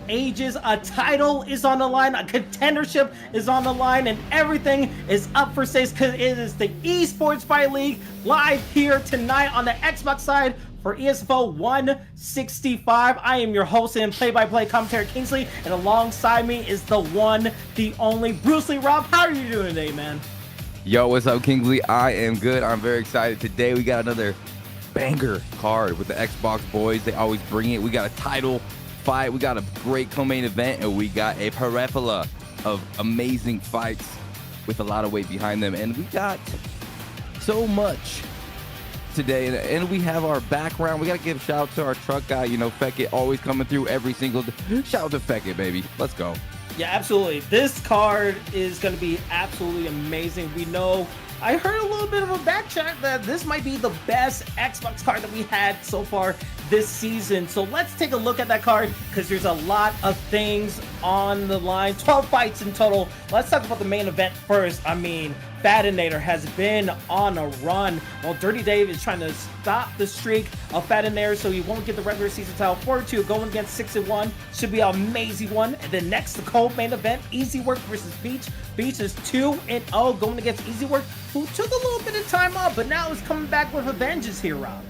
ages. A title is on the line, a contendership is on the line, and everything is up for stakes because it is the Esports Fight League live here tonight on the Xbox side for ESFL 165. I am your host and play-by-play commentator Kingsley, and alongside me is the one, the only Bruce Lee. Rob, how are you doing today, man? Yo, what's up, Kingsley? I am good. I'm very excited. Today we got another banger card with the Xbox boys. They always bring it. We got a title fight. We got a great co-main event, and we got a plethora of amazing fights with a lot of weight behind them. And we got so much today, and we have our background. We got to give a shout out to our truck guy, you know, Fekit, always coming through every single day. Shout out to Fekit, baby. Let's go. Yeah, absolutely. This card is going to be absolutely amazing. We know, I heard a little bit of a back chat that this might be the best Xbox card that we had so far this season. So let's take a look at that card because there's a lot of things on the line. 12 fights in total. Let's talk about the main event first. I mean, Fadanator has been on a run while DirrtyDave is trying to stop the streak of Fadanator so he won't get the regular season title. 4-2 going against 6-1 should be an amazing one. And then next, the co-main event, Easywork versus Beach. Beach is 2-0 going against Easywork, who took a little bit of time off, but now is coming back with a vengeance here, Rob.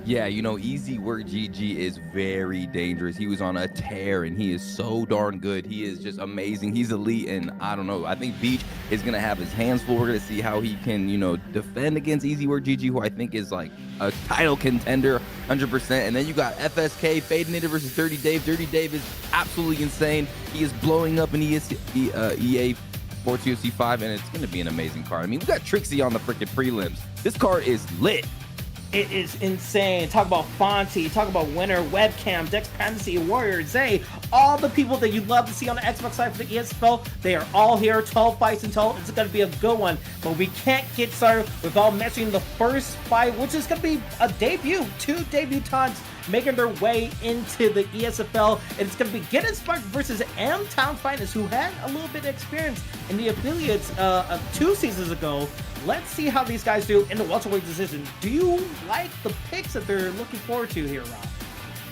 Yeah, you know, EasyworkGG is very dangerous. He was on a tear, and he is so darn good. He is just amazing. He's elite, and I don't know. I think Beach is going to have his hands full. We're going to see how he can, you know, defend against EasyworkGG, who I think is like a title contender, 100%. And then you got FSK Fadanator versus DirrtyDave. DirrtyDave is absolutely insane. He is blowing up in EA Sports UFC 5, and it's going to be an amazing card. I mean, we got Trixie on the freaking prelims. This card is lit. It is insane. Talk about Fonty, talk about Winner, Webcam, Dex Fantasy, Warrior, Zay, all the people that you love to see on the Xbox side for the ESFL, they are all here. 12 fights in total. It's going to be a good one, but we can't get started without mentioning the first fight, which is going to be a debut. Two debutants making their way into the ESFL, and it's going to be Get Inspired versus M-Town Finest, who had a little bit of experience in the affiliates of 2 seasons ago. Let's see how these guys do in the welterweight decision. Do you like the picks that they're looking forward to here, Rob?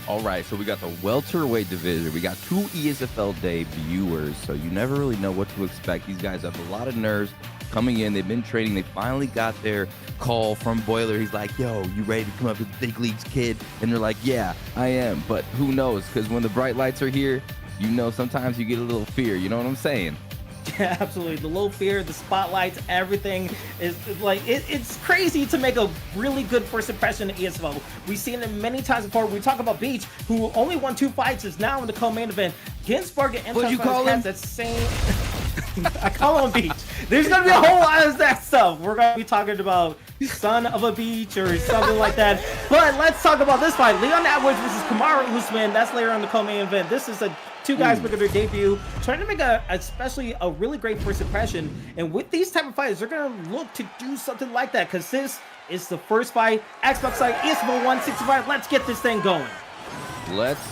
All right, so we got the welterweight division. We got 2 ESFL debuters, so you never really know what to expect. These guys have a lot of nerves coming in. They've been training. They finally got their call from Boiler. He's like, yo, you ready to come up to the big leagues, kid? And they're like, yeah, I am. But who knows? Because when the bright lights are here, you know, sometimes you get a little fear. You know what I'm saying? Yeah, absolutely. The low fear, the spotlights, everything is like, it's crazy to make a really good first impression in ESFL. We've seen it many times before. We talk about Beach, who only won 2 fights, is now in the co-main event. Ginsburg and What'd you call him? That same... I call him Beach. There's going to be a whole lot of that stuff. We're going to be talking about son of a beach or something like that. But let's talk about this fight. Leon Edwards versus Kamaru Usman. That's later on the co-main event. This is a 2 guys making their debut, trying to make especially a really great first impression. And with these type of fights, they're going to look to do something like that because this is the first fight. Xbox side, ESFL 165. Let's get this thing going. Let's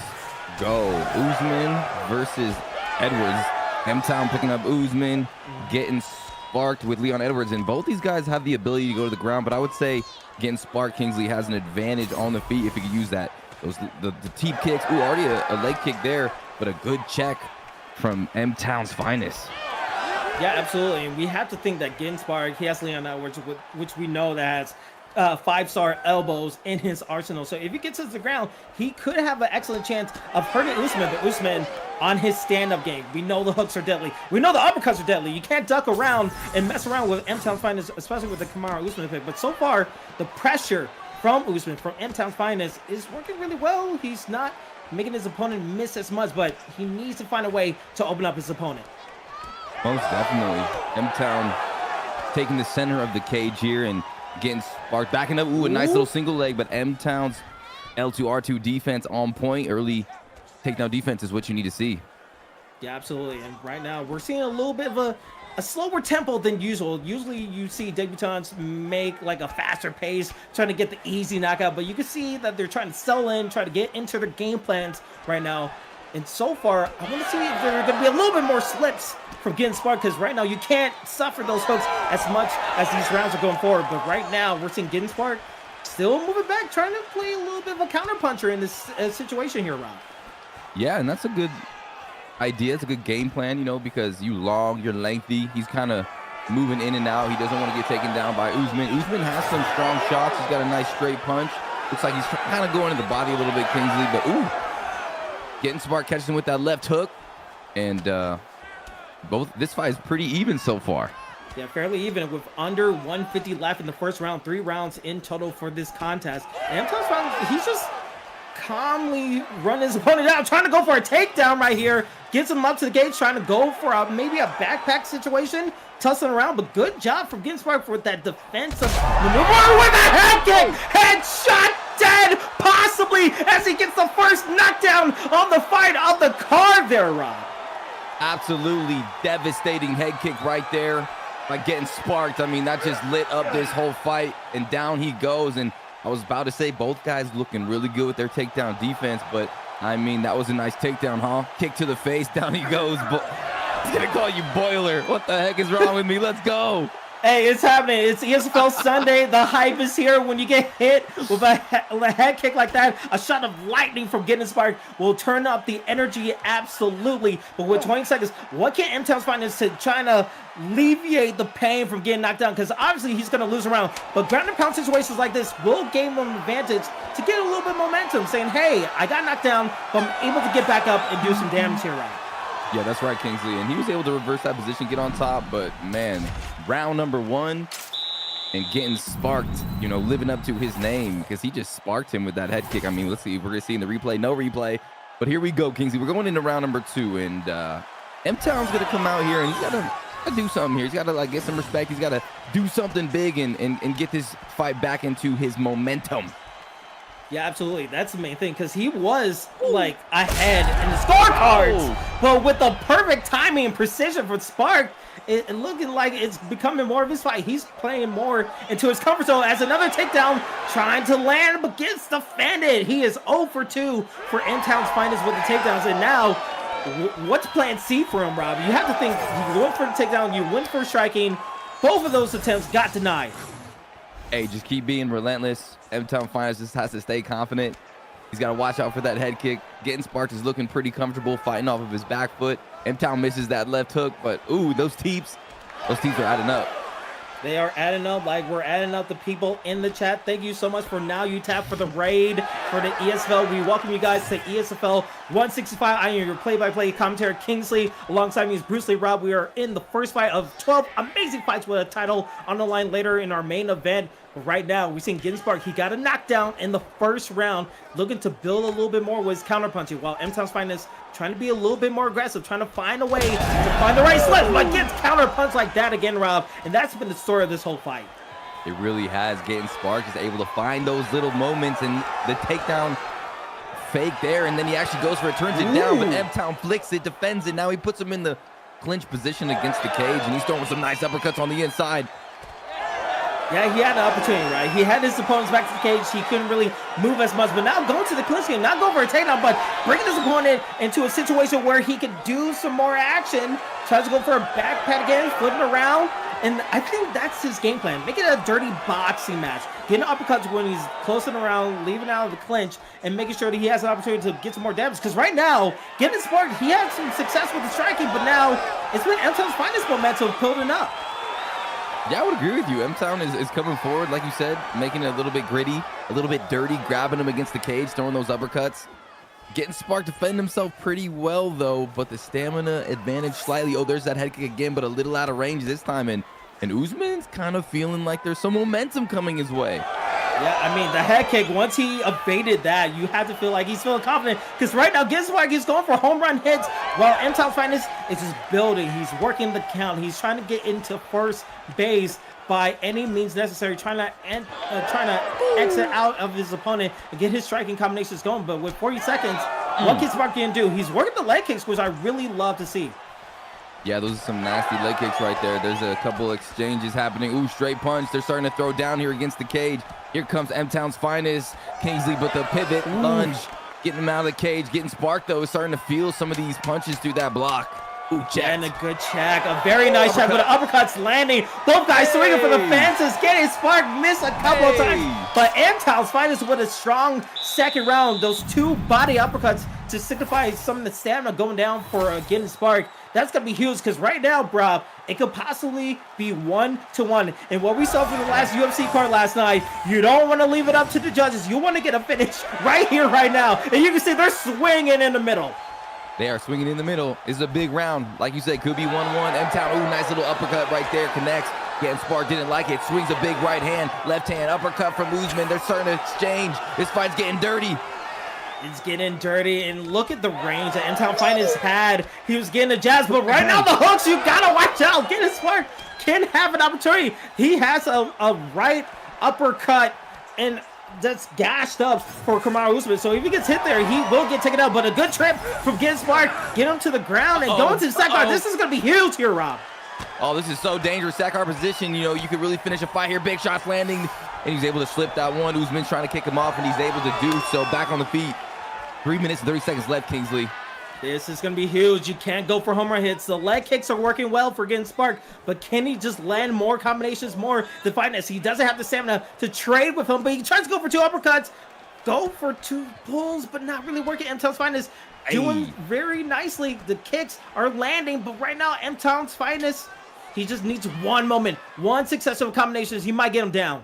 go. Usman versus Edwards. M-Town picking up Usman, getting sparked with Leon Edwards. And both these guys have the ability to go to the ground, but I would say getting sparked, Kingsley has an advantage on the feet if he could use that. The teep kicks. Ooh, already a leg kick there, but a good check from M-Town's finest. Yeah, absolutely. And we have to think that Ginsburg, he has Leon Edwards, which we know that has 5-star elbows in his arsenal. So if he gets to the ground, he could have an excellent chance of hurting Usman, but Usman on his stand-up game. We know the hooks are deadly. We know the uppercuts are deadly. You can't duck around and mess around with M-Town's finest, especially with the Kamaru Usman pick. But so far, the pressure from Usman, from M-Town's finest, is working really well. He's not making his opponent miss as much, but he needs to find a way to open up his opponent. Most definitely. M-Town taking the center of the cage here and getting sparked, backing up. Ooh, a nice little single leg, but M-Town's L2R2 defense on point. Early takedown defense is what you need to see. Yeah, absolutely. And right now we're seeing a little bit of a slower tempo than usual. Usually you see debutants make like a faster pace, trying to get the easy knockout, but you can see that they're trying to settle in, try to get into their game plans right now. And so far, I want to see if there are going to be a little bit more slips from getting sparked, because right now you can't suffer those hooks as much as these rounds are going forward. But right now we're seeing getting sparked still moving back, trying to play a little bit of a counter puncher in this situation here, Rob. Yeah, and that's a good idea. It's a good game plan, you know, because you're lengthy. He's kind of moving in and out. He doesn't want to get taken down by Usman. Usman has some strong shots. He's got a nice straight punch. Looks like he's kind of going to the body a little bit, Kingsley, but ooh, getting smart, catching him with that left hook. And this fight is pretty even so far. Yeah, fairly even with under 150 left in the first round. 3 rounds in total for this contest. And he's just calmly running his opponent out, trying to go for a takedown right here. Gets him up to the gauge, trying to go for maybe a backpack situation. Tussling around, but good job from Ginsburg for that defensive maneuver with a head kick. Headshot dead, possibly, as he gets the first knockdown on the fight on the card there, Rob. Absolutely devastating head kick right there. Like getting sparked. I mean, that just lit up this whole fight, and down he goes. And I was about to say both guys looking really good with their takedown defense, but I mean, that was a nice takedown, huh? Kick to the face, down he goes. He's gonna call you Boiler. What the heck is wrong with me? Let's go. Hey, it's happening. It's ESFL Sunday. The hype is here. When you get hit with a head kick like that, a shot of lightning from Getting Sparked will turn up the energy absolutely. But with 20 seconds, what can M-Town's find is to try to alleviate the pain from getting knocked down? Because obviously he's going to lose a round. But ground and pound situations like this will gain him an advantage to get a little bit of momentum, saying, hey, I got knocked down, but I'm able to get back up and do some damage here, right? Yeah, that's right, Kingsley. And he was able to reverse that position, get on top. But, man, round number 1 and getting sparked, you know, living up to his name, because he just sparked him with that head kick. I mean, let's see. We're going to see in the replay. No replay. But here we go, Kingsley. We're going into round number 2. And M-Town's going to come out here, and he's got to do something here. He's got to, like, get some respect. He's got to do something big and get this fight back into his momentum. Yeah, absolutely. That's the main thing, because he was, like, ahead in the scorecards. But with the perfect timing and precision for Spark, it looking like it's becoming more of his fight. He's playing more into his comfort zone as another takedown trying to land, but gets defended. He is 0 for 2 for M-Town's finest with the takedowns. And now, what's plan C for him, Rob? You have to think, you went for the takedown, you went for striking. Both of those attempts got denied. Hey, just keep being relentless. M-Town Finest just has to stay confident. He's got to watch out for that head kick. Getting sparked is looking pretty comfortable, fighting off of his back foot. M-Town misses that left hook, but ooh, those teeps are adding up. They are adding up like we're adding up the people in the chat. Thank you so much for Now You Tap for the raid for the ESFL. We welcome you guys to ESFL 165. I am your play-by-play commentator, Kingsley. Alongside me is Bruce Lee Rob. We are in the first fight of 12 amazing fights with a title on the line later in our main event. But right now, we've seen Ginspark. He got a knockdown in the first round, looking to build a little bit more with his counterpunching, while M-Town's Finest trying to be a little bit more aggressive, trying to find a way to find the right slip, but gets counterpunch like that again, Rob. And that's been the story of this whole fight. It really has. Getting Spark is able to find those little moments, and the takedown fake there, and then he actually goes for it, turns it down, but M-Town flicks it, defends it. Now he puts him in the clinch position against the cage, and he's throwing some nice uppercuts on the inside. Yeah, he had an opportunity, right? He had his opponents back to the cage. He couldn't really move as much, but now going to the clinch game, not going for a takedown, but bringing his opponent into a situation where he could do some more action. Tries to go for a back pat again, flipping around, and I think that's his game plan. Make it a dirty boxing match. Getting uppercuts when he's closing around, leaving out of the clinch, and making sure that he has an opportunity to get some more damage. Because right now, getting sparked, he had some success with the striking, but now it's been M-Town's finest momentum building up. Yeah, I would agree with you. M-Town is coming forward, like you said, making it a little bit gritty, a little bit dirty, grabbing him against the cage, throwing those uppercuts. Getting Spark defend himself pretty well, though, but the stamina advantage slightly. Oh, there's that head kick again, but a little out of range this time. And Usman's kind of feeling like there's some momentum coming his way. Yeah, I mean, the head kick, once he evaded that, you have to feel like he's feeling confident. Because right now, Ginsburg is going for home run hits, while M-Town's Finest is just building. He's working the count. He's trying to get into first base by any means necessary, trying to exit out of his opponent and get his striking combinations going. But with 40 seconds, what Ginsburg can do? He's working the leg kicks, which I really love to see. Yeah, those are some nasty leg kicks right there. There's a couple exchanges happening. Ooh, straight punch. They're starting to throw down here against the cage. Here comes M-Town's Finest, Kingsley, but the pivot, lunge, getting him out of the cage, getting sparked, though, is starting to feel some of these punches through that block. Ooh, check. And a good check. A very nice check, but uppercuts landing. Both guys swinging for the fences. Getting Spark missed a couple of times. But M-Town's finest with a strong second round. Those 2 body uppercuts to signify some of the stamina going down for getting Spark. That's going to be huge because right now, bro, it could possibly be 1-1. And what we saw from the last UFC card last night, you don't want to leave it up to the judges. You want to get a finish right here, right now. And you can see they're swinging in the middle. They are swinging in the middle. It's a big round. Like you said, could be 1-1. M-Town, ooh, nice little uppercut right there. Connects. Getting Spark didn't like it. Swings a big right hand. Left hand uppercut from Usman. They're starting to exchange. This fight's getting dirty. It's getting dirty, and look at the range that M-Town Finest had. He was getting the jabs, but right now the hooks, you gotta watch out. Getting Spark can have an opportunity. He has a right uppercut, and that's gashed up for Kamaru Usman. So if he gets hit there, he will get taken out. But a good trip from Getting Spark, get him to the ground and going to the second guard. This is going to be huge here, Rob. Oh, this is so dangerous. Sackar position, you know, you could really finish a fight here. Big shots landing, and he's able to slip that one. Usman's trying to kick him off, and he's able to do so. Back on the feet. 3 minutes and 30 seconds left, Kingsley. This is going to be huge. You can't go for home run hits. The leg kicks are working well for Getting Spark, but can he just land more combinations, more defiance? He doesn't have the stamina to trade with him, but he tries to go for 2 uppercuts, go for 2 pulls, but not really working. M-Town's Finest doing very nicely. The kicks are landing, but right now, M-Town's Finest, he just needs 1 moment, 1 successive combinations. He might get him down.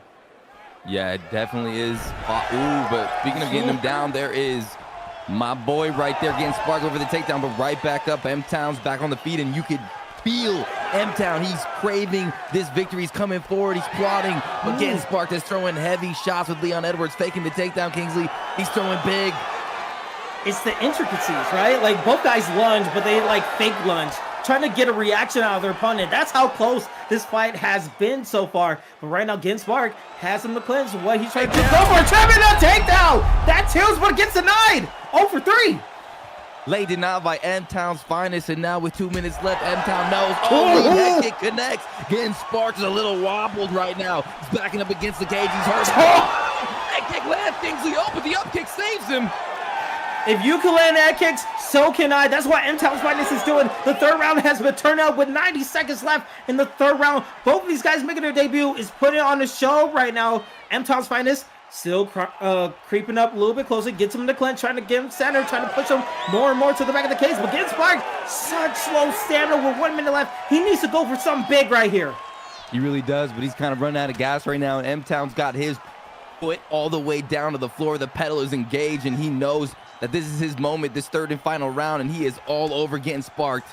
Yeah, it definitely is. Ooh, but speaking of getting him down, there is my boy right there getting Spark over the takedown, but right back up. M-Town's back on the feet, and you could feel M-Town. He's craving this victory. He's coming forward. He's plotting, but getting Spark is throwing heavy shots with Leon Edwards, faking the takedown, Kingsley. He's throwing big. It's the intricacies, right? Like, both guys lunge, but they, like, fake lunge, trying to get a reaction out of their opponent. That's how close this fight has been so far. But right now, Getting Spark has him to cleanse what he's trying to do. Go for a takedown! That's huge, but it gets denied! 0 for 3! Late denied by M-Town's Finest, and now with 2 minutes left, M-Town knows. Oh, the head kick connects. Getting Spark is a little wobbled right now. He's backing up against the cage. He's hurt. Head kick lands, Kingsley. Oh, but the up kick saves him. If you can land head kicks, so can I. That's what M-Town's Finest is doing. The 3rd round has been turned out with 90 seconds left in the 3rd round. Both of these guys making their debut is putting on the show right now. M-Town's Finest still creeping up a little bit closer, gets him in the clinch, trying to get him center, trying to push him more and more to the back of the cage. But Getting Spark, such slow stamina with 1 minute left. He needs to go for something big right here. He really does, but he's kind of running out of gas right now, and M-Town's got his foot all the way down to the floor. The pedal is engaged, and he knows that this is his moment, this 3rd and final round, and he is all over Getting Sparked.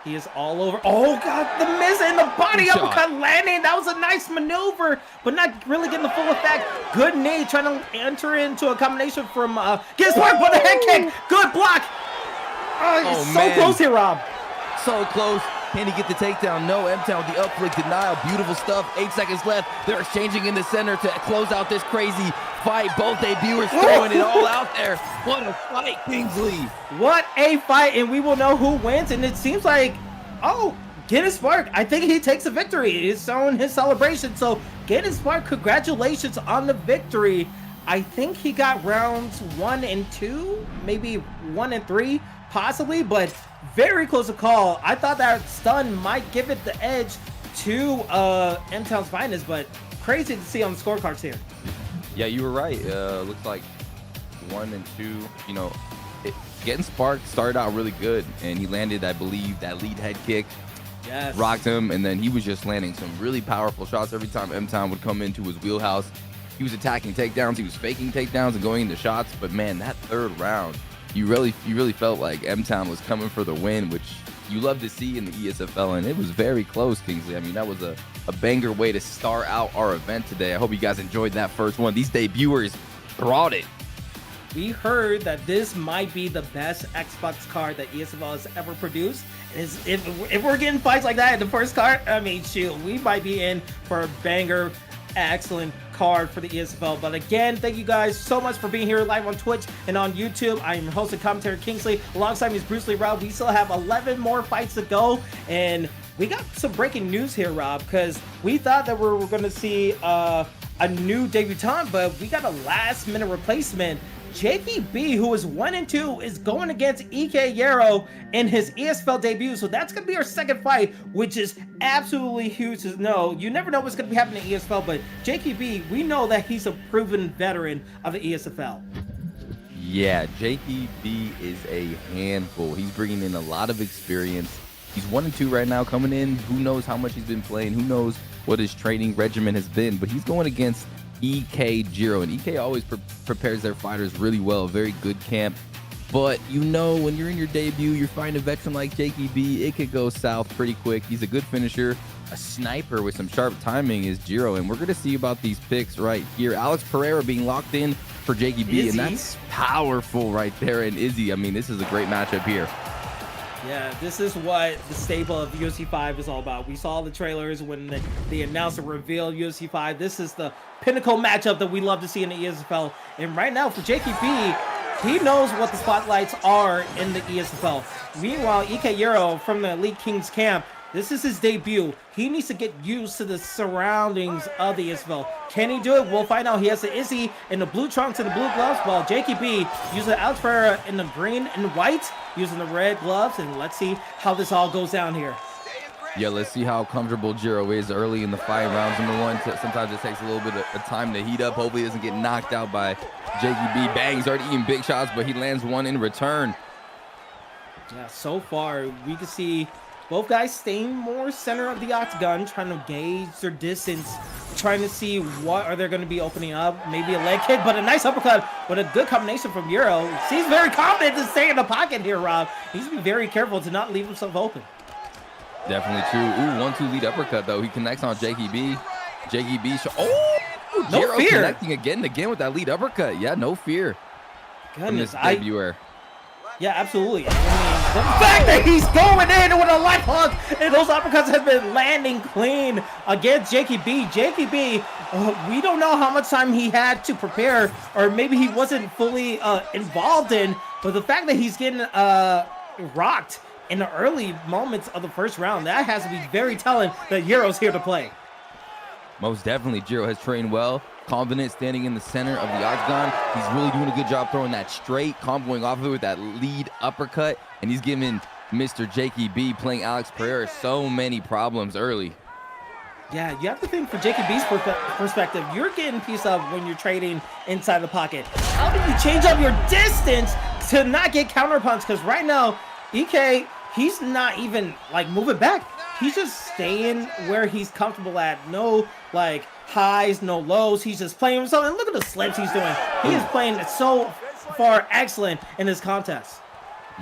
He is all over. Oh, God, the miss and the body uppercut landing. That was a nice maneuver, but not really getting the full effect. Good knee, trying to enter into a combination from Getting Spark with a head kick. Good block. Oh, so close here, Rob. So close. Can he get the takedown? No. M-Town with the up flick denial. Beautiful stuff. 8 seconds left. They're exchanging in the center to close out this crazy fight. Both debuters throwing it all out there. What a fight, Kingsley. What a fight, and we will know who wins. And it seems like, oh, Getting Spark, I think he takes a victory. He's showing his celebration. So Getting Spark, congratulations on the victory. I think he got rounds 1 and 2, maybe 1 and 3, possibly, but very close to call. I thought that stun might give it the edge to M-Town's Finest, but crazy to see on the scorecards here. Yeah, you were right. Looks like 1 and 2. You know, Getting Spark started out really good, and he landed, I believe, that lead head kick. Yes. Rocked him, and then he was just landing some really powerful shots every time M-Town would come into his wheelhouse. He was attacking takedowns, he was faking takedowns and going into shots, but man, that 3rd round, you really felt like M-Town was coming for the win, which you love to see in the ESFL, and it was very close, Kingsley. I mean, that was a banger way to start out our event today. I hope you guys enjoyed that first one. These debuters brought it. We heard that this might be the best Xbox card that ESFL has ever produced. If we're getting fights like that in the first card, I mean, shoot, we might be in for a banger, excellent card for the ESFL. But again, thank you guys so much for being here live on Twitch and on YouTube. I'm your host and commentator Kingsley. Alongside me is Bruce Lee Rob. We still have 11 more fights to go, and we got some breaking news here, Rob, because we thought that we were going to see a new debutant, but we got a last-minute replacement Jakey B, who is 1-2, is going against EK Yarrow in his ESFL debut. So that's going to be our second fight, which is absolutely huge to know. You never know what's going to be happening in ESFL, but Jakey B, we know that he's a proven veteran of the ESFL. Yeah, Jakey B is a handful. He's bringing in a lot of experience. He's 1-2 right now coming in. Who knows how much he's been playing? Who knows what his training regimen has been? But he's going against EK Jiro, and EK always prepares their fighters really well. A very good camp. But you know, when you're in your debut, you're fighting a veteran like Jakey B, it could go south pretty quick. He's a good finisher. A sniper with some sharp timing is Jiro, and we're going to see about these picks right here. Alex Pereira being locked in for Jakey B, and that's powerful right there. And Izzy, I mean, this is a great matchup here. Yeah, this is what the staple of UFC 5 is all about. We saw the trailers when they announced and revealed UFC 5. This is the pinnacle matchup that we love to see in the ESFL. And right now for Jakey B, he knows what the spotlights are in the ESFL. Meanwhile, EK Yarrow from the Elite Kings camp, this is his debut. He needs to get used to the surroundings of the ESFL. Can he do it? We'll find out. He has the Izzy in the blue trunks and the blue gloves, while Jakey B using Alex Pereira in the green and white, using the red gloves. And let's see how this all goes down here. Yeah, let's see how comfortable Jiro is early in the fight. Rounds number one, sometimes it takes a little bit of time to heat up. Hopefully he doesn't get knocked out by Jakey B. Bang, he's already eating big shots, but he lands one in return. Yeah, so far we can see both guys staying more center of the octagon, trying to gauge their distance, trying to see what are they going to be opening up. Maybe a leg kick, but a nice uppercut with a good combination from Yarrow. He's very confident to stay in the pocket here, Rob. He needs to be very careful to not leave himself open. Definitely true. Ooh, 1-2 lead uppercut, though. He connects on Jakey B. Jakey B. No Jiro fear. Connecting again with that lead uppercut. Yeah, no fear. Goodness, from this debuter. Yeah, absolutely. I mean, the fact that he's going in with a left hook and those uppercuts have been landing clean against Jakey B. Jakey B, we don't know how much time he had to prepare, or maybe he wasn't fully involved in, but the fact that he's getting rocked in the early moments of the first round, that has to be very telling that Yarrow's here to play. Most definitely, Jiro has trained well. Confident standing in the center of the octagon. He's really doing a good job throwing that straight, comboing off of it with that lead uppercut. And he's giving Mr. Jakey B, playing Alex Pereira, so many problems early. Yeah, you have to think from Jakey B's perspective, you're getting pieced up when you're trading inside the pocket. How do you change up your distance to not get counterpunched? Because right now, EK, he's not even like moving back. He's just staying where he's comfortable at. No like highs, no lows. He's just playing himself. And look at the slips he's doing. He is playing so far excellent in this contest.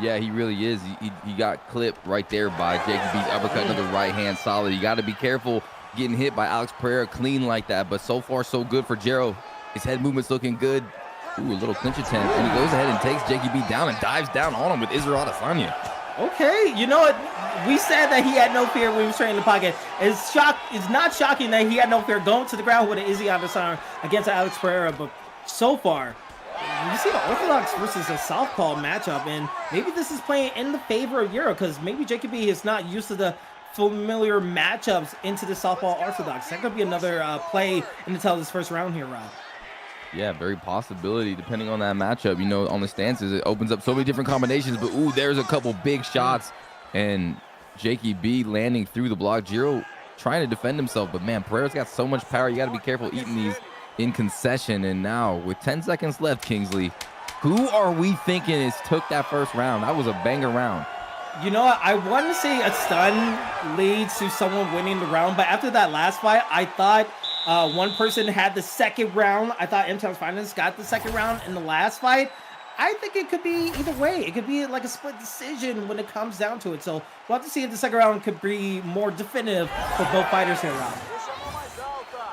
Yeah, he really is. He got clipped right there by Jakey B's uppercut to the right hand, solid. You got to be careful getting hit by Alex Pereira clean like that. But so far, so good for Jiro. His head movement's looking good. Ooh, a little clinch attempt. And he goes ahead and takes Jakey B down and dives down on him with Israel Adesanya. Okay, you know what? We said that he had no fear when he was training in the pocket. It's not shocking that he had no fear going to the ground with an Izzy Adesanya against Alex Pereira, but so far, you see the Orthodox versus a Southpaw matchup, and maybe this is playing in the favor of Yarrow, because maybe Jakey B is not used to the familiar matchups into the Southpaw Orthodox. That could be another play until this first round here, Rob. Yeah, very possibility depending on that matchup. You know, on the stances, it opens up so many different combinations. But, ooh, there's a couple big shots. And Jakey B landing through the block. Jiro trying to defend himself. But, man, Pereira's got so much power. You got to be careful eating these in concession. And now, with 10 seconds left, Kingsley, who are we thinking is took that first round? That was a banger round. You know what? I want to say a stun leads to someone winning the round. But after that last fight, I thought one person had the second round. I thought MTOW's Finance got the second round in the last fight. I think it could be either way. It could be like a split decision when it comes down to it. So we'll have to see if the second round could be more definitive for both fighters here, Rob.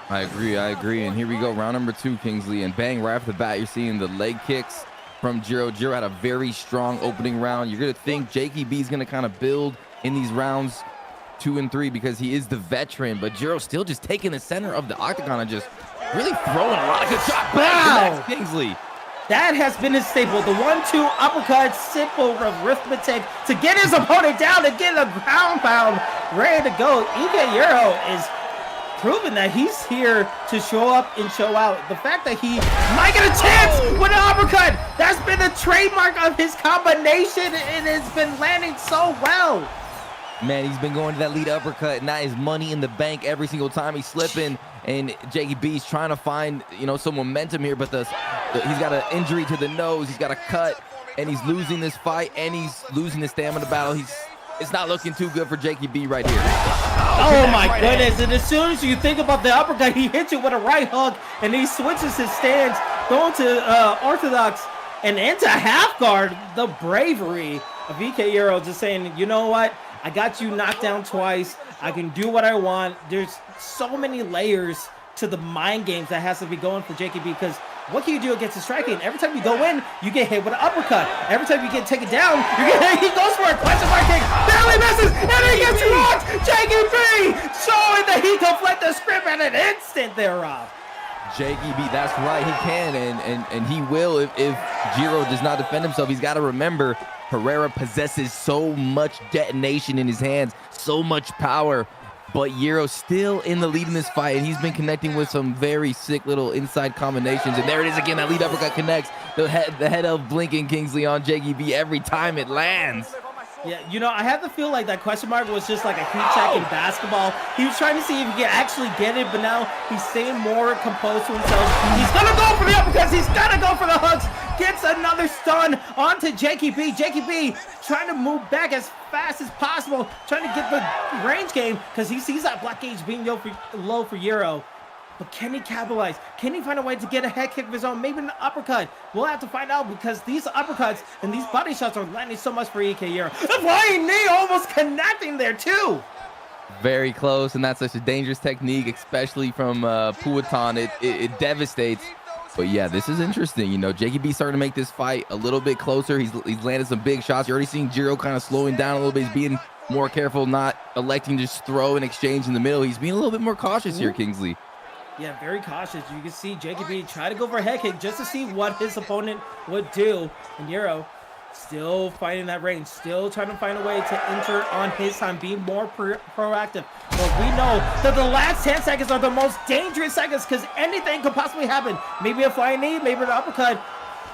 I agree. And here we go, round number 2, Kingsley. And bang, right off the bat, you're seeing the leg kicks from Jiro. Jiro had a very strong opening round. You're going to think Jakey B's going to kind of build in these rounds 2 and 3 because he is the veteran, but Jiro still just taking the center of the octagon and just really throwing a lot of good shots. Wow. Kingsley. That has been his staple. The 1-2 uppercut, simple arithmetic to get his opponent down, to get a ground pound ready to go. EK Yarrow is proven that he's here to show up and show out. The fact that he might get a chance with an uppercut, that's been the trademark of his combination, and it's been landing so well. Man, he's been going to that lead uppercut, and that is money in the bank every single time he's slipping. And Jakey B's trying to find, you know, some momentum here, but he's got an injury to the nose. He's got a cut, and he's losing this fight, and he's losing the stamina battle. It's not looking too good for Jakey B right here. Oh my goodness, and as soon as you think about the uppercut, he hits you with a right hook, and he switches his stance, going to orthodox and into half guard. The bravery of EK Euro just saying, you know what? I got you knocked down twice. I can do what I want. There's so many layers to the mind games that has to be going for Jakey B, because what can you do against the striking? Every time you go in, you get hit with an uppercut. Every time you get taken down, you get hit. He goes for a question mark kick, barely misses, and he gets rocked. Jakey B showing that he can flip the script at an instant thereof. Jakey B, that's right, he can, and he will if Jiro does not defend himself. He's got to remember, Herrera possesses so much detonation in his hands, so much power, but Jiro's still in the lead in this fight, and he's been connecting with some very sick little inside combinations. And there it is again, that lead uppercut connects. The head of blinking Kingsley on Jakey B every time it lands. Yeah, you know, I have to feel like that question mark was just like a heat check in basketball. He was trying to see if he could actually get it, but now he's staying more composed to himself. He's gonna go for the uppercuts. He's gonna go for the hooks. Gets another stun onto Jakey B. Jakey B trying to move back as fast as possible, trying to get the range game, because he sees that block gauge being low for Euro. But can he capitalize? Can he find a way to get a head kick of his own? Maybe an uppercut. We'll have to find out, because these uppercuts and these body shots are landing so much for EK Euro. The flying knee almost connecting there too. Very close, and that's such a dangerous technique, especially from Puatan. It devastates. But yeah, this is interesting. You know, Jakey B starting to make this fight a little bit closer. He's landed some big shots. You're already seeing Jiro kind of slowing down a little bit. He's being more careful, not electing to just throw and exchange in the middle. He's being a little bit more cautious here, Kingsley. Yeah, very cautious. You can see Jakey B try to go for a head kick just to see what his opponent would do. And Euro still fighting that range, still trying to find a way to enter on his time, being more proactive. But we know that the last 10 seconds are the most dangerous seconds, because anything could possibly happen. Maybe a flying knee, maybe an uppercut.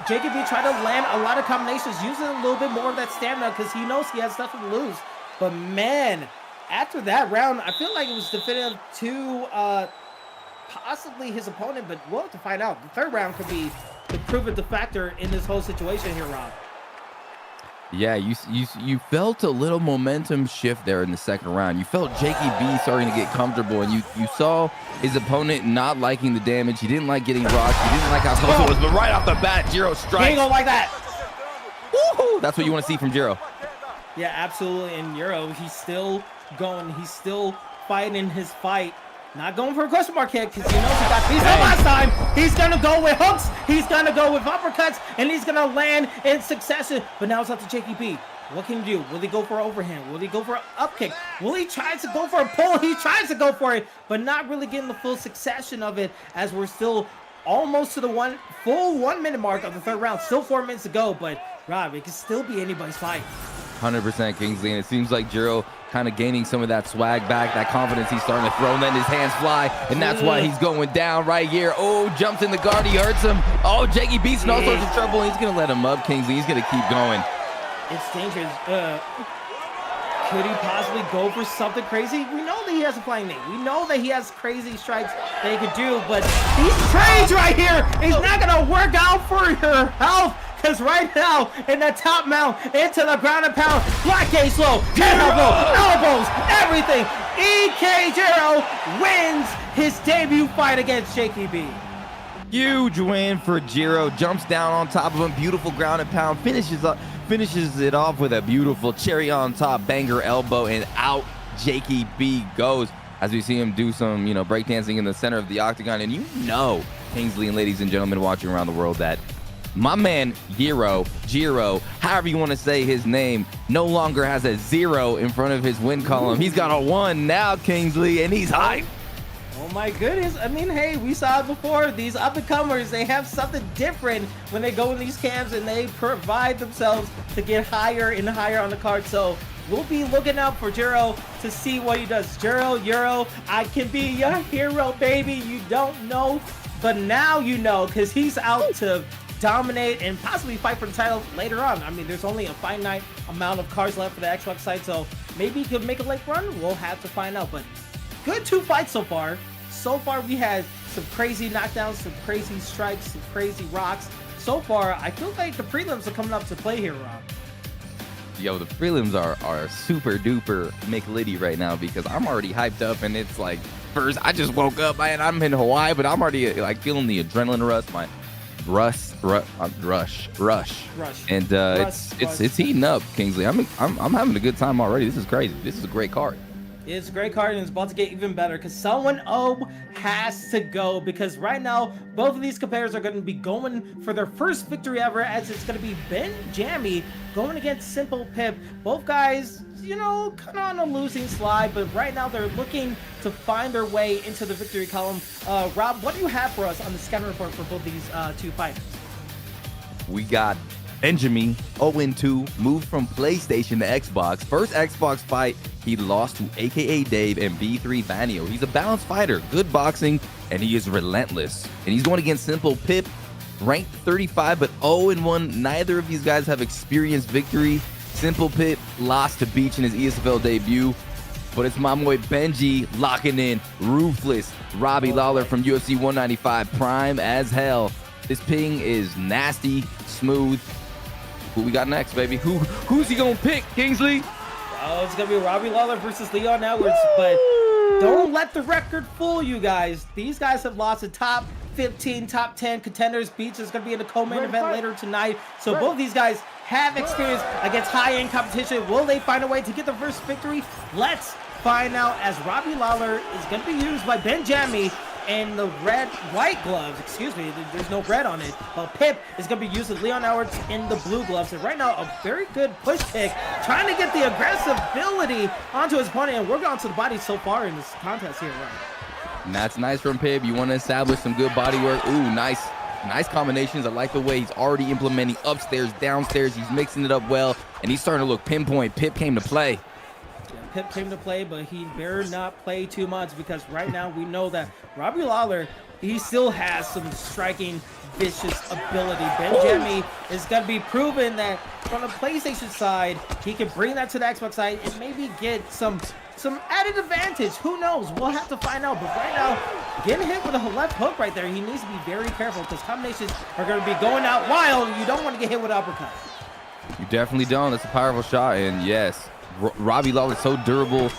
Jakey B trying to land a lot of combinations, using a little bit more of that stamina, because he knows he has nothing to lose. But man, after that round, I feel like it was definitive to possibly his opponent, but we'll have to find out. The third round could be the proven the factor in this whole situation here, Rob. Yeah, you felt a little momentum shift there in the second round. You felt Jakey B starting to get comfortable, and you saw his opponent not liking the damage. He didn't like getting rocked. He didn't like how close it was, but right off the bat, Jiro strikes. He ain't gonna like that. Woohoo! That's what you want to see from Jiro. Yeah, absolutely. And Euro, he's still going. He's still fighting his fight. Not going for a question mark kick, because he knows he got beat up last time. He's going to go with hooks. He's going to go with uppercuts, and he's going to land in succession. But now it's up to Jakey B. What can he do? Will he go for an overhand? Will he go for an up kick? Will he try to go for a pull? He tries to go for it, but not really getting the full succession of it, as we're still almost to the full 1 minute mark of the third round. Still 4 minutes to go, but Rob, it can still be anybody's fight. 100% Kingsley, and it seems like Jiro kind of gaining some of that swag back, that confidence he's starting to throw, and then his hands fly, and that's why he's going down right here. Oh, jumps in the guard, he hurts him. Oh, Jakey B's in all sorts of trouble, and he's going to let him up, Kingsley. He's going to keep going. It's dangerous. Could he possibly go for something crazy? We know that he has a flying knee. We know that he has crazy strikes that he could do, but he's trained right here. He's not going to work out for your health. Because right now, in the top mount, into the ground and pound, block gauge slow, elbows, everything. EK Jiro wins his debut fight against Jakey B. Huge win for Jiro. Jumps down on top of him, beautiful ground and pound, finishes it off with a beautiful cherry on top, banger elbow, and out Jakey B goes. As we see him do some, breakdancing in the center of the octagon. And Kingsley and ladies and gentlemen watching around the world, that my man Jiro, however you want to say his name, no longer has a 0 in front of his win column. He's got a 1 now, Kingsley, and he's hyped. Oh my goodness. I mean, hey, we saw it before. These up-and-comers, they have something different when they go in these camps, and they provide themselves to get higher and higher on the card. So we'll be looking out for Jiro to see what he does. Jiro, Euro, I can be your hero, baby. You don't know, but now you know, because he's out to dominate and possibly fight for the title later on. I mean, there's only a finite amount of cards left for the Xbox side, so maybe he could make a late run. We'll have to find out, but good 2 fights so far. So far, we had some crazy knockdowns, some crazy strikes, some crazy rocks. So far, I feel like the prelims are coming up to play here, Rob. Yo, the prelims are super duper McLitty right now because I'm already hyped up, and it's like, first, I just woke up, and I'm in Hawaii, but I'm already like feeling the adrenaline rush, and it's heating up, Kingsley. I'm having a good time already. This is crazy. This is a great card. It's a great card, and it's about to get even better because someone has to go, because right now both of these competitors are going to be going for their first victory ever, as it's going to be Ben Jammy going against Simple Pip. Both guys, you know, kind of on a losing slide, but right now they're looking to find their way into the victory column. Rob, what do you have for us on the scouting report for both these 2 fighters? We got Benjamin 0-2, moved from PlayStation to Xbox. First Xbox fight, he lost to AKA Dave and B3 Vanio. He's a balanced fighter, good boxing, and he is relentless. And he's going against Simple Pip, ranked 35, but 0-1. Neither of these guys have experienced victory. Simple Pip lost to Beach in his ESFL debut, but it's my boy Benji locking in, ruthless. Robbie Lawler from UFC 195, prime as hell. This ping is nasty, smooth. Who we got next, baby? Who's he gonna pick, Kingsley? Oh, it's gonna be Robbie Lawler versus Leon Edwards, but don't let the record fool you guys. These guys have lost to top 15, top 10 contenders. Beach is gonna be in the co-main event later tonight. So both of these guys have experience against high-end competition. Will they find a way to get the first victory? Let's find out, as Robbie Lawler is gonna be used by Ben Jammy and the white gloves, excuse me, there's no red on it. Pip is going to be using Leon Edwards in the blue gloves. And right now, a very good push kick, trying to get the aggressive ability onto his opponent, and we're going to the body so far in this contest here, right? And that's nice from Pip. You want to establish some good body work. Ooh, nice combinations. I like the way he's already implementing upstairs, downstairs. He's mixing it up well, and he's starting to look pinpoint. Pip came to play. Pip came to play, but he better not play too much, because right now we know that Robbie Lawler, he still has some striking, vicious ability. Ben Jammy is going to be proven that from the PlayStation side, he can bring that to the Xbox side and maybe get some added advantage. Who knows? We'll have to find out. But right now, getting hit with a left hook right there, he needs to be very careful, because combinations are going to be going out wild. You don't want to get hit with an uppercut. You definitely don't. That's a powerful shot, and yes, Robbie Lawler is so durable,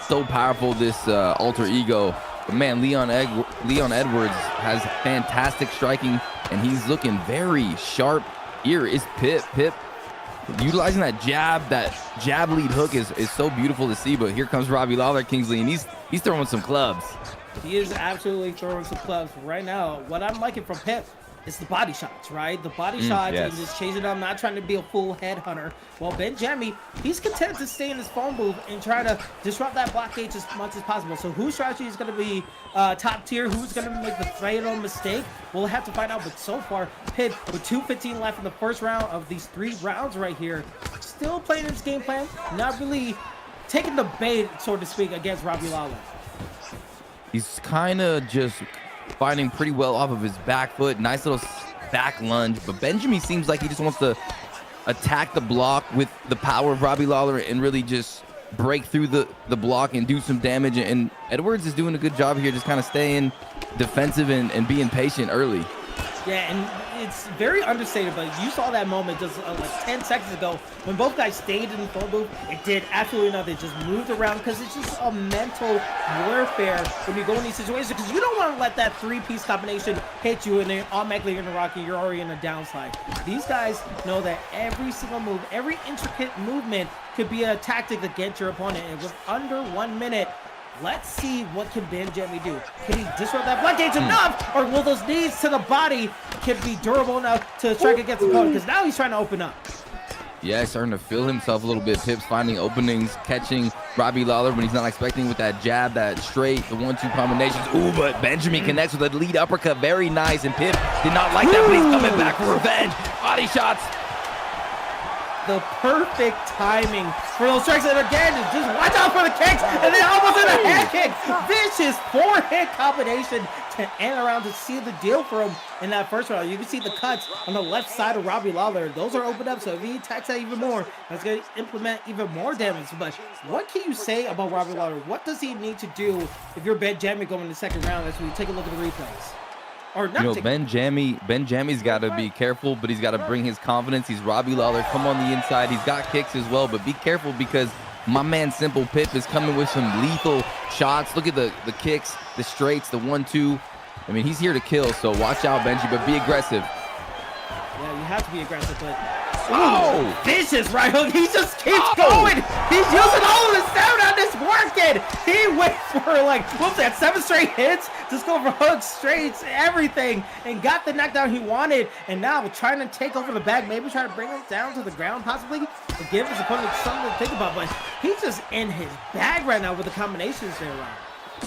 so powerful, this alter ego. But man, Leon Edwards has fantastic striking, and he's looking very sharp. Here is Pip. Pip utilizing that jab lead hook is so beautiful to see. But here comes Robbie Lawler, Kingsley, and he's throwing some clubs. He is absolutely throwing some clubs right now. What I'm liking from Pip is the body shots, right? The body shots, yes. And just chasing them, not trying to be a full headhunter. Well, Ben Jammy, he's content to stay in his phone booth and try to disrupt that blockade as much as possible. So whose strategy is going to be top tier? Who's going to make the fatal mistake? We'll have to find out. But so far, Pip, with 2:15 left in the first round of these 3 rounds right here, still playing his game plan, not really taking the bait, so to speak, against Robbie Lawler. He's kind of just fighting pretty well off of his back foot. Nice little back lunge. But Benjamin seems like he just wants to attack the block with the power of Robbie Lawler and really just break through the block and do some damage. And Edwards is doing a good job here, just kind of staying defensive and being patient early. Yeah, and it's very understated, but you saw that moment just like 10 seconds ago when both guys stayed in the phone booth. It did absolutely nothing. It just moved around, because it's just a mental warfare when you go in these situations, because you don't want to let that 3-piece combination hit you and then automatically you're in a rock and you're already in a downslide. These guys know that every single move, every intricate movement could be a tactic to get your opponent. And with under 1 minute, let's see what can Ben Jammy do. Can he disrupt that blockade enough, or will those knees to the body can be durable enough to strike against the opponent? Because now he's trying to open up. Yeah, he's starting to feel himself a little bit. Pip's finding openings, catching Robbie Lawler when he's not expecting, with that jab, that straight, the 1-2 combinations. Ooh, but Benjamin connects with a lead uppercut. Very nice, and Pip did not like that, but he's coming back for revenge. Body shots. the perfect timing for those strikes. And again, just watch out for the kicks, and then almost in a head kick. Vicious 4-hit combination to end around to seal the deal for him in that first round. You can see the cuts on the left side of Robbie Lawler. Those are opened up, so if he attacks that even more, that's going to implement even more damage. But what can you say about Robbie Lawler? What does he need to do if you're Benjamin going in the second round as we take a look at the replays? Or not, you know, Benjami's got to be careful, but he's got to bring his confidence. He's Robbie Lawler. Come on the inside. He's got kicks as well, but be careful because my man Simple Pip is coming with some lethal shots. Look at the kicks, the straights, the 1-2. I mean, he's here to kill, so watch out, Benji, but be aggressive. Yeah, you have to be aggressive, but vicious right hook. He just keeps going. He's using all of his stamina, and it's working. He went for like, what's that, 7 straight hits? Just go for hooks, straights, everything, and got the knockdown he wanted. And now trying to take over the bag, maybe try to bring him down to the ground, possibly, or give his opponent something to think about. But he's just in his bag right now with the combinations there, right?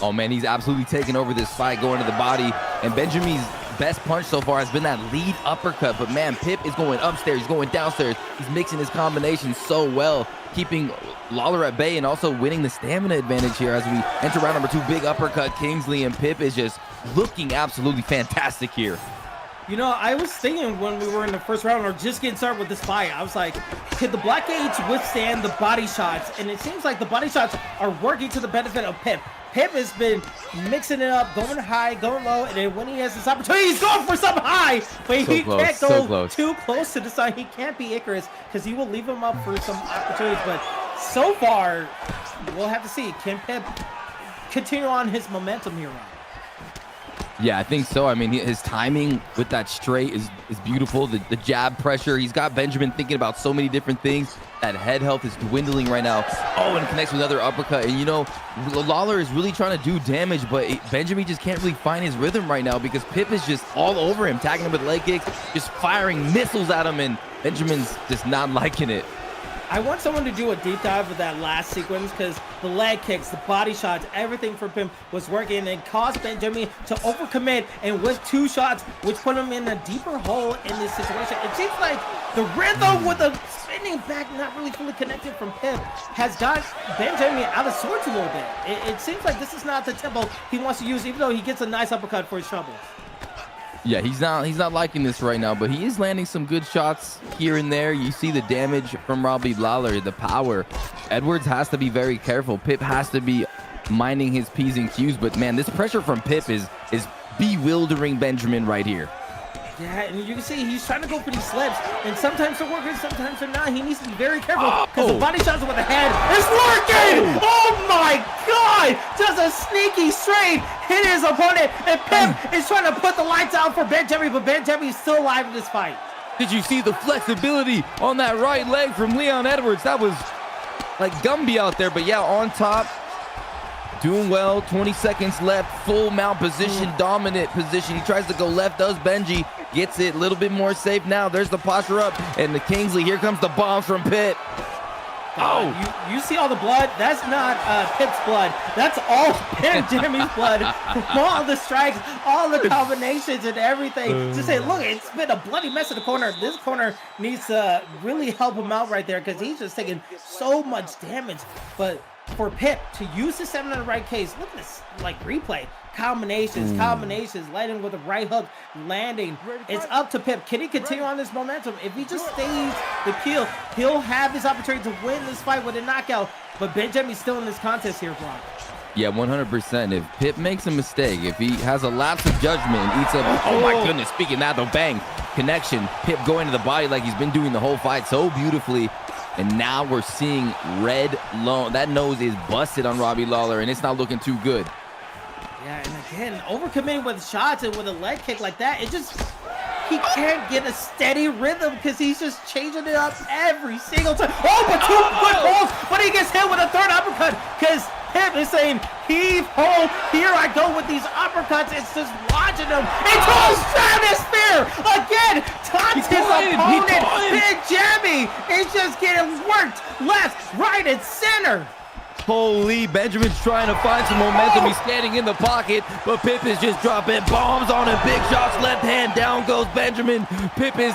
Oh man, he's absolutely taking over this fight, going to the body. And Benjamin's best punch so far has been that lead uppercut. But man, Pip is going upstairs, he's going downstairs. He's mixing his combinations so well, keeping Lawler at bay and also winning the stamina advantage here as we enter round number 2. Big uppercut, Kingsley, and Pip is just looking absolutely fantastic here. You know, I was thinking when we were in the first round or just getting started with this fight, I was like, could the Black Age withstand the body shots? And it seems like the body shots are working to the benefit of Pip. Pip has been mixing it up, going high, going low, and then when he has this opportunity, he's going for some high, but he can't go too close to the side. He can't be Icarus because he will leave him up for some opportunities. But so far, we'll have to see. Can Pip continue on his momentum here, Ron? Yeah, I think so. I mean, his timing with that straight is beautiful. The jab pressure. He's got Benjamin thinking about so many different things. That head health is dwindling right now. Oh, and connects with another uppercut. And, you know, Lawler is really trying to do damage, but Benjamin just can't really find his rhythm right now because Pip is just all over him, tagging him with leg kicks, just firing missiles at him, and Benjamin's just not liking it. I want someone to do a deep dive of that last sequence because the leg kicks, the body shots, everything from him was working and caused Benjamin to overcommit and with 2 shots, which put him in a deeper hole in this situation. It seems like the rhythm with the spinning back not really fully connected from Pip has got Benjamin out of sorts a little bit. It seems like this is not the tempo he wants to use, even though he gets a nice uppercut for his troubles. Yeah, he's not liking this right now, but he is landing some good shots here and there. You see the damage from Robbie Lawler, the power. Edwards has to be very careful. Pip has to be minding his P's and Q's, but man, this pressure from Pip is bewildering Benjamin right here. Yeah, and you can see he's trying to go for these slips, and sometimes they're working, sometimes they're not. He needs to be very careful because the body shots with the head is working! Oh my God! Just a sneaky straight hit his opponent, and Pip is trying to put the lights out for Benjamin, but Benjamin is still alive in this fight. Did you see the flexibility on that right leg from Leon Edwards? That was like Gumby out there, but yeah, on top. Doing well, 20 seconds left, full mount position, dominant position. He tries to go left, does Benji, gets it a little bit more safe now. There's the posture up, and the Kingsley, here comes the bombs from Pip. You see all the blood? That's not Pip's blood. That's all Benjamin's blood. All the strikes, all the combinations and everything. Just say, look, it's been a bloody mess in the corner. This corner needs to really help him out right there because he's just taking so much damage. But for Pip to use the 7 in the right case, look at this like replay. Combinations, landing with the right hook, landing. It's up to Pip. Can he continue on this momentum? If he just stays the kill, he'll have his opportunity to win this fight with a knockout. But Benjamin's still in this contest here, Brock. Yeah, 100%. If Pip makes a mistake, if he has a lapse of judgment and eats up, oh my goodness, speaking of that though, bang, connection. Pip going to the body like he's been doing the whole fight so beautifully. And now we're seeing red low. That nose is busted on Robbie Lawler, and it's not looking too good. Yeah, and again, overcommitting with shots and with a leg kick like that, it just, he can't get a steady rhythm because he's just changing it up every single time. Oh, but 2 good pulls, but he gets hit with a 3rd uppercut because Pip is saying, heave ho, here I go with these uppercuts. It's just watching him into a stratosphere. Again, taunts his opponent. Benjamin is just getting worked left, right, and center. Holy, Benjamin's trying to find some momentum. He's standing in the pocket, but Pip is just dropping bombs on him. Big shots, left hand, down goes Benjamin. Pip is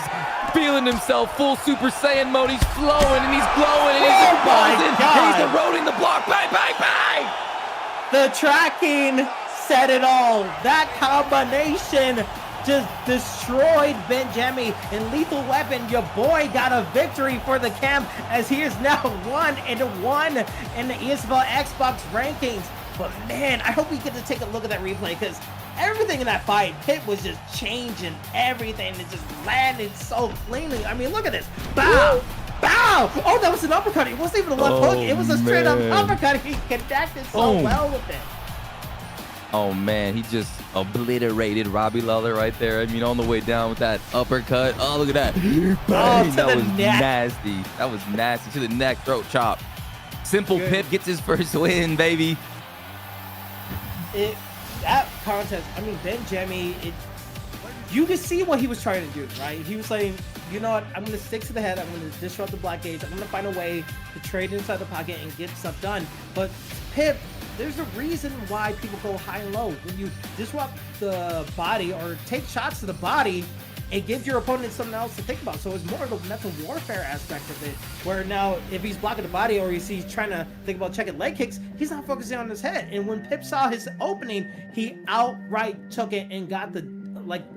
feeling himself, full Super Saiyan mode. He's flowing and he's glowing and he's Oh my exploding. God. He's eroding the block. Bang, bang, bang! The tracking said it all. That combination just destroyed Benjamin. And Lethal Weapon, your boy, got a victory for the camp as he is now 1-1 in the ESFL Xbox rankings. But man, I hope we get to take a look at that replay because everything in that fight, Pip was just changing everything. It just landed so cleanly. I mean, look at this. Bow! Bow! Oh, that was an uppercut. It wasn't even a left hook. It was a straight up uppercut. He connected so well with it. Oh man, he just obliterated Robbie Lawler right there. I mean, on the way down with that uppercut. Oh, look at that. That was nasty. That was nasty. To the neck, throat chop. Simple Pip gets his first win, baby. That contest, I mean, Benjamin, you can see what he was trying to do, right? He was saying, you know what, I'm going to stick to the head. I'm going to disrupt the block gauge. I'm going to find a way to trade inside the pocket and get stuff done. But Pip, there's a reason why people go high and low. When you disrupt the body or take shots to the body, it gives your opponent something else to think about. So it's more of the mental warfare aspect of it, where now if he's blocking the body or he's trying to think about checking leg kicks, he's not focusing on his head. And when Pip saw his opening, he outright took it and got the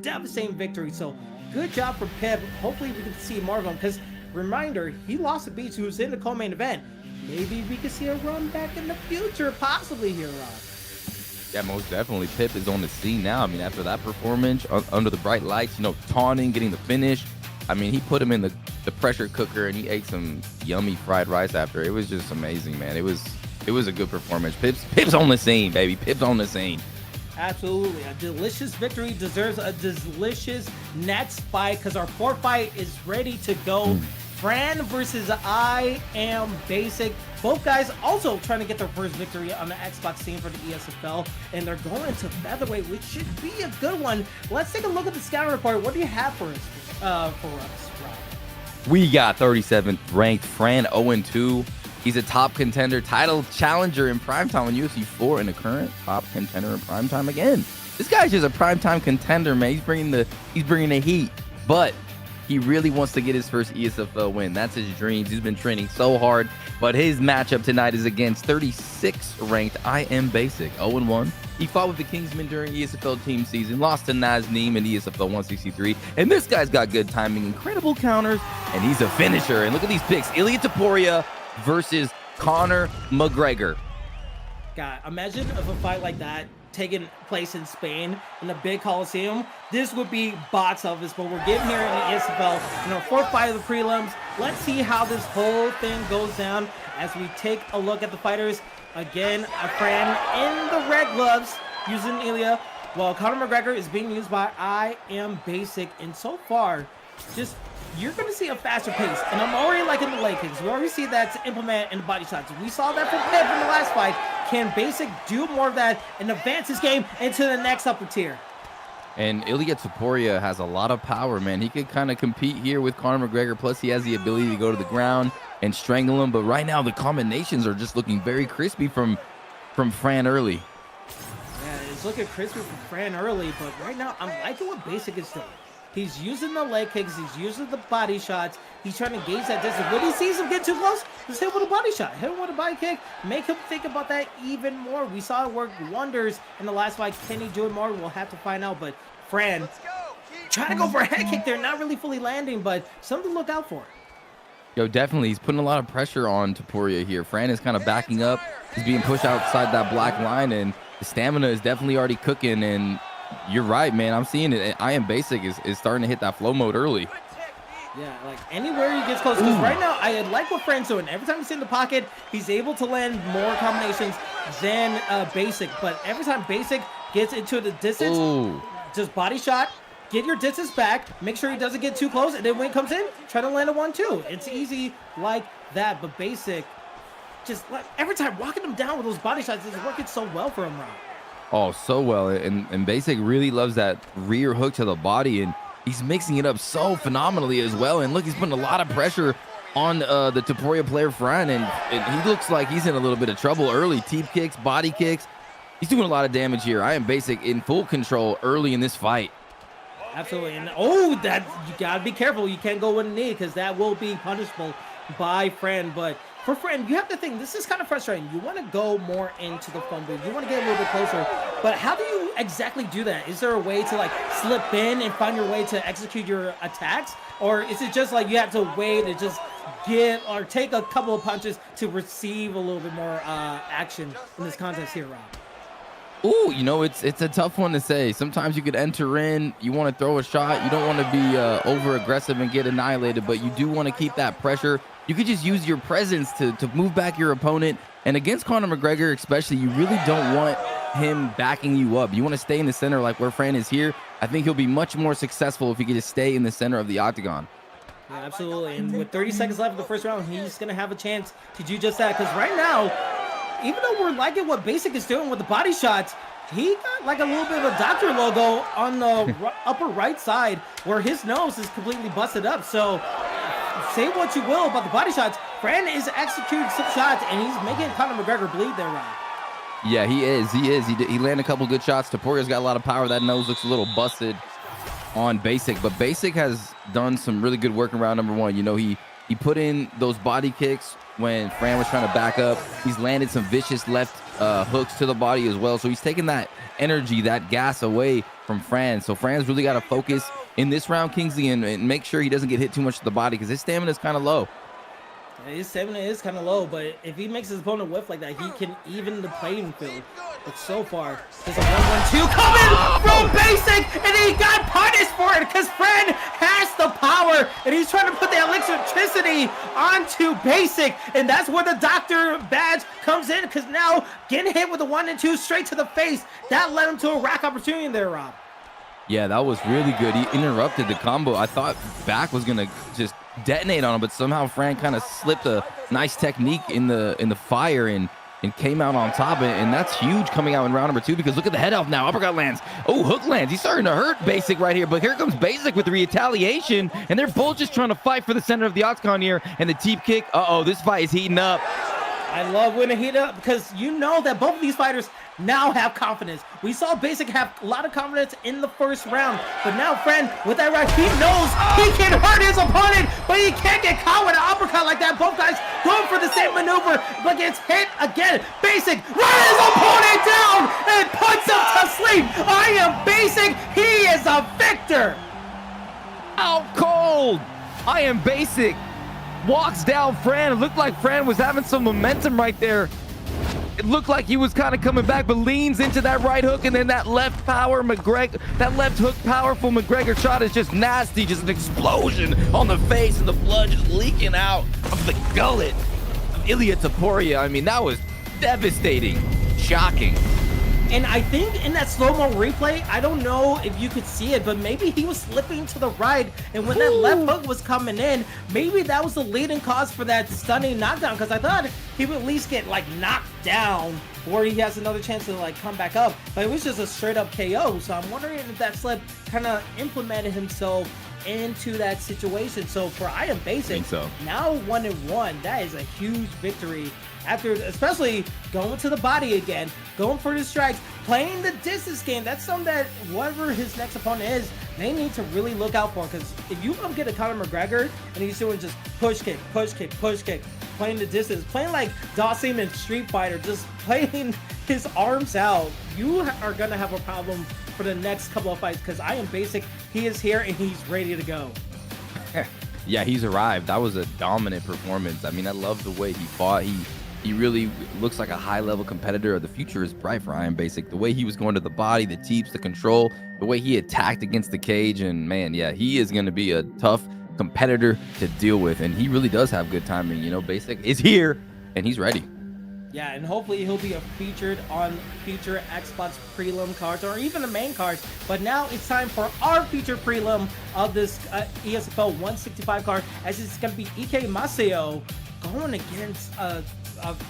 devastating victory. So good job for Pip. Hopefully we can see more of him, because reminder, he lost to Beach, who's in the co-main event. Maybe we could see a run back in the future, possibly here, Rob. Yeah, most definitely. Pip is on the scene now. I mean, after that performance, under the bright lights, you know, taunting, getting the finish. I mean, he put him in the pressure cooker and he ate some yummy fried rice after. It was just amazing, man. It was a good performance. Pip's on the scene, baby. Pip's on the scene. Absolutely. A delicious victory deserves a delicious next fight, because our fourth fight is ready to go. Fran versus I Am Basic. Both guys also trying to get their first victory on the Xbox team for the ESFL, and they're going to featherweight, which should be a good one. Let's take a look at the scouting report. What do you have for us, Rob? We got 37th ranked Fran 0-2. He's a top contender, title challenger in primetime on UFC 4, and a current top contender in primetime again. This guy's just a primetime contender, man. He's bringing the heat, but he really wants to get his first ESFL win. That's his dreams. He's been training so hard, but his matchup tonight is against 36th ranked I Am Basic, 0-1. He fought with the Kingsman during ESFL team season, lost to Nazneem in ESFL 163, and this guy's got good timing, incredible counters, and he's a finisher. And look at these picks. Ilia Topuria versus Conor McGregor. God, imagine if a fight like that taking place in Spain in a big Coliseum. This would be box office, but we're getting here in the ESFL in our fourth fight of the prelims. Let's see how this whole thing goes down as we take a look at the fighters. Again, a Fran in the red gloves using Ilia, while Conor McGregor is being used by I Am Basic. And so far, just you're going to see a faster pace, and I'm already liking the leg kicks. We already see that to implement in the body shots. We saw that from Pip in the last fight. Can Basic do more of that and advance his game into the next upper tier? And Ilia Topuria has a lot of power, man. He could kind of compete here with Conor McGregor, plus he has the ability to go to the ground and strangle him. But right now, the combinations are just looking very crispy from Fran early. Yeah, it's looking crispy from Fran early, but right now, I'm liking what Basic is doing. He's using the leg kicks. He's using the body shots. He's trying to gauge that distance. When he sees him get too close, just hit him with a body shot. Hit him with a body kick. Make him think about that even more. We saw it work wonders in the last fight. Can he do it more? We'll have to find out. But Fran trying to go for a head kick there. Not really fully landing, but something to look out for. Yo, definitely. He's putting a lot of pressure on Topuria here. Fran is kind of backing up. He's being pushed outside that black line, and the stamina is definitely already cooking. And you're right, man. I'm seeing it. I Am Basic is starting to hit that flow mode early. Yeah, like anywhere he gets close. Because right now, I like what Fran's doing. Every time he's in the pocket, he's able to land more combinations than Basic. But every time Basic gets into the distance, just body shot, get your distance back, make sure he doesn't get too close, and then when he comes in, try to land a 1-2. It's easy like that. But Basic, just like every time walking him down with those body shots is working so well for him now. Oh, so well. And Basic really loves that rear hook to the body, and he's mixing it up so phenomenally as well. And look, he's putting a lot of pressure on the Topuria player Fran, and he looks like he's in a little bit of trouble early. Teep kicks, body kicks. He's doing a lot of damage here. I Am Basic in full control early in this fight. Absolutely. And oh, that you gotta be careful. You can't go with a knee because that will be punishable by Fran. But for Fran, you have to think this is kind of frustrating. You want to go more into the phone booth. You want to get a little bit closer. But how do you exactly do that? Is there a way to like slip in and find your way to execute your attacks? Or is it just like you have to wait and just get or take a couple of punches to receive a little bit more action in this contest here, Rob? Ooh, you know, it's a tough one to say. Sometimes you could enter in, you want to throw a shot, you don't want to be over aggressive and get annihilated, but you do want to keep that pressure. You could just use your presence to move back your opponent. And against Conor McGregor especially, you really don't want him backing you up. You want to stay in the center like where Fran is here. I think he'll be much more successful if he could just stay in the center of the octagon. Yeah, absolutely. And with 30 seconds left of the first round, he's going to have a chance to do just that. Because right now, even though we're liking what Basic is doing with the body shots, he got like a little bit of a doctor logo on the upper right side where his nose is completely busted up. So say what you will about the body shots, Fran is executing some shots and he's making Conor McGregor bleed there, Ryan. Yeah, he is. He landed a couple good shots. Taporia's got a lot of power. That nose looks a little busted on Basic, but Basic has done some really good work in round number one. You know, he put in those body kicks when Fran was trying to back up. He's landed some vicious left hooks to the body as well. So he's taking that energy, that gas away from Fran. So Fran's really got to focus in this round, Kingsley, and make sure he doesn't get hit too much to the body because his stamina is kind of low. His stamina is kind of low, but if he makes his opponent whiff like that, he can even the playing field. But so far, there's a 1-1-2 coming from Basic, and he got punished for it because Fran has the power, and he's trying to put the electricity onto Basic, and that's where the doctor badge comes in because now getting hit with a 1-2 straight to the face, that led him to a rack opportunity there, Rob. Yeah, that was really good. He interrupted the combo. I thought back was going to just detonate on him, but somehow Fran kind of slipped a nice technique in the fire and came out on top, and that's huge coming out in round number two because look at the head off now. Uppercut lands. Oh, hook lands. He's starting to hurt Basic right here, but here comes Basic with the retaliation, and they're both just trying to fight for the center of the octagon here, and the teep kick. Uh-oh, this fight is heating up. I love when it heat up because you know that both of these fighters now have confidence. We saw Basic have a lot of confidence in the first round, but now Fran, with that right, he knows he can hurt his opponent, but he can't get caught with an uppercut like that. Both guys going for the same maneuver, but gets hit again. Basic runs his opponent down and puts him to sleep. I am Basic. He is a victor. Out cold. I am Basic. Walks down Fran. It looked like Fran was having some momentum right there. It looked like he was kind of coming back, but leans into that right hook, and then that left hook powerful McGregor shot is just nasty, just an explosion on the face, and the blood just leaking out of the gullet of Ilia Topuria. I mean, that was devastating, shocking. And I think in that slow-mo replay, I don't know if you could see it, but maybe he was slipping to the right, and when that left hook was coming in, maybe that was the leading cause for that stunning knockdown, because I thought he would at least get, like, knocked down where he has another chance to, like, come back up, but it was just a straight-up KO, so I'm wondering if that slip kind of implemented himself into that situation. So for I Am Basic, now 1-1, that is a huge victory after, especially going to the body again, going for the strikes, playing the distance game. That's something that whoever his next opponent is, they need to really look out for, because if you come get a Conor McGregor and he's doing just push kick, playing the distance, playing like Dawson in Street Fighter, just playing his arms out, you are gonna have a problem for the next couple of fights, because I Am Basic, he is here and he's ready to go. Yeah, he's arrived. That was a dominant performance. I mean, I love the way he fought. He really looks like a high-level competitor. The future is bright for I Am Basic. The way he was going to the body, the teeps, the control, the way he attacked against the cage, and man, yeah, he is going to be a tough competitor to deal with, and he really does have good timing. You know, Basic is here, and he's ready. Yeah, and hopefully he'll be featured on future Xbox prelim cards or even the main cards. But now it's time for our featured prelim of this ESFL 165 card, as it's going to be EK Maseo going against a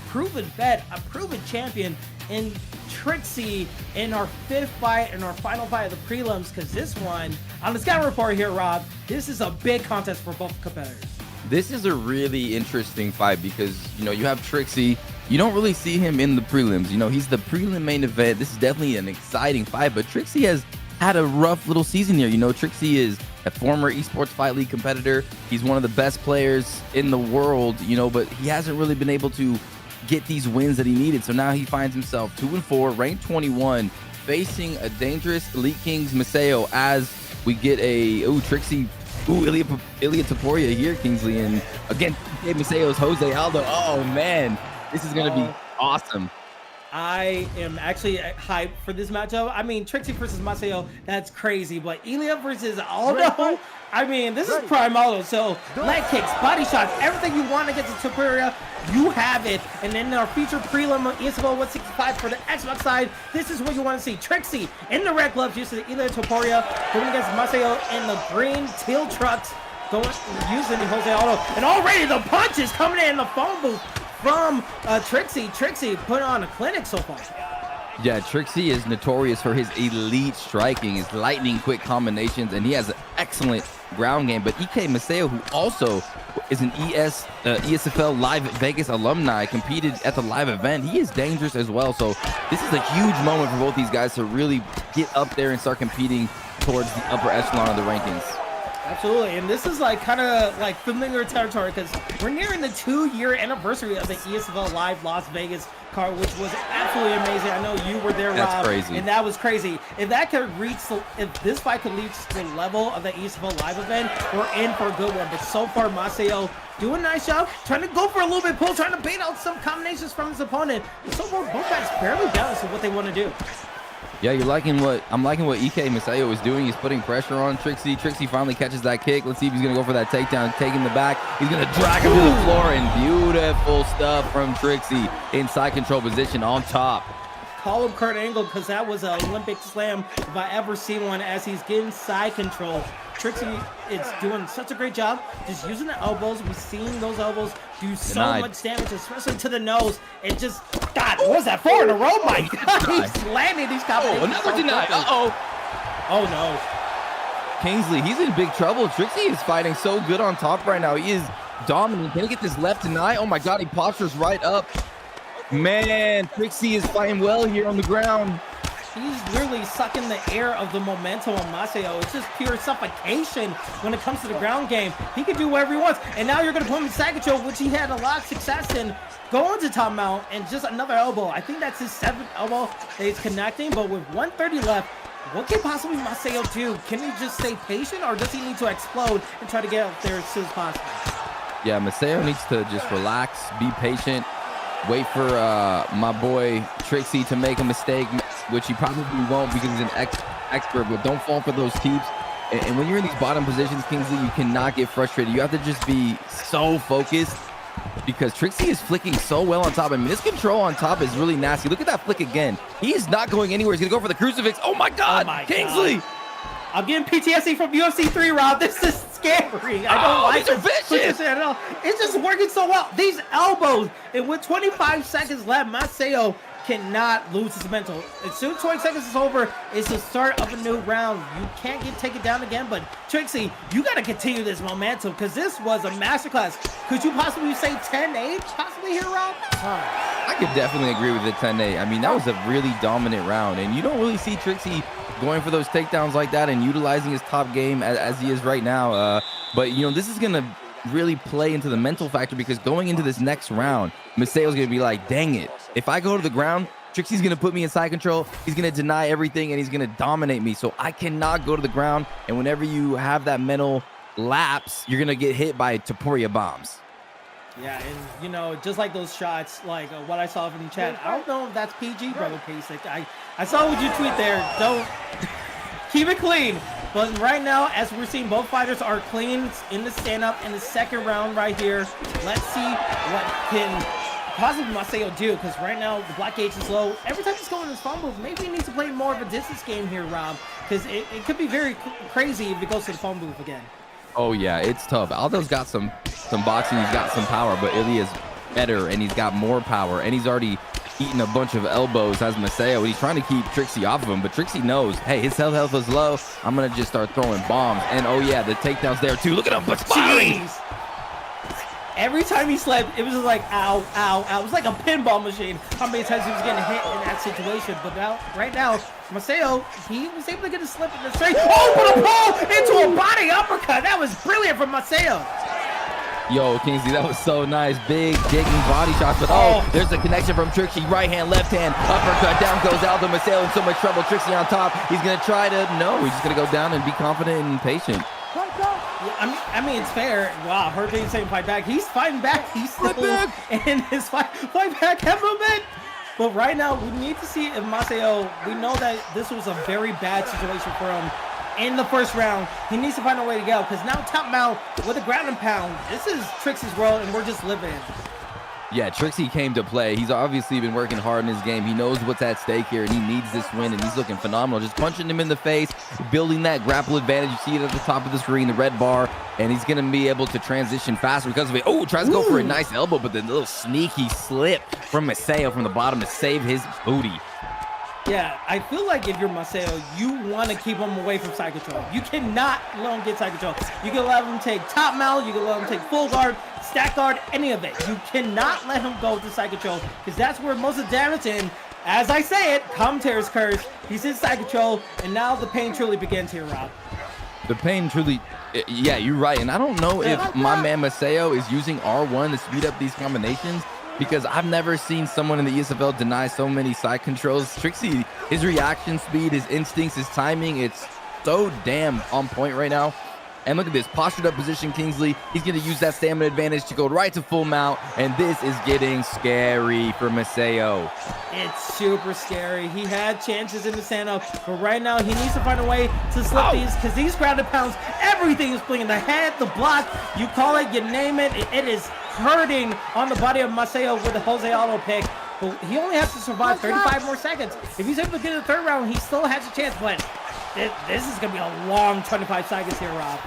proven vet, a proven champion in Trixie in our fifth fight and our final fight of the prelims, because this one, on the scouting report here, Rob, this is a big contest for both competitors. This is a really interesting fight because, you know, you have Trixie. You don't really see him in the prelims. You know, he's the prelim main event. This is definitely an exciting fight, but Trixie has had a rough little season here. You know, Trixie is a former esports fight league competitor. He's one of the best players in the world, you know, but he hasn't really been able to get these wins that he needed. So now he finds himself 2-4, ranked 21, facing a dangerous Elite Kings Maseo as we get a Trixie, Ilya Taporia here, Kingsley, and again, Maceo's Jose Aldo. Oh man, this is gonna be awesome. I am actually hyped for this matchup. I mean, Trixie versus Maceo, that's crazy. But Ilya versus Aldo, I mean, this is prime Aldo. So leg kicks, body shots, everything you want against the Taporia, you have it. And then our feature prelim ESFL 165 for the Xbox side, this is what you want to see. Trixie in the red gloves using the Ilya Taporia, going against Maceo in the green teal trucks, using the Jose Aldo. And already the punches coming in the phone booth from Trixie. Trixie put on a clinic so far. Yeah, Trixie is notorious for his elite striking, his lightning quick combinations, and he has an excellent ground game. But EK Maceo, who also is an ESFL Las Vegas alumni, competed at the live event. He is dangerous as well. So this is a huge moment for both these guys to really get up there and start competing towards the upper echelon of the rankings. Absolutely, and this is like kind of like familiar territory because we're nearing the 2-year anniversary of the ESFL Live Las Vegas card, which was absolutely amazing. I know you were there, Rob. That's crazy. And that was crazy. If that could reach, if this fight could reach the level of the ESFL Live event, we're in for a good one. But so far, Maceo doing a nice job, trying to go for a little bit pull, trying to bait out some combinations from his opponent. But so far, both guys fairly balanced with what they want to do. Yeah, I'm liking what EK Maceo is doing. He's putting pressure on Trixie. Trixie finally catches that kick. Let's see if he's gonna go for that takedown, taking the back. He's gonna drag him to the floor, and beautiful stuff from Trixie in side control position on top. Call him Kurt Angle because that was an Olympic slam if I ever see one, as he's getting side control. Trixie is doing such a great job just using the elbows. We've seen those elbows do so much damage, especially to the nose. It just, God, what was that, 4 in a row? My God, he's landing these combinations. Oh, another denied. Oh no. Kingsley, he's in big trouble. Trixie is fighting so good on top right now. He is dominant. Can he get this left deny? Oh my God, he postures right up. Man, Trixie is fighting well here on the ground. He's literally sucking the air of the momentum on Maceo. It's just pure suffocation when it comes to the ground game. He can do whatever he wants. And now you're going to put him in side control, which he had a lot of success in, going to top mount, and just another elbow. I think that's his 7th elbow that he's connecting, but with 130 left, what can possibly Maceo do? Can he just stay patient, or does he need to explode and try to get out there as soon as possible? Yeah, Maceo needs to just relax, be patient, wait for my boy Trixie to make a mistake, which he probably won't because he's an expert, but don't fall for those keeps. And when you're in these bottom positions, Kingsley, you cannot get frustrated. You have to just be so focused because Trixie is flicking so well on top. I mean, this control on top is really nasty. Look at that flick again. He's not going anywhere. He's going to go for the crucifix. Oh, my God. Kingsley. I'm getting PTSD from UFC 3, Rob. This is scary. I don't like these are vicious. It's just working so well. These elbows, and with 25 seconds left, Maceo cannot lose his mental. As soon as 20 seconds is over, it's the start of a new round. You can't take it down again, but Trixie, you got to continue this momentum because this was a masterclass. Could you possibly say 10-8 possibly here, Rob? I could definitely agree with the 10-8. I mean, that was a really dominant round, and you don't really see Trixie going for those takedowns like that and utilizing his top game as he is right now. But, you know, this is going to really play into the mental factor because going into this next round, Maceo's going to be like, dang it. If I go to the ground, Trixie's going to put me in side control. He's going to deny everything, and he's going to dominate me. So I cannot go to the ground. And whenever you have that mental lapse, you're going to get hit by Taporia bombs. Yeah, and, you know, just like those shots, like what I saw from the chat, I don't know if that's PG, Brother Basic. I saw what you tweet there. Don't keep it clean. But right now, as we're seeing, both fighters are clean in the stand-up in the second round right here. Let's see what can possibly Maceo do, because right now the block gauge is low. Every time he's going in his phone booth, maybe he needs to play more of a distance game here, Rob, because it could be very crazy if he goes to the phone booth again. Oh, yeah, it's tough. Aldo's got some boxing, he's got some power, but Ilya's better, and he's got more power, and he's already eating a bunch of elbows as Maceo, and he's trying to keep Trixie off of him, but Trixie knows, hey, his health is low. I'm going to just start throwing bombs, and oh, yeah, the takedown's there, too. Look at him, but firing! Every time he slipped, it was just like, ow, ow, ow. It was like a pinball machine. How many times he was getting hit in that situation. But now, right now, Maceo, he was able to get a slip in the straight. Oh, but a pull into a body uppercut. That was brilliant from Maceo. Yo, Kingsley, that was so nice. Big, digging body shots. But oh, there's a connection from Trixie. Right hand, left hand, uppercut. Down goes Aldo. Maceo in so much trouble. Trixie on top. He's going to try to, no, he's just going to go down and be confident and patient. I mean, it's fair. Wow, Hurricane saying fight back. He's fighting back. He's still in his fight back a little bit. But right now, we need to see if Maceo, we know that this was a very bad situation for him in the first round. He needs to find a way to go because now top mount with a ground and pound. This is Trixie's world and we're just living in. Yeah, Trixie came to play. He's obviously been working hard in his game. He knows what's at stake here, and he needs this win, and he's looking phenomenal. Just punching him in the face, building that grapple advantage. You see it at the top of the screen, the red bar, and he's going to be able to transition faster because of it. Oh, tries to go for a nice elbow, but the little sneaky slip from Maceo from the bottom to save his booty. Yeah, I feel like if you're Maceo, you want to keep him away from side control. You cannot let him get side control. You can let him take top mount, you can let him take full guard, stack guard, any of it. You cannot let him go to side control because that's where most of the damage in. As I say it, commentator's curse. He's in side control, and now the pain truly begins here, Rob. The pain truly, yeah, you're right. And I don't know if my man Maceo is using R1 to speed up these combinations, because I've never seen someone in the ESFL deny so many side controls. Trixie, his reaction speed, his instincts, his timing, it's so damn on point right now. And look at this, postured up position, Kingsley. He's going to use that stamina advantage to go right to full mount, and this is getting scary for Maceo. It's super scary. He had chances in the stand-up, but right now he needs to find a way to slip these, because these grounded pounds, everything is playing. The head, the block, you call it, you name it, it is hurting on the body of Maceo with the Jose Aldo pick. But he only has to survive 35 more seconds. If he's able to get in the third round, he still has a chance, but this is going to be a long 25 seconds here, Rob.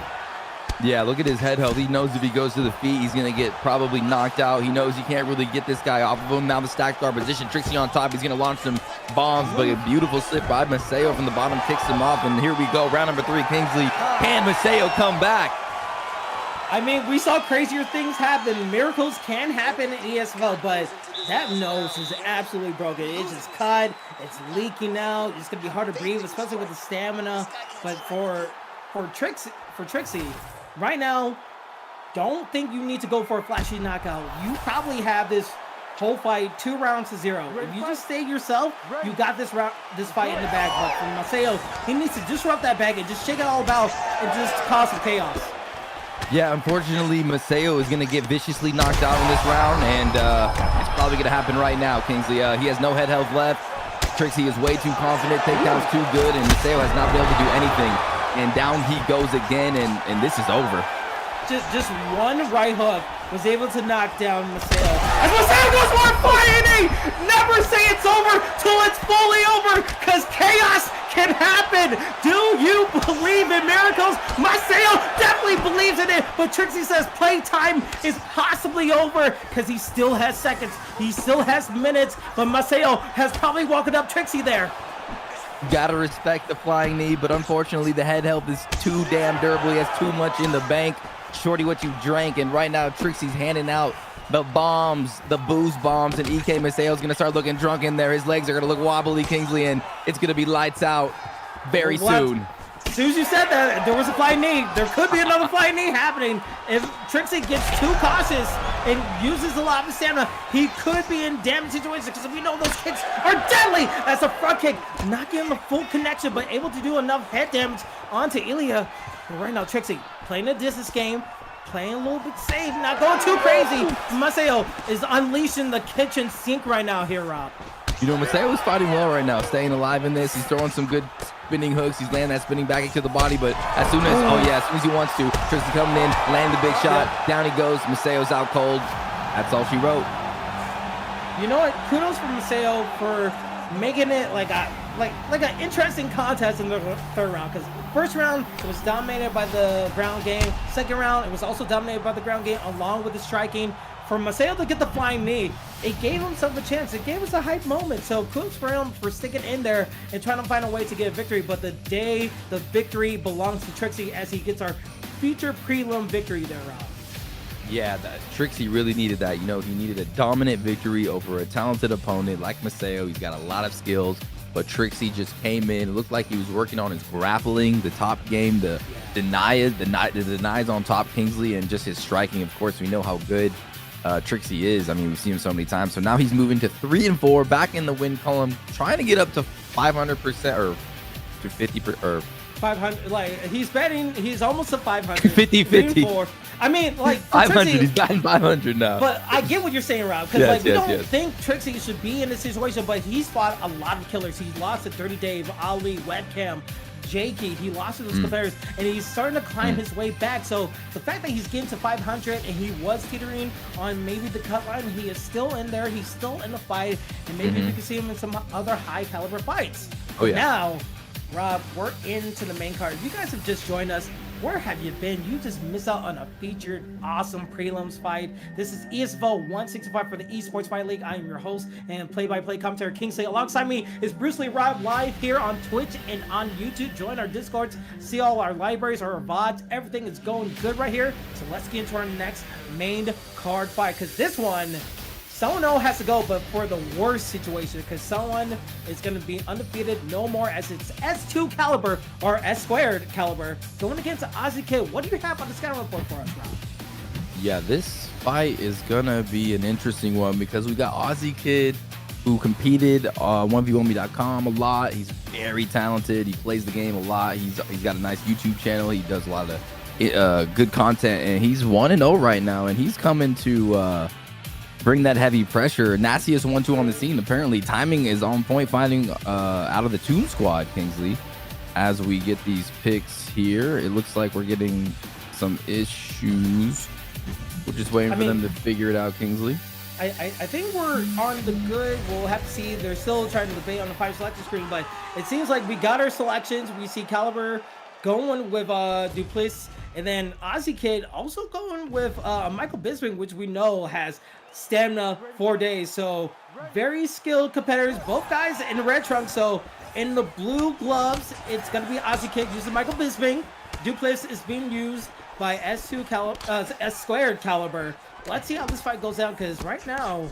Yeah, look at his head health. He knows if he goes to the feet, he's going to get probably knocked out. He knows he can't really get this guy off of him. Now the stacked guard position. Trixie on top. He's going to launch some bombs, but a beautiful slip by Maceo from the bottom kicks him off. And here we go. Round number 3, Kingsley. Can Maceo come back? I mean, we saw crazier things happen. Miracles can happen in ESFL, but that nose is absolutely broken. It's just cut. It's leaking out. It's going to be hard to breathe, especially with the stamina. But for Trixie, right now, don't think you need to go for a flashy knockout. You probably have this whole fight 2 rounds to 0. If you just stay yourself, you got this fight in the bag. But for Maceo, he needs to disrupt that bag and just shake it all about and just cause some chaos. Yeah, unfortunately, Maceo is going to get viciously knocked out in this round, and it's probably going to happen right now, Kingsley. He has no head health left. Trixie is way too confident. Takedown's too good, and Maceo has not been able to do anything. And down he goes again, and this is over. Just one right hook was able to knock down Maceo. As Maceo goes for a flying knee! Never say it's over till it's fully over, because chaos can happen. Do you believe in miracles? Maceo definitely believes in it, but Trixie says playtime is possibly over because he still has seconds. He still has minutes, but Maceo has probably walked up Trixie there. Gotta respect the flying knee, but unfortunately the head health is too damn durable. He has too much in the bank. Shorty, what you drank, and right now Trixie's handing out the bombs, the booze bombs, and EK Maceo's gonna start looking drunk in there. His legs are gonna look wobbly, Kingsley, and it's gonna be lights out very soon. As soon as you said that, there was a flying knee. There could be another flying knee happening. If Trixie gets too cautious and uses a lot of stamina, he could be in damage situations, because we know those kicks are deadly. That's a front kick, not getting the full connection, but able to do enough head damage onto Ilya. But right now, Trixie playing a distance game, playing a little bit safe, not going too crazy. Maceo is unleashing the kitchen sink right now here, Rob. You know, Maceo is fighting well right now, staying alive in this. He's throwing some good spinning hooks. He's landing that spinning back into the body, but as soon as he wants to, Trixie coming in, landing the big shot. Down he goes. Maceo's out cold. That's all she wrote. You know what? Kudos for Maceo for making it like an interesting contest in the third round, because first round it was dominated by the ground game. Second round it was also dominated by the ground game along with the striking. For Maceo to get the flying knee, it gave himself a chance. It gave us a hype moment. So kudos for him for sticking in there and trying to find a way to get a victory. But the victory belongs to Trixie as he gets our feature prelim victory there, Rob. Yeah, Trixie really needed that. You know, he needed a dominant victory over a talented opponent like Maseo. He's got a lot of skills, but Trixie just came in. It looked like he was working on his grappling, the top game, the denies on top Kingsley, and just his striking. Of course, we know how good Trixie is. I mean, we've seen him so many times. So now he's moving to 3-4, back in the win column, trying to get up to 500% or to 50% or 500. Like he's almost at 500. 50-50. I mean, like 500. He's batting 500 now. But I get what you're saying, Rob, because we don't think Trixie should be in this situation, but he's fought a lot of killers. He's lost to DirrtyDave, Ali, Webcam, Jakey. He lost to those competitors, and he's starting to climb his way back. So the fact that he's getting to 500 and he was teetering on maybe the cut line, he is still in there. He's still in the fight, and maybe we can see him in some other high caliber fights. Oh yeah. Now, Rob, we're into the main card. If you guys have just joined us, where have you been? You just missed out on a featured, awesome prelims fight. This is ESFL 165 for the Esports Fight League. I am your host and play-by-play commentator Kingsley. Alongside me is Bruce Lee Rob, live here on Twitch and on YouTube. Join our Discords, see all our libraries, our VODs. Everything is going good right here. So let's get into our next main card fight, because this one, someone has to go, but for the worst situation, because someone is going to be undefeated no more, as it's S2 caliber or S squared caliber going against Ozzy Kid. What do you have on the scouting report for us, Rob? Yeah, this fight is gonna be an interesting one because we got Ozzy Kid, who competed on 1v1me.com a lot. He's very talented. He plays the game a lot. He's got a nice YouTube channel. He does a lot of good content, and he's 1-0 right now, and he's coming to bring that heavy pressure. Nastiest 1-2 on the scene. Apparently timing is on point, finding out of the Toon Squad, Kingsley. As we get these picks here, it looks like we're getting some issues. We're just waiting for them to figure it out, Kingsley. I think we're on the good. We'll have to see. They're still trying to debate on the 5 selection screen, but it seems like we got our selections. We see Caliber going with Dupliss, and then Ozzy Kid also going with Michael Bisping, which we know has stamina 4 days. So very skilled competitors, both guys in the red trunks. So in the blue gloves, it's going to be Ozzy Kid using Michael Bisping. Dupliss is being used by S squared caliber. Let's see how this fight goes down, because right now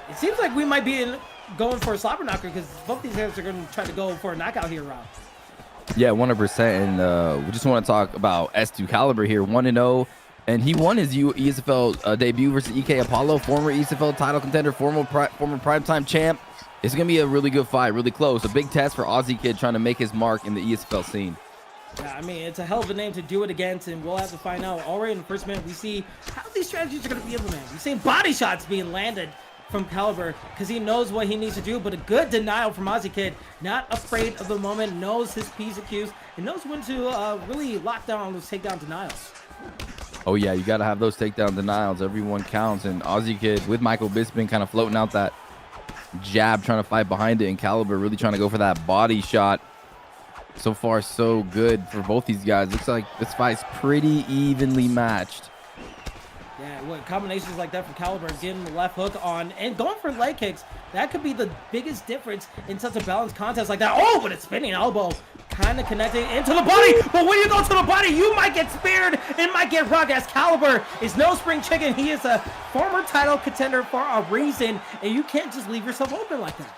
it seems like we might be going for a slobber knocker, because both these guys are going to try to go for a knockout here, Rob. Yeah, 100%. And we just want to talk about S2 Caliber here, 1-0. And he won his ESFL debut versus EK Apollo, former ESFL title contender, former primetime champ. It's going to be a really good fight, really close. A big test for Ozzy Kid trying to make his mark in the ESFL scene. Yeah, I mean, it's a hell of a name to do it against, and we'll have to find out. Already in the first minute, we see how these strategies are going to be implemented. We've seen body shots being landed from Caliber, because he knows what he needs to do, but a good denial from Ozzy Kid. Not afraid of the moment, knows his P's and Q's, and knows when to really lock down on those takedown denials. Oh, yeah, you got to have those takedown denials. Everyone counts, and Ozzy Kid with Michael Bisping kind of floating out that jab, trying to fight behind it, and Caliber really trying to go for that body shot. So far, so good for both these guys. Looks like this fight's pretty evenly matched. Yeah, what combinations like that from Caliber, getting the left hook on and going for leg kicks, that could be the biggest difference in such a balanced contest like that. Oh, but it's spinning elbow, kind of connecting into the body. But when you go to the body, you might get speared and might get rocked, as Caliber is no spring chicken. He is a former title contender for a reason, and you can't just leave yourself open like that.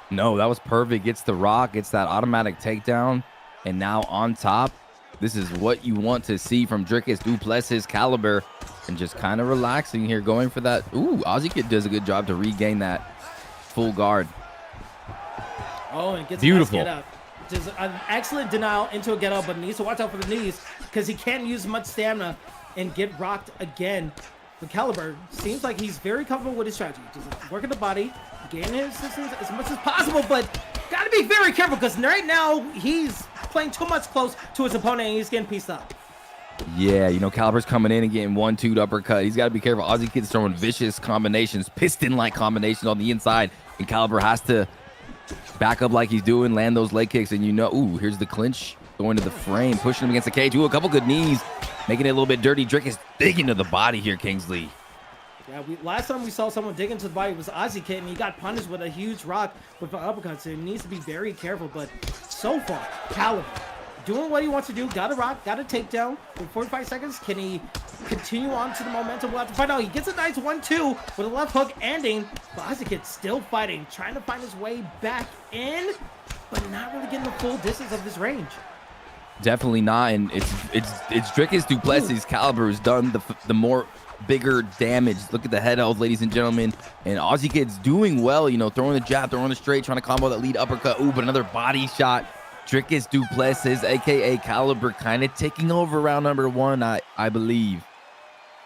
No, that was perfect. Gets the rock, gets that automatic takedown, and now on top. This is what you want to see from Drickus Duplessis Caliber, and just kind of relaxing here, going for that. Ooh, Ozzy Kid does a good job to regain that full guard. Oh, and gets beautiful. A nice get up. Just an excellent denial into a get up, but needs to watch out for the knees, because he can't use much stamina and get rocked again. But Caliber seems like he's very comfortable with his strategy. Just working the body, gaining his assistance as much as possible, but got to be very careful, because right now he's playing too much close to his opponent and he's getting pieced up. Yeah, you know, Caliber's coming in and getting 1-2 uppercut. He's got to be careful. Ozzy Kid's throwing vicious combinations, piston-like combinations on the inside, and Caliber has to back up like he's doing, land those leg kicks, and you know, ooh, here's the clinch, going to the frame, pushing him against the cage. Ooh, a couple good knees, making it a little bit dirty. Drickus digging to the body here, Kingsley. Yeah, last time we saw someone dig into the body was Ozzy Kid, and he got punished with a huge rock with an uppercut, so he needs to be very careful. But so far, Caliber doing what he wants to do. Got a rock, got a takedown with 45 seconds. Can he continue on to the momentum? We'll have to find out. He gets a nice 1-2 with a left hook ending, but Ozzy Kid still fighting, trying to find his way back in, but not really getting the full distance of this range. Definitely not, and it's Drickus du Plessis' caliber who's done the more bigger damage. Look at the head health, ladies and gentlemen, and Ozzy Kid's doing well, you know, throwing the jab, throwing the straight, trying to combo that lead uppercut. Ooh, but another body shot. Drickus du Plessis, aka Caliber, kind of taking over round number 1, I believe.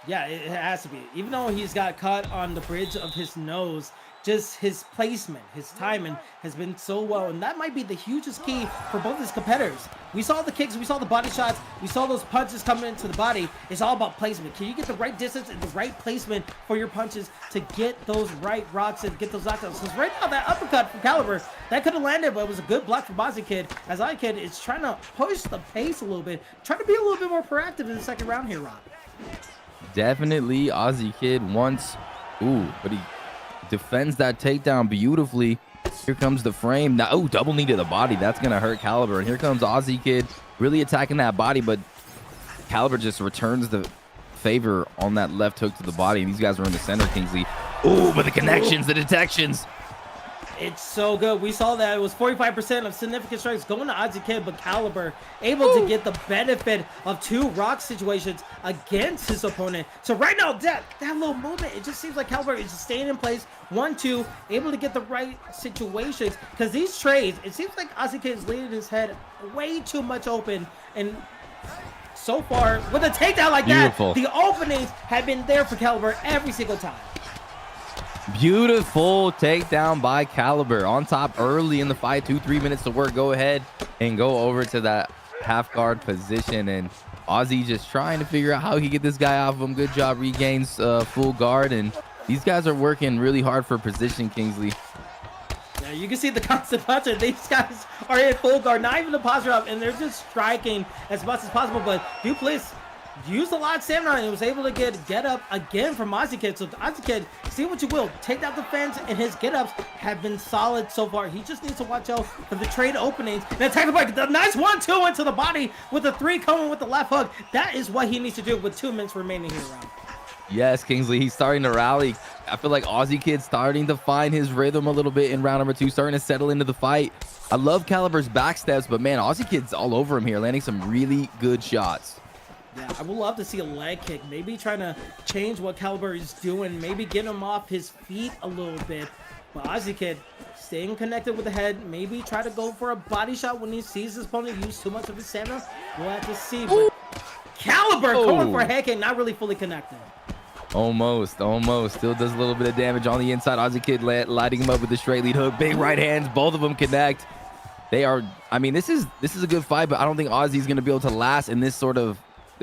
Yeah, it has to be. Even though he's got caught on the bridge of his nose, just his placement, his timing has been so well, and that might be the hugest key for both his competitors. We saw the kicks, we saw the body shots, we saw those punches coming into the body. It's all about placement. Can you get the right distance and the right placement for your punches to get those right rocks and get those knockdowns? Because right now, that uppercut from Caliber, that could have landed, but it was a good block from Ozzy Kid, as Ozzy Kid is trying to push the pace a little bit, trying to be a little bit more proactive in the second round here, Rob. Definitely Ozzy Kid wants, but he defends that takedown beautifully. Here comes the frame now. Oh, double knee to the body. That's gonna hurt Caliber. And here comes Ozzy Kid really attacking that body, but Caliber just returns the favor on that left hook to the body. And these guys are in the center, Kingsley. Oh, but the connections, the detections. It's so good. We saw that it was 45% of significant strikes going to Ozzy Kid, but Caliber able to get the benefit of 2 rock situations against his opponent. So right now, that little movement, it just seems like Caliber is just staying in place. 1-2, able to get the right situations. Because these trades, it seems like Ozzy Kid is leaving his head way too much open. And so far, with a takedown like Beautiful. that, the openings have been there for Caliber every single time. Beautiful takedown by Caliber on top early in the fight. 2-3 minutes to work. Go ahead and go over to that half guard position, and Ozzy just trying to figure out how he get this guy off of him. Good job, regains full guard, and these guys are working really hard for position, Kingsley. Yeah, you can see the constant puncher. These guys are in full guard, not even the posture up, and they're just striking as much as possible. But du Plessis used a lot of stamina and was able to get up again from Ozzy Kid. So Ozzy Kid, see what you will, take that defense, and his get-ups have been solid so far. He just needs to watch out for the trade openings. And attack the bike, the nice 1-2 into the body with the 3 coming with the left hook. That is what he needs to do with 2 minutes remaining here, Rob. Yes, Kingsley, he's starting to rally. I feel like Ozzy Kid's starting to find his rhythm a little bit in round number 2, starting to settle into the fight. I love Caliber's back steps, but man, Ozzy Kid's all over him here, landing some really good shots. Yeah, I would love to see a leg kick, maybe trying to change what Caliber is doing, maybe get him off his feet a little bit. But Ozzy Kid staying connected with the head, maybe try to go for a body shot when he sees his opponent use too much of his stamina. We'll have to see. But Caliber going for a head kick, not really fully connected. Almost. Still does a little bit of damage on the inside. Ozzy Kid lighting him up with the straight lead hook. Big right hands, both of them connect. They are, I mean, this is a good fight, but I don't think Ozzy's going to be able to last in this sort of,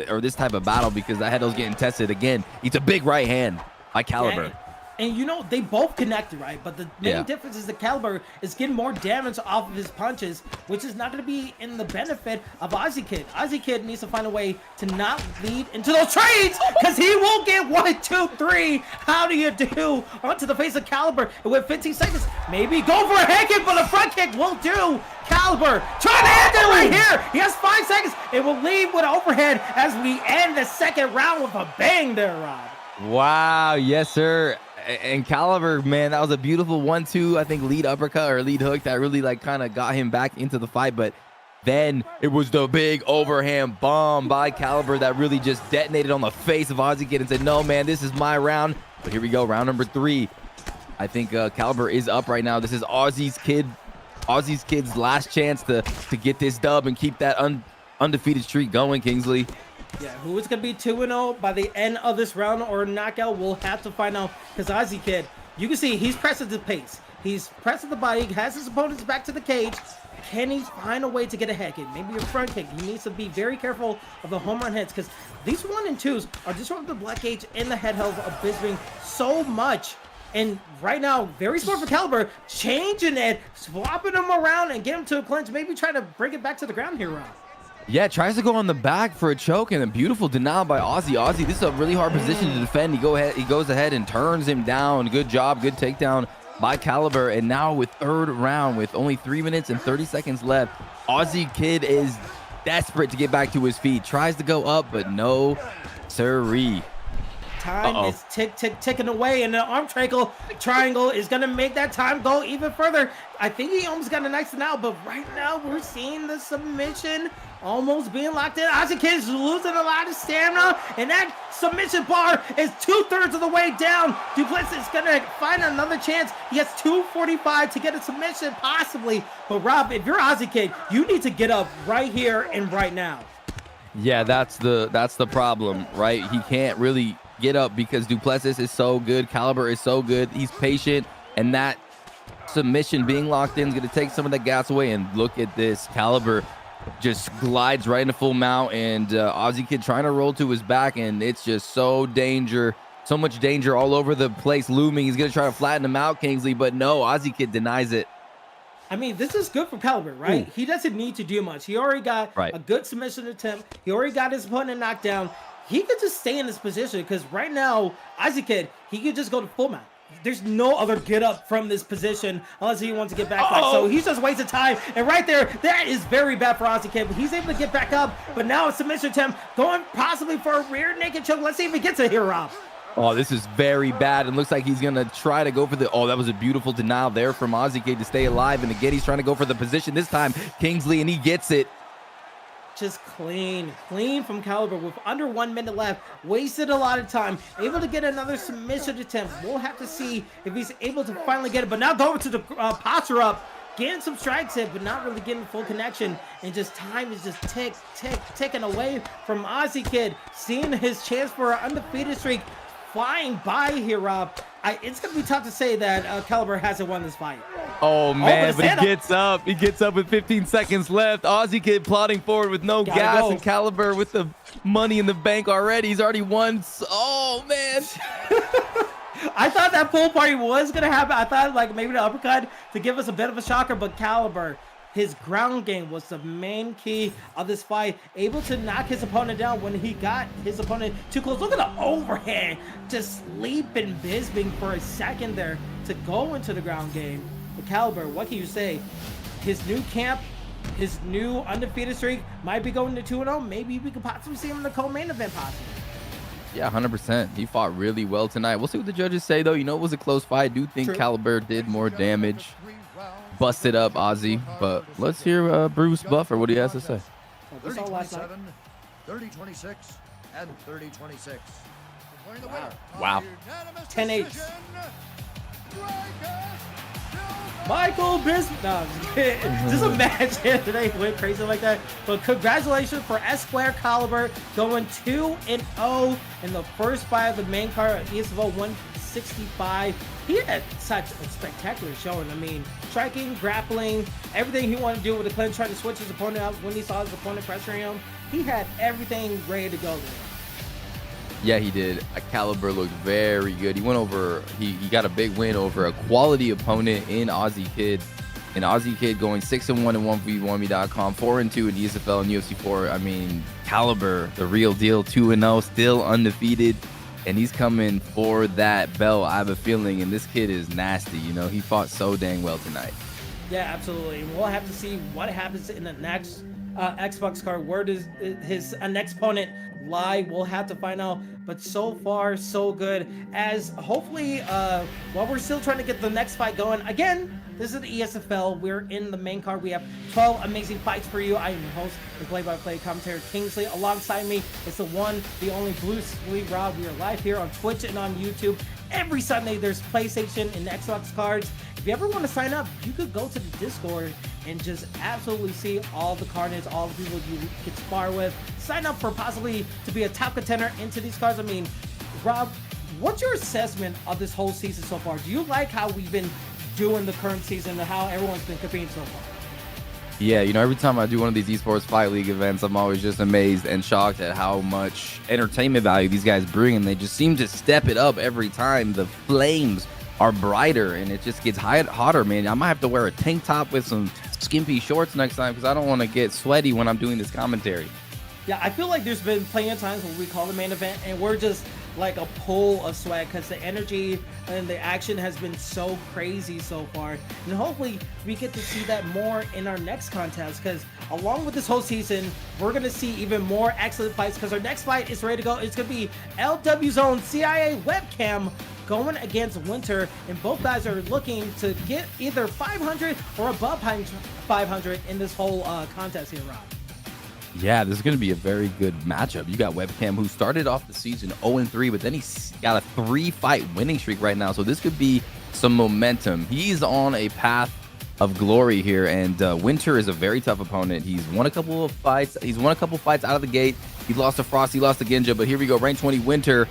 or this type of battle, because that head was getting tested again. It's a big right hand by Caliber. Yeah, and you know, they both connected, right? But the main difference is that Caliber is getting more damage off of his punches, which is not going to be in the benefit of Ozzy Kid. Ozzy Kid needs to find a way to not lead into those trades, because he will get 1, 2, 3. How do you do onto the face of Caliber? And with 15 seconds, maybe go for a head kick, but a front kick will do. Caliber trying to end it right here. He has 5 seconds. It will leave with overhead as we end the second round with a bang there, Rob. Wow, yes, sir. And Caliber, man, that was a beautiful 1-2, I think, lead uppercut or lead hook that really like kind of got him back into the fight. But then it was the big overhand bomb by Caliber that really just detonated on the face of Ozzy Kid and said, no, man, this is my round. But here we go, round number 3. I think Caliber is up right now. This is Ozzy Kid's last chance to get this dub and keep that undefeated streak going, Kingsley. Yeah, who is going to be 2-0 by the end of this round or knockout? We'll have to find out, because Ozzy Kid, you can see he's pressing the pace. He's pressing the body, has his opponents back to the cage. Can he find a way to get a head kick? Maybe a front kick. He needs to be very careful of the home run hits, because these 1 and 2s are disrupting the block cage and the head health of Bisping so much. And right now, very smart for Caliber, changing it, swapping him around and get him to a clinch. Maybe try to bring it back to the ground here, Rob. Yeah, tries to go on the back for a choke, and a beautiful denial by Ozzy. Ozzy, this is a really hard position to defend. He goes ahead and turns him down. Good job, good takedown by Caliber. And now with third round, with only 3 minutes and 30 seconds left, Ozzy Kid is desperate to get back to his feet. Tries to go up, but no siree. Time is ticking away, and the arm triangle is going to make that time go even further. I think he almost got a nice now, but right now we're seeing the submission almost being locked in. Ozzy Kid is losing a lot of stamina, and that submission bar is 2/3 of the way down. Duplessis is going to find another chance. He has 2:45 to get a submission, possibly. But Rob, if you're Ozzy Kid, you need to get up right here and right now. Yeah, that's the problem, right? He can't really get up because Duplessis is so good. Caliber is so good. He's patient, and that submission being locked in is going to take some of the gas away. And look at this. Caliber just glides right into full mount, and Ozzy Kid trying to roll to his back, and it's just so much danger all over the place looming. He's going to try to flatten him out, Kingsley, but no, Ozzy Kid denies it. I mean, this is good for Caliber, right? Ooh. He doesn't need to do much. He already got a good submission attempt. He already got his opponent knocked down. He could just stay in this position because right now, Ozzy Kid, he could just go to full mount. There's no other get up from this position unless he wants to get back up. So he's just wasting time. And right there, that is very bad for Ozzy Kid. But he's able to get back up. But now a submission attempt going possibly for a rear naked choke. Let's see if he gets it here, Rob. Oh, this is very bad. And looks like he's going to try to go for the... Oh, that was a beautiful denial there from Ozzy Kid to stay alive. And again, he's trying to go for the position this time, Kingsley, and he gets it. Just clean from Caliber with under 1 minute left. Wasted a lot of time. Able to get another submission attempt. We'll have to see if he's able to finally get it. But now going to the posture up. Getting some strikes hit, but not really getting full connection. And just time is just ticking away from Ozzy Kid. Seeing his chance for an undefeated streak flying by here, Rob. It's going to be tough to say that Caliber hasn't won this fight. Oh, man, but he gets up. He gets up with 15 seconds left. Ozzy Kid plodding forward with no gas, and Caliber with the money in the bank already. He's already won. Oh, man. I thought that pool party was going to happen. I thought like maybe the uppercut to give us a bit of a shocker, but Caliber, his ground game was the main key of this fight. Able to knock his opponent down when he got his opponent too close. Look at the overhand. Just sleeping Bisbing for a second there to go into the ground game. But Caliber, what can you say? His new camp, his new undefeated streak might be going to 2-0. Maybe we could possibly see him in the co-main event possibly. Yeah, 100%. He fought really well tonight. We'll see what the judges say, though. You know, it was a close fight. I do think Caliber did more damage. Busted up Ozzy. But let's hear Bruce Buffer. What do he has to say? 30-27, 30-26, and 30-26. Wow. 10-8. Michael Bisping. No, just a match here today went crazy like that. But congratulations for S-Square Caliber going 2-0 in the first fight of the main card at ESFL 165. He had such a spectacular showing. I mean, striking, grappling, everything he wanted to do with the clinch, trying to switch his opponent out when he saw his opponent pressuring him. He had everything ready to go there. Yeah, he did. Caliber looked very good. He went over, he got a big win over a quality opponent in Ozzy Kid. And Ozzy Kid going 6-1 in 1v1me.com, 4-2 in ESFL and UFC 4. I mean, Caliber, the real deal, 2-0, still undefeated. And he's coming for that belt, I have a feeling. And this kid is nasty, you know. He fought so dang well tonight. Yeah, absolutely. We'll have to see what happens in the next Xbox card. Where does his next opponent lie? We'll have to find out. But so far, so good. As hopefully, while we're still trying to get the next fight going, again, this is the ESFL. We're in the main card. We have 12 amazing fights for you. I am your host and play-by-play commentator Kingsley. Alongside me is the one, the only Blue Sleeve Rob. We are live here on Twitch and on YouTube. Every Sunday, there's PlayStation and Xbox cards. If you ever want to sign up, you could go to the Discord and just absolutely see all the carnage, all the people you could spar with. Sign up for possibly to be a top contender into these cards. I mean, Rob, what's your assessment of this whole season so far? Do you like how we've been doing the current season and how everyone's been competing so far? Yeah, you know, every time I do one of these esports fight league events, I'm always just amazed and shocked at how much entertainment value these guys bring, and they just seem to step it up every time. The flames are brighter, and it just gets hotter, man. I might have to wear a tank top with some skimpy shorts next time because I don't want to get sweaty when I'm doing this commentary. Yeah, I feel like there's been plenty of times when we call the main event and we're just like a pool of sweat because the energy and the action has been so crazy so far. And hopefully we get to see that more in our next contest, because along with this whole season, we're going to see even more excellent fights, because our next fight is ready to go. It's going to be LW Zone CIA Webcam going against Winter, and both guys are looking to get either 500 or above 500 in this whole contest here, Rob. Yeah, this is going to be a very good matchup. You got Webcam, who started off the season 0-3, but then he's got a 3-fight winning streak right now. So this could be some momentum. He's on a path of glory here, and Winter is a very tough opponent. He's won a couple of fights. He's won a couple fights out of the gate. He lost to Frosty, lost to Genja, but here we go, rank 20 Winter,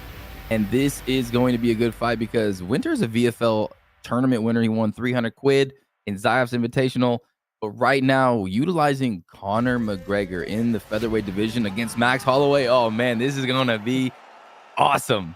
and this is going to be a good fight because Winter is a VFL tournament winner. He won 300 quid in Zayev's Invitational. But right now, utilizing Conor McGregor in the featherweight division against Max Holloway. Oh, man, this is going to be awesome.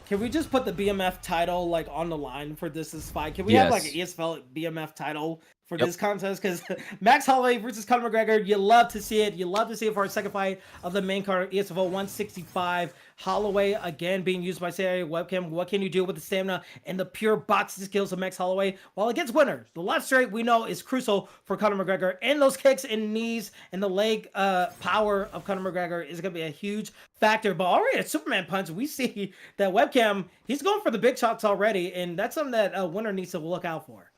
Can we just put the BMF title like on the line for this fight? Can we have like an ESFL BMF title for this contest? Because Max Holloway versus Conor McGregor, you love to see it. You love to see it for our second fight of the main card, ESFL 165. Holloway again being used by CIA Webcam. What can you do with the stamina and the pure boxing skills of Max Holloway? While against Winter, the left straight we know is crucial for Conor McGregor, and those kicks and knees and the leg power of Conor McGregor is going to be a huge factor. But already at Superman Punch, we see that Webcam, he's going for the big shots already, and that's something that Winter needs to look out for.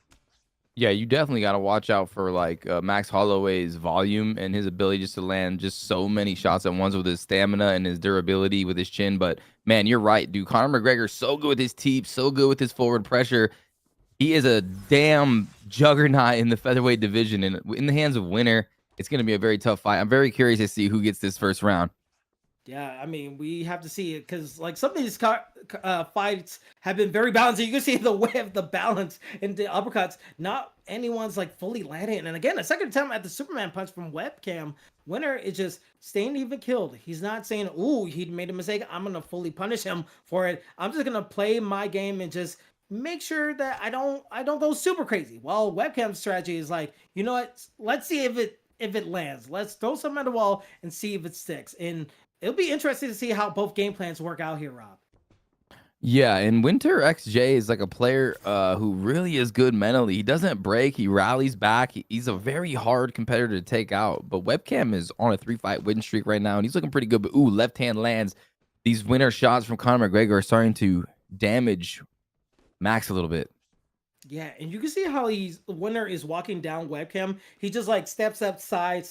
Yeah, you definitely got to watch out for like Max Holloway's volume and his ability just to land just so many shots at once with his stamina and his durability with his chin. But man, you're right, dude. Conor McGregor so good with his teep, so good with his forward pressure. He is a damn juggernaut in the featherweight division, and in the hands of Winter, it's going to be a very tough fight. I'm very curious to see who gets this first round. Yeah, I mean, we have to see it because, like, some of these fights have been very balanced. You can see the way of the balance in the uppercuts. Not anyone's, like, fully landing. And again, a second attempt at the Superman punch from Webcam. Winter is just staying even killed. He's not saying, ooh, he made a mistake, I'm going to fully punish him for it. I'm just going to play my game and just make sure that I don't go super crazy. Well, Webcam's strategy is like, you know what? Let's see if it lands. Let's throw something at the wall and see if it sticks. And it'll be interesting to see how both game plans work out here, Rob. Yeah, and Winter XJ is like a player who really is good mentally. He doesn't break. He rallies back. He's a very hard competitor to take out. But Webcam is on a 3-fight win streak right now, and he's looking pretty good. But, ooh, left hand lands. These Winter shots from Conor McGregor are starting to damage Max a little bit. Yeah, and you can see how Winter is walking down Webcam. He just like steps up side.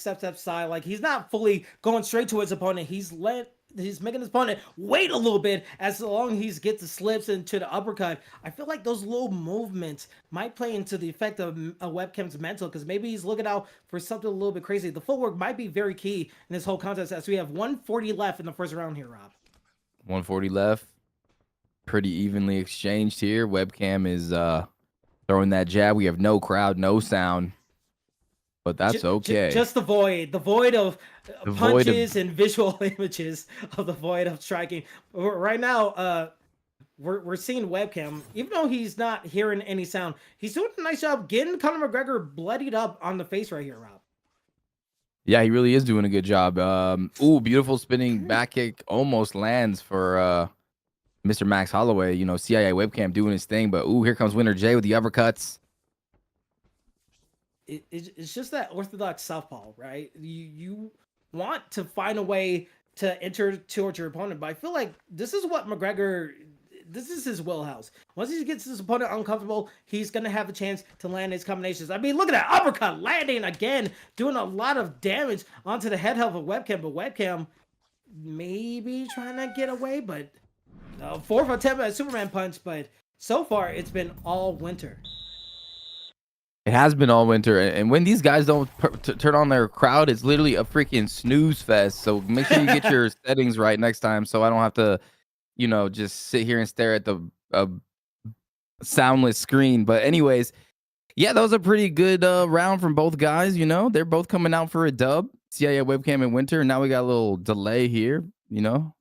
Like he's not fully going straight to his opponent. He's making his opponent wait a little bit as long as he gets the slips into the uppercut. I feel like those little movements might play into the effect of Webcam's mental, because maybe he's looking out for something a little bit crazy. The footwork might be very key in this whole contest, as we have 140 left in the first round here, Rob. 140 left. Pretty evenly exchanged here. Webcam is throwing that jab. We have no crowd, no sound, but that's okay. Just the void of punches and visual images of the void of striking. Right now, we're seeing Webcam, even though he's not hearing any sound, he's doing a nice job getting Conor McGregor bloodied up on the face right here, Rob. Yeah, he really is doing a good job. Ooh, beautiful spinning back kick, almost lands for Mr. Max Holloway. You know, CIA Webcam doing his thing, but ooh, here comes Winter J with the uppercuts. It's just that orthodox southpaw, right? You want to find a way to enter towards your opponent, but I feel like this is what McGregor, this is his wheelhouse. Once he gets his opponent uncomfortable, he's going to have a chance to land his combinations. I mean, look at that uppercut landing again, doing a lot of damage onto the head health of Webcam, but Webcam maybe trying to get away, but fourth attempt at Superman punch, but so far it's been all Winter. It has been all Winter, and when these guys don't turn on their crowd, it's literally a freaking snooze fest. So make sure you get your settings right next time, so I don't have to, you know, just sit here and stare at the soundless screen. But anyways, yeah, that was a pretty good round from both guys. You know, they're both coming out for a dub. CIA Webcam and Winter. Now we got a little delay here. You know.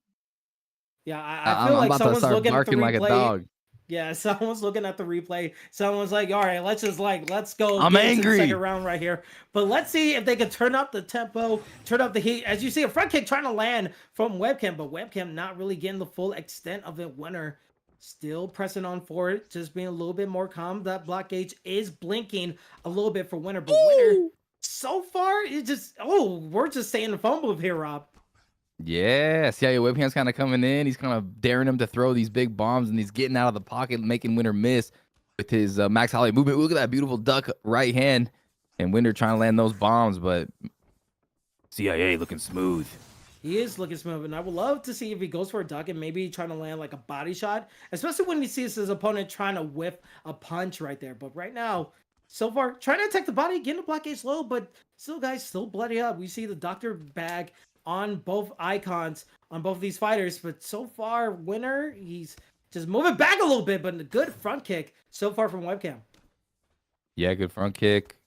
Yeah, I feel like someone's looking at the replay. Like a dog. Yeah, someone's looking at the replay. Someone's like, all right, let's go I'm get into angry. the second round right here. But let's see if they can turn up the tempo, turn up the heat. As you see, a front kick trying to land from Webcam, but Webcam not really getting the full extent of it. Winner still pressing on forward, just being a little bit more calm. That block gauge is blinking a little bit for Winner, but Winner so far is just, we're just saying the phone move here, Rob. Yeah, see how your Webcam's kind of coming in. He's kind of daring him to throw these big bombs, and he's getting out of the pocket, making Winner miss with his Max Holloway movement. Look at that beautiful duck right hand, and Winner trying to land those bombs, but CIA looking smooth. He is looking smooth, and I would love to see if he goes for a duck and maybe trying to land like a body shot, especially when he sees his opponent trying to whip a punch right there. But right now, so far, trying to attack the body, getting the block gauge low, but still, guys, still bloody up. We see the doctor bag on both icons, on both of these fighters, but so far, Winner, he's just moving back a little bit, but a good front kick so far from Webcam. Yeah, good front kick.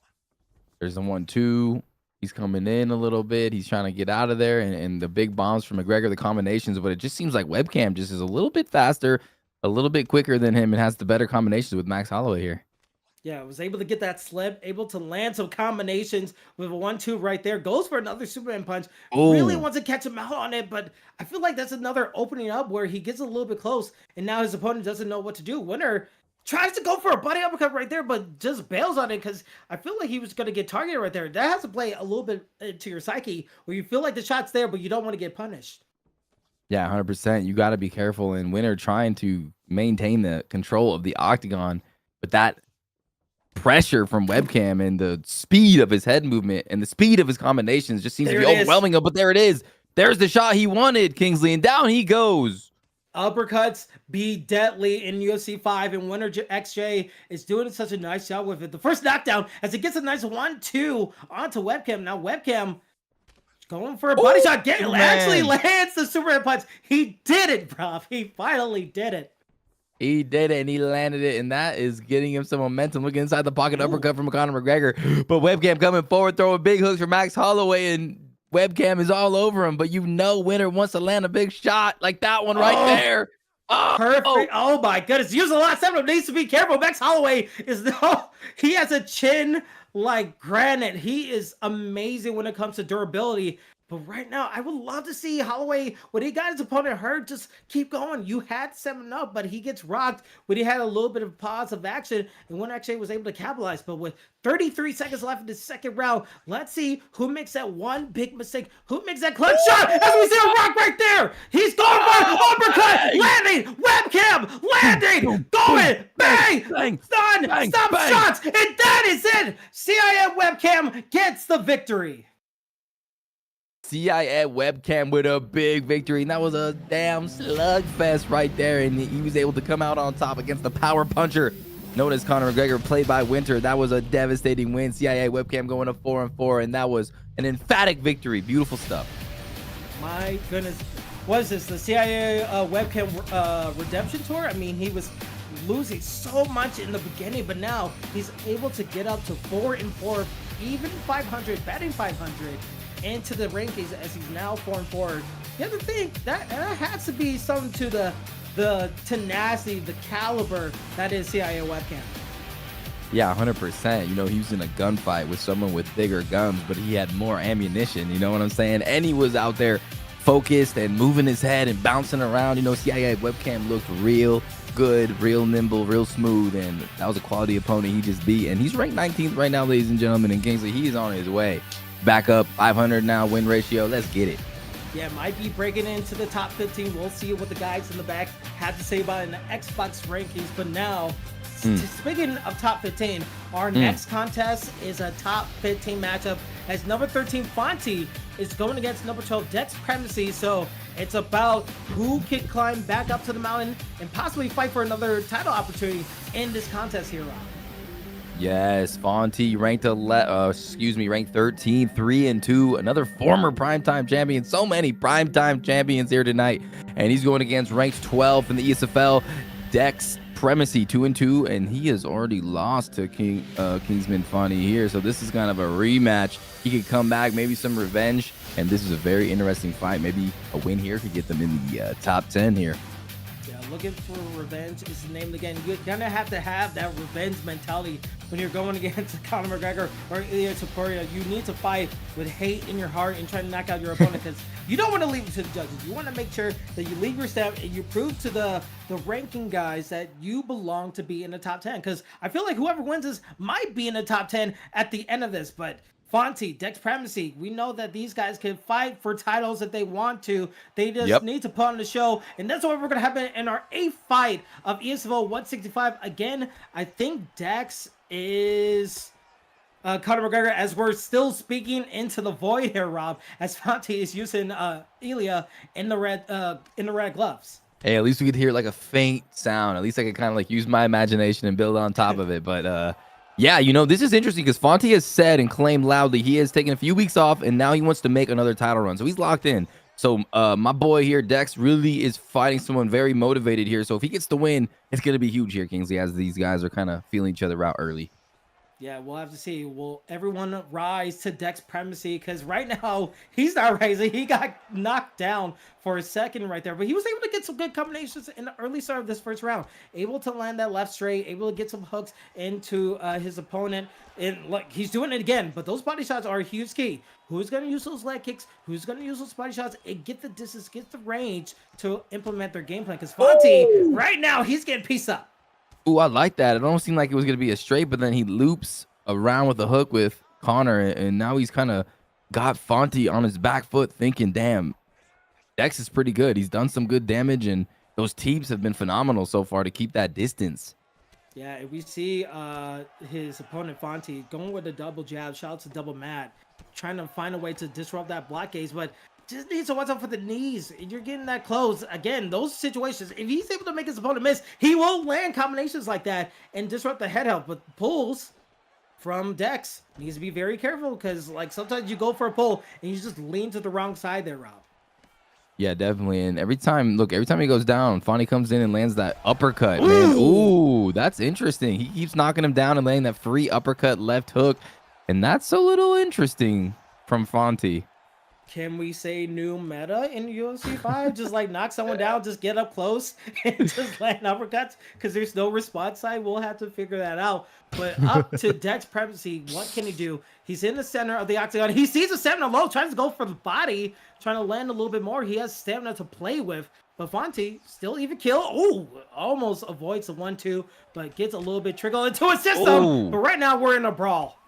There's the 1-2. He's coming in a little bit. He's trying to get out of there, and the big bombs from McGregor, the combinations, but it just seems like Webcam just is a little bit faster, a little bit quicker than him, and has the better combinations with Max Holloway here. Yeah, was able to get that slip, able to land some combinations with a 1-2 right there. Goes for another Superman punch. Ooh. Really wants to catch him out on it, but I feel like that's another opening up where he gets a little bit close, and now his opponent doesn't know what to do. Winner tries to go for a body uppercut right there, but just bails on it because I feel like he was going to get targeted right there. That has to play a little bit into your psyche where you feel like the shot's there, but you don't want to get punished. Yeah, 100%. You got to be careful, and Winner trying to maintain the control of the octagon, but that pressure from Webcam and the speed of his head movement and the speed of his combinations just seems to be overwhelming him. But there it is. There's the shot he wanted, Kingsley, and down he goes. Uppercuts be deadly in UFC 5, and Winner XJ is doing such a nice job with it. The first knockdown as it gets a nice 1-2 onto Webcam. Now Webcam going for a body shot. Actually lands the Superman punch. He did it, bro. He finally did it. He did it, and he landed it, and that is getting him some momentum. Look inside the pocket, uppercut from Conor McGregor. But Webcam coming forward, throwing big hooks for Max Holloway, and Webcam is all over him. But you know Winner wants to land a big shot like that one right there. Perfect. Oh, my goodness. Use a lot of stamina. Needs to be careful. Max Holloway is he has a chin like granite. He is amazing when it comes to durability. But right now, I would love to see Holloway, when he got his opponent hurt, just keep going. You had 7 up, but he gets rocked when he had a little bit of pause of action, and Winner actually was able to capitalize. But with 33 seconds left in the second round, let's see who makes that one big mistake. Who makes that clutch shot? As we see a rock right there. He's going for an uppercut. Landing. Webcam. Landing. Going. Bang. Stun. Stop shots. And that is it. CIM Webcam gets the victory. CIA Webcam with a big victory, and that was a damn slugfest right there, and he was able to come out on top against the power puncher known as Conor McGregor, played by Winter. That was a devastating win. CIA Webcam going to 4-4, and that was an emphatic victory. Beautiful stuff. My goodness. What is this? The CIA Webcam redemption tour? I mean, he was losing so much in the beginning, but now he's able to get up to 4-4, even 500, batting 500. Into the rankings as he's now 4-4. The other thing that has to be something to the tenacity, the caliber that is CIA Webcam. Yeah, 100%. You know, he was in a gunfight with someone with bigger guns, but he had more ammunition. You know what I'm saying? And he was out there focused and moving his head and bouncing around. You know, CIA Webcam looked real good, real nimble, real smooth, and that was a quality opponent he just beat. And he's ranked 19th right now, ladies and gentlemen, and Kingsley, he is on his way. Back up 500 now, win ratio. Let's get it. Yeah, might be breaking into the top 15. We'll see what the guys in the back have to say about it in the Xbox rankings. But now, speaking of top 15, our next contest is a top 15 matchup as number 13 Fonty is going against number 12 Dex Primacy. So it's about who can climb back up to the mountain and possibly fight for another title opportunity in this contest here, Rob. Yes, Fonty ranked 13, 3-2, another former primetime champion. So many primetime champions here tonight, and he's going against ranked 12 in the ESFL Dex Primacy, 2-2, and he has already lost to Kingsman Fonty here. So this is kind of a rematch. He could come back, maybe some revenge, and this is a very interesting fight. Maybe a win here could get them in the top 10 here. Yeah, Looking for revenge is the name of the game. You're gonna have to have that revenge mentality when you're going against Conor McGregor or Ilya Topuria. You need to fight with hate in your heart and try to knock out your opponent, because you don't want to leave it to the judges. You want to make sure that you leave your step and you prove to the ranking guys that you belong to be in the top 10. Because I feel like whoever wins this might be in the top 10 at the end of this, but Fonty, Dex Primacy, we know that these guys can fight for titles if they want to. They just need to put on the show. And that's what we're going to happen in our 8th fight of ESFL 165. Again, I think Dex is Conor McGregor, as we're still speaking into the void here, Rob, as Fonty is using Ilya in the red gloves. Hey, at least we could hear like a faint sound. At least I could kind of like use my imagination and build on top of it. But yeah, you know, this is interesting because Fonty has said and claimed loudly he has taken a few weeks off and now he wants to make another title run. So he's locked in. So my boy here, Dex, really is fighting someone very motivated here. So if he gets the win, it's going to be huge here, Kingsley, as these guys are kind of feeling each other out early. Yeah, we'll have to see. Will everyone rise to Dex Primacy? Because right now, he's not rising. He got knocked down for a second right there. But he was able to get some good combinations in the early start of this first round. Able to land that left straight. Able to get some hooks into his opponent. And like, he's doing it again. But those body shots are a huge key. Who's going to use those leg kicks? Who's going to use those body shots? And get the distance, get the range to implement their game plan. Because Fonty, right now, he's getting pieced up. Ooh, I like that. It almost seemed like it was going to be a straight, but then he loops around with a hook with Conor, and now he's kind of got Fonty on his back foot thinking, damn, Dex is pretty good. He's done some good damage, and those teeps have been phenomenal so far to keep that distance. Yeah, we see his opponent Fonty going with a double jab. Shout out to Double Matt, trying to find a way to disrupt that block gaze, but just needs to watch out for the knees. You're getting that close. Again, those situations, if he's able to make his opponent miss, he will land combinations like that and disrupt the head help. But pulls from Dex needs to be very careful, because like sometimes you go for a pull and you just lean to the wrong side there, Rob. Yeah, definitely. And every time he goes down, Fonty comes in and lands that uppercut, man. Ooh, that's interesting. He keeps knocking him down and laying that free uppercut left hook. And that's a little interesting from Fonty. Can we say new meta in UFC 5? Just like knock someone down, just get up close and just land uppercuts, because there's no response side. We'll have to figure that out. But up to Dex Primacy, what can he do? He's in the center of the octagon. He sees a stamina low, tries to go for the body, trying to land a little bit more. He has stamina to play with. But Fonty still even kill. Oh, almost avoids the 1-2, but gets a little bit trigger into his system. Ooh. But right now we're in a brawl.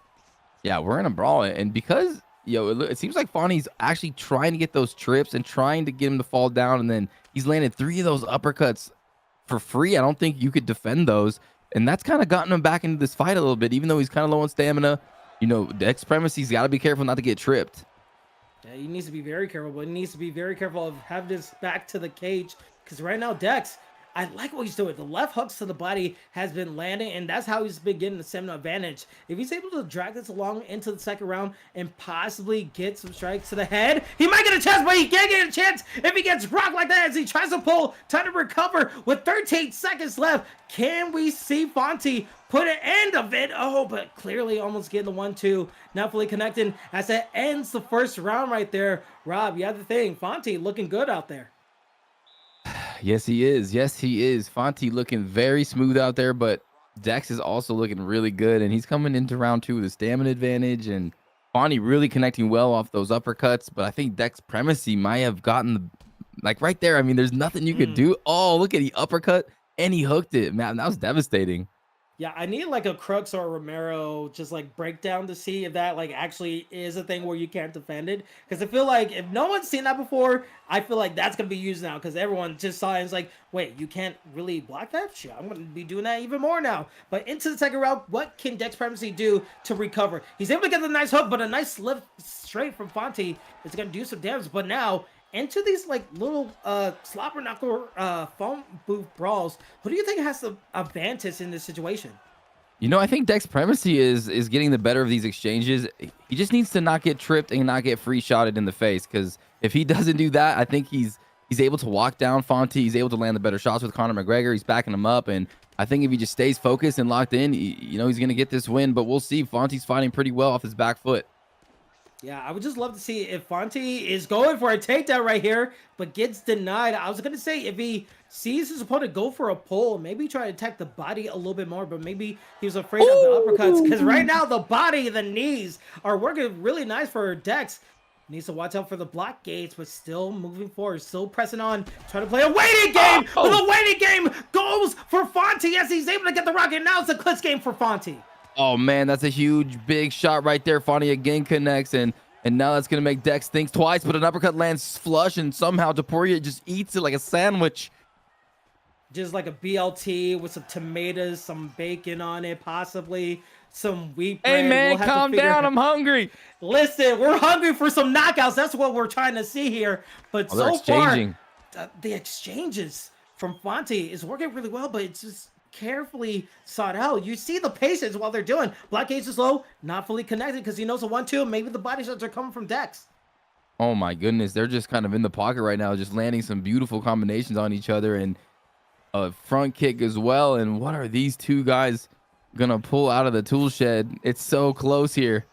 Yeah, we're in a brawl. And because it seems like Fonty's actually trying to get those trips and trying to get him to fall down, and then he's landed 3 of those uppercuts for free. I don't think you could defend those, and that's kind of gotten him back into this fight a little bit, even though he's kind of low on stamina. You know, Dex Primacy's got to be careful not to get tripped. Yeah, he needs to be very careful, but he needs to be very careful of having this back to the cage, because right now Dex, I like what he's doing. The left hooks to the body has been landing, and that's how he's been getting the stamina advantage. If he's able to drag this along into the second round and possibly get some strikes to the head, he might get a chance, but he can't get a chance if he gets rocked like that as he tries to pull, trying to recover with 13 seconds left. Can we see Fonty put an end of it? Oh, but clearly almost getting the 1-2, not fully connecting, as that ends the first round right there. Rob, you have the thing. Fonty looking good out there. Yes, he is. Yes, he is. Fonty looking very smooth out there, but Dex is also looking really good, and he's coming into round 2 with a stamina advantage, and Fonty really connecting well off those uppercuts, but I think Dex Primacy might have gotten the, like right there. I mean, there's nothing you could do. Oh, look at the uppercut, and he hooked it. Man, that was devastating. Yeah, I need like a Crux or a Romero just like breakdown to see if that like actually is a thing where you can't defend it. Because I feel like if no one's seen that before, I feel like that's going to be used now, because everyone just saw it and it's like, wait, you can't really block that? Shit, I'm going to be doing that even more now. But into the second round, what can Dex Primacy do to recover? He's able to get the nice hook, but a nice slip straight from Fonty is going to do some damage. But now into these like little slobber knocker phone booth brawls, who do you think has the advantage in this situation? You know, I think Dex Primacy is getting the better of these exchanges. He just needs to not get tripped and not get free shotted in the face, because if he doesn't do that, I think he's able to walk down Fonty. He's able to land the better shots with Conor McGregor. He's backing him up, and I think if he just stays focused and locked in, you know, he's going to get this win. But we'll see. Fonty's fighting pretty well off his back foot. Yeah, I would just love to see if Fonty is going for a takedown right here, but gets denied. I was going to say if he sees his opponent go for a pull, maybe try to attack the body a little bit more, but maybe he was afraid of the uppercuts because right now the body, the knees are working really nice for Dex. Needs to watch out for the block gates, but still moving forward, still pressing on, trying to play a waiting game, but the waiting game goes for Fonty as he's able to get the rocket. Now it's a clinch game for Fonty. Oh man, that's a huge big shot right there. Fonty again connects, and now that's gonna make Dex think twice, but an uppercut lands flush, and somehow Taporia just eats it like a sandwich. Just like a BLT with some tomatoes, some bacon on it, possibly some wheat bread. Hey man, calm down, I'm hungry. Listen, we're hungry for some knockouts. That's what we're trying to see here. But so far, the exchanges from Fonty is working really well, but it's just carefully sought out. You see the patience while they're doing. Block gauge is low, not fully connected because he knows a 1-2. Maybe the body shots are coming from Dex. Oh my goodness, they're just kind of in the pocket right now, just landing some beautiful combinations on each other, and a front kick as well. And what are these two guys gonna pull out of the tool shed? It's so close here.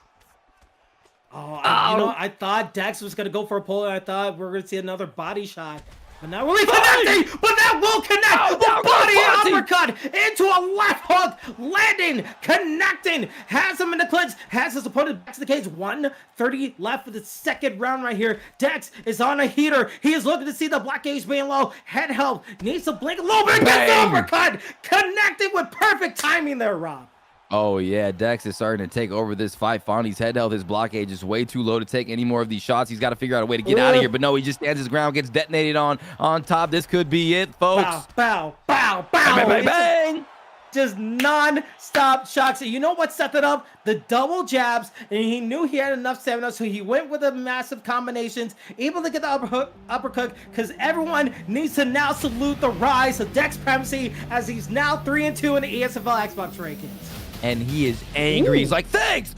Oh, you know, I thought Dex was gonna go for a pull, and I thought we were gonna see another body shot. But not really connecting, but that will connect. The body uppercut into a left hook, landing, connecting, has him in the clinch, has his opponent back to the cage. 1:30 left for the second round right here. Dex is on a heater. He is looking to see the block gauge being low. Head help, needs to blink a little bit. Gets the uppercut, connected with perfect timing there, Rob. Oh yeah, Dex is starting to take over this fight. Fonty's head health, his block age is way too low to take any more of these shots. He's got to figure out a way to get out of here, but no, he just stands his ground, gets detonated on top. This could be it, folks. Bow, bow, bow, bow. Bang, bang, bang. Just non-stop shocks. You know what set that up? The double jabs, and he knew he had enough stamina, so he went with the massive combinations, able to get the uppercut, because everyone needs to now salute the rise of Dex Primacy as he's now 3-2 in the ESFL Xbox rankings. And he is angry. Ooh. He's like, thanks.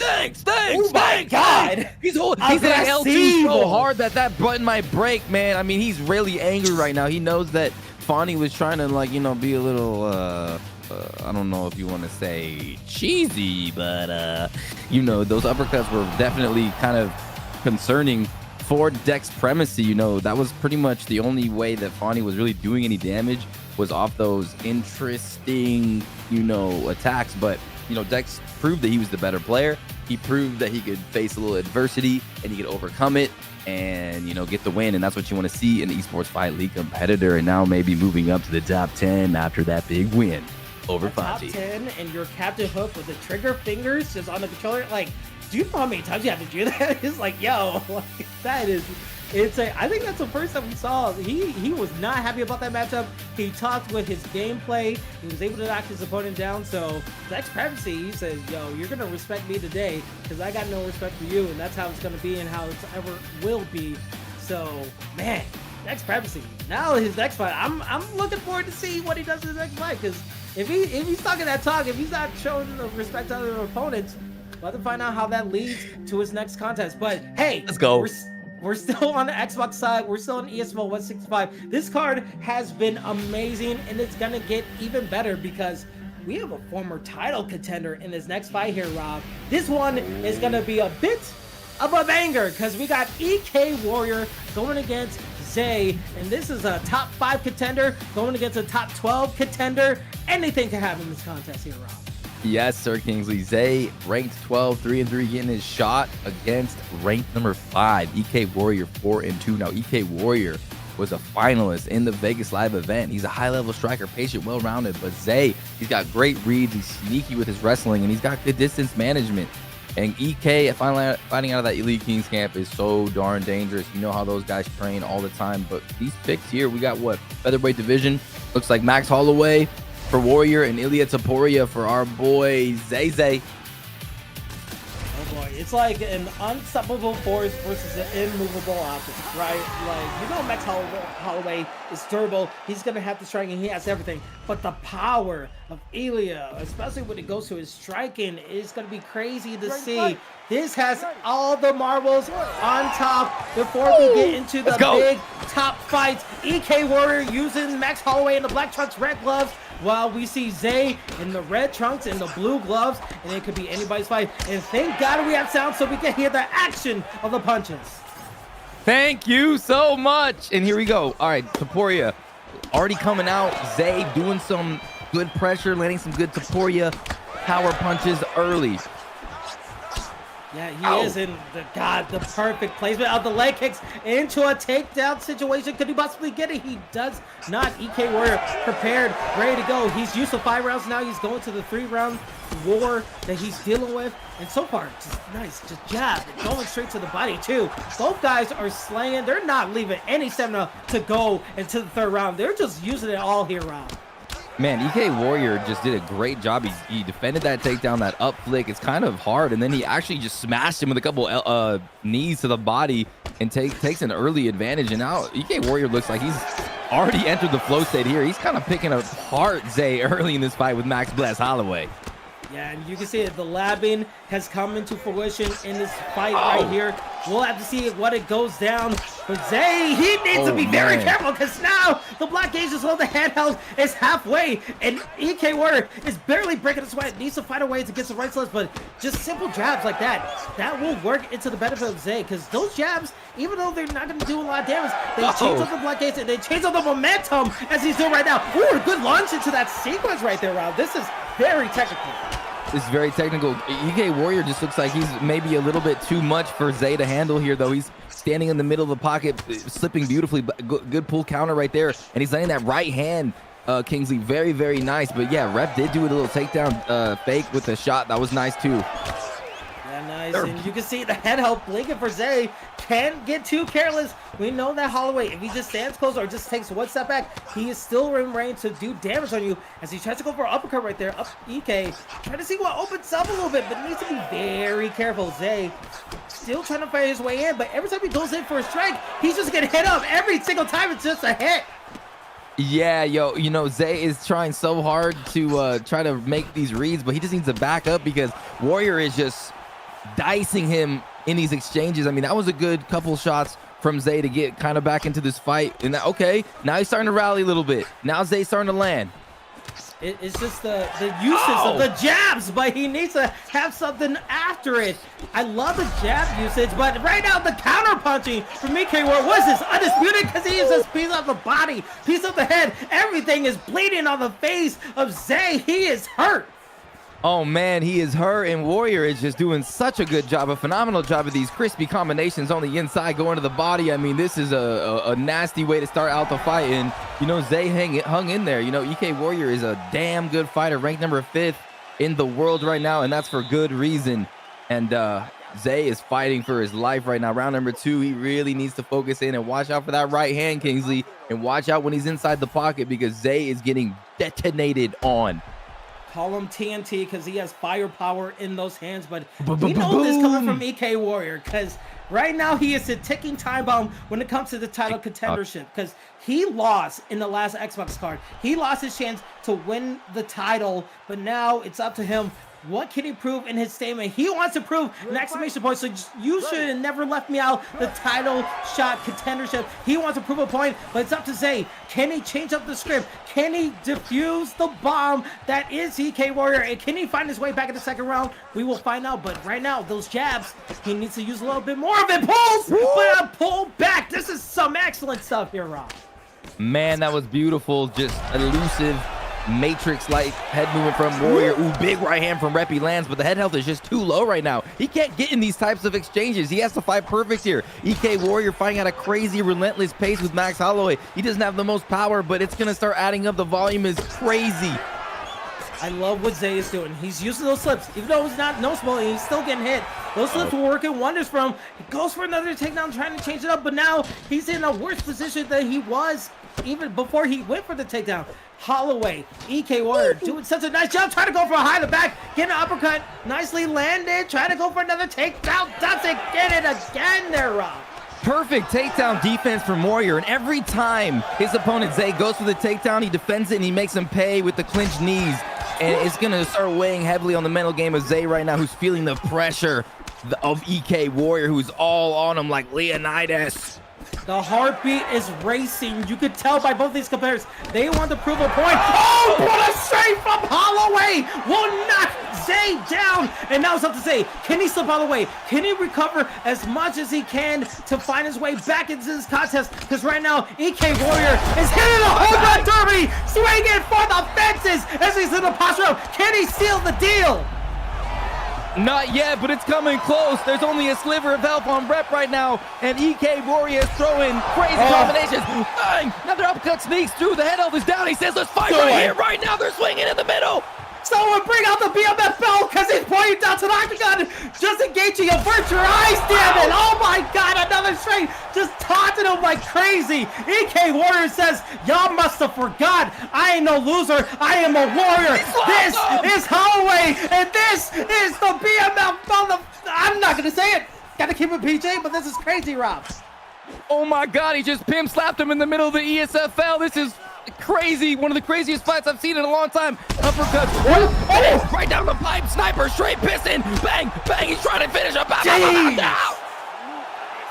Oh my God. He's hitting L2 so hard that button might break, man. I mean, he's really angry right now. He knows that Fonty was trying to, like, you know, be a little, I don't know if you want to say cheesy, but, you know, those uppercuts were definitely kind of concerning for Dex Primacy. You know, that was pretty much the only way that Fonty was really doing any damage was off those interesting, you know, attacks. But you know, Dex proved that he was the better player. He proved that he could face a little adversity and he could overcome it and, you know, get the win. And that's what you want to see in the Esports Fight League competitor. And now maybe moving up to the top 10 after that big win over Fonty. Top 10 and your captain hook with the trigger fingers just on the controller. Like, do you know how many times you have to do that? It's like, yo, like, that is... I think that's the first time we saw. He was not happy about that matchup. He talked with his gameplay. He was able to knock his opponent down. So Dex Privacy, he says, yo, you're going to respect me today because I got no respect for you. And that's how it's going to be and how it ever will be. So, man, Dex Privacy. Now his next fight, I'm looking forward to see what he does in his next fight. Because if he's talking that talk, if he's not showing the respect to other opponents, we'll have to find out how that leads to his next contest. But, hey. Let's go. We're still on the Xbox side. We're still on ESFL 165. This card has been amazing, and it's going to get even better because we have a former title contender in this next fight here, Rob. This one is going to be a bit of a banger because we got EK Warrior going against Zay, and this is a top 5 contender going against a top 12 contender. Anything can happen in this contest here, Rob. Yes, Sir Kingsley. Zay ranked 12, 3-3, getting his shot against ranked number 5, EK Warrior 4-2. Now, EK Warrior was a finalist in the Vegas live event. He's a high-level striker, patient, well-rounded, but Zay, he's got great reads, he's sneaky with his wrestling, and he's got good distance management. And EK fighting out of that Elite Kings camp is so darn dangerous. You know how those guys train all the time, but these picks here, we got what? Featherweight division. Looks like Max Holloway for Warrior and Ilya Taporia for our boy Zay. Oh boy, it's like an unstoppable force versus an immovable object, right? Like, you know, Max Holloway is durable. He's going to have the striking. He has everything. But the power of Ilya, especially when it goes to his striking, is going to be crazy to see. This has all the marbles on top before we get into the big top fights. EK Warrior using Max Holloway in the black trunks, red gloves, while we see Zay in the red trunks and the blue gloves, and it could be anybody's fight. And thank God we have sound so we can hear the action of the punches. Thank you so much. And here we go. All right, Taporia already coming out. Zay doing some good pressure, landing some good Taporia power punches early. Yeah, he is in the perfect placement of the leg kicks into a takedown situation. Could he possibly get it? He does not. EK Warrior prepared, ready to go. He's used to 5 rounds now. He's going to the 3-round war that he's dealing with. And so far, just nice, just jab, going straight to the body too. Both guys are slaying. They're not leaving any stamina to go into the 3rd round. They're just using it all here round. Man, EK Warrior just did a great job. He defended that takedown, that up flick. It's kind of hard, and then he actually just smashed him with a couple knees to the body and takes an early advantage. And now EK Warrior looks like he's already entered the flow state here. He's kind of picking apart Zay early in this fight with Max Bless Holloway. Yeah, and you can see it. The labbing has come into fruition in this fight right here. We'll have to see what it goes down. But Zay, he needs to be very careful because now the black gauge is low. The handheld is halfway, and EK Warrior is barely breaking the sweat. Needs to find a way to get some right slots, but just simple jabs like that will work into the benefit of Zay because those jabs, even though they're not going to do a lot of damage, they change up the black gauge and they change up the momentum as he's doing right now. Ooh, a good launch into that sequence right there, Rob. This is very technical. It's very technical. EK Warrior just looks like he's maybe a little bit too much for Zay to handle here, though. He's standing in the middle of the pocket, slipping beautifully. Good pull counter right there. And he's laying that right hand, Kingsley. Very, very nice. But yeah, Rep did do a little takedown fake with a shot. That was nice, too. Yeah, nice. And you can see the head help blinking for Zay. Can't get too careless. We know that Holloway, if he just stands close or just takes one step back, he is still in range to do damage on you as he tries to go for an uppercut right there. Up EK, trying to see what opens up a little bit, but needs to be very careful. Zay still trying to fight his way in, but every time he goes in for a strike, he's just getting hit up. Every single time it's just a hit. Yeah, you know, Zay is trying so hard to try to make these reads, but he just needs to back up because Warrior is just dicing him in these exchanges. I mean, that was a good couple shots from Zay to get kind of back into this fight. And okay, now he's starting to rally a little bit. Now Zay's starting to land. It's just the usage of the jabs, but he needs to have something after it. I love the jab usage, but right now the counter punching from EK Warrior was this undisputed because he uses piece of the body, piece of the head. Everything is bleeding on the face of Zay. He is hurt. Oh man, he is hurt, and Warrior is just doing such a good job, a phenomenal job of these crispy combinations on the inside going to the body. I mean, this is a nasty way to start out the fight, and you know, Zay hung in there. You know, EK Warrior is a damn good fighter, ranked number 5th in the world right now, and that's for good reason. And Zay is fighting for his life right now. Round number 2, he really needs to focus in and watch out for that right hand, Kingsley, and watch out when he's inside the pocket because Zay is getting detonated on. Call him TNT because he has firepower in those hands, but we know this coming from EK Warrior because right now he is a ticking time bomb when it comes to the title contendership because he lost in the last Xbox card. He lost his chance to win the title, but now it's up to him. What can he prove in his statement? He wants to prove an exclamation point. So you should have never left me out the title shot contendership. He wants to prove a point, but it's up to Zay. Can he change up the script? Can he defuse the bomb that is EK Warrior? And can he find his way back in the 2nd round? We will find out. But right now, those jabs, he needs to use a little bit more of it. Pulls, but a pull back. This is some excellent stuff here, Rob. Man, that was beautiful. Just elusive. Matrix-like head movement from Warrior. Ooh, big right hand from Rep. He lands, but the head health is just too low right now. He can't get in these types of exchanges. He has to fight perfect here. EK Warrior fighting at a crazy, relentless pace with Max Holloway. He doesn't have the most power, but it's going to start adding up. The volume is crazy. I love what Zay is doing. He's using those slips. Even though it's not noticeable, he's still getting hit. Those slips were working wonders for him. He goes for another takedown, trying to change it up, but now he's in a worse position than he was even before he went for the takedown. Holloway, EK Warrior doing such a nice job, trying to go for a high to back, get an uppercut, nicely landed, trying to go for another takedown, doesn't get it again there, Rob. Perfect takedown defense from Warrior, and every time his opponent Zay goes for the takedown, he defends it and he makes him pay with the clinched knees. And it's going to start weighing heavily on the mental game of Zay right now, who's feeling the pressure of EK Warrior, who's all on him like Leonidas. The heartbeat is racing. You could tell by both these competitors. They want to prove a point. Oh, what a straight from Holloway will knock Zay down. And now it's up to Zay. Can he slip Holloway? Can he recover as much as he can to find his way back into this contest? Because right now, EK Warrior is hitting a home run derby, swinging for the fences as he's in the posture. Can he seal the deal? Not yet, but it's coming close. There's only a sliver of health on Rep right now, and EK Warrior is throwing crazy combinations. Bang! Another uppercut sneaks through. The head elf is down. He says, let's fight right here, right now. They're swinging in the middle. Someone bring out the BMF belt because he's pointing down to the octagon, just engaging a virtual eyes, damn it. Oh my God, another straight, just taunting him like crazy. EK Warrior says, y'all must have forgot. I ain't no loser, I am a warrior. This is Holloway, and this is the BMF belt. I'm not gonna say it. Gotta keep it PJ, but this is crazy, Rob. Oh my God, he just pimp slapped him in the middle of the ESFL. This is crazy. One of the craziest fights I've seen in a long time. Uppercut. Oh, right down the pipe. Sniper, straight piston. Bang, bang. He's trying to finish up.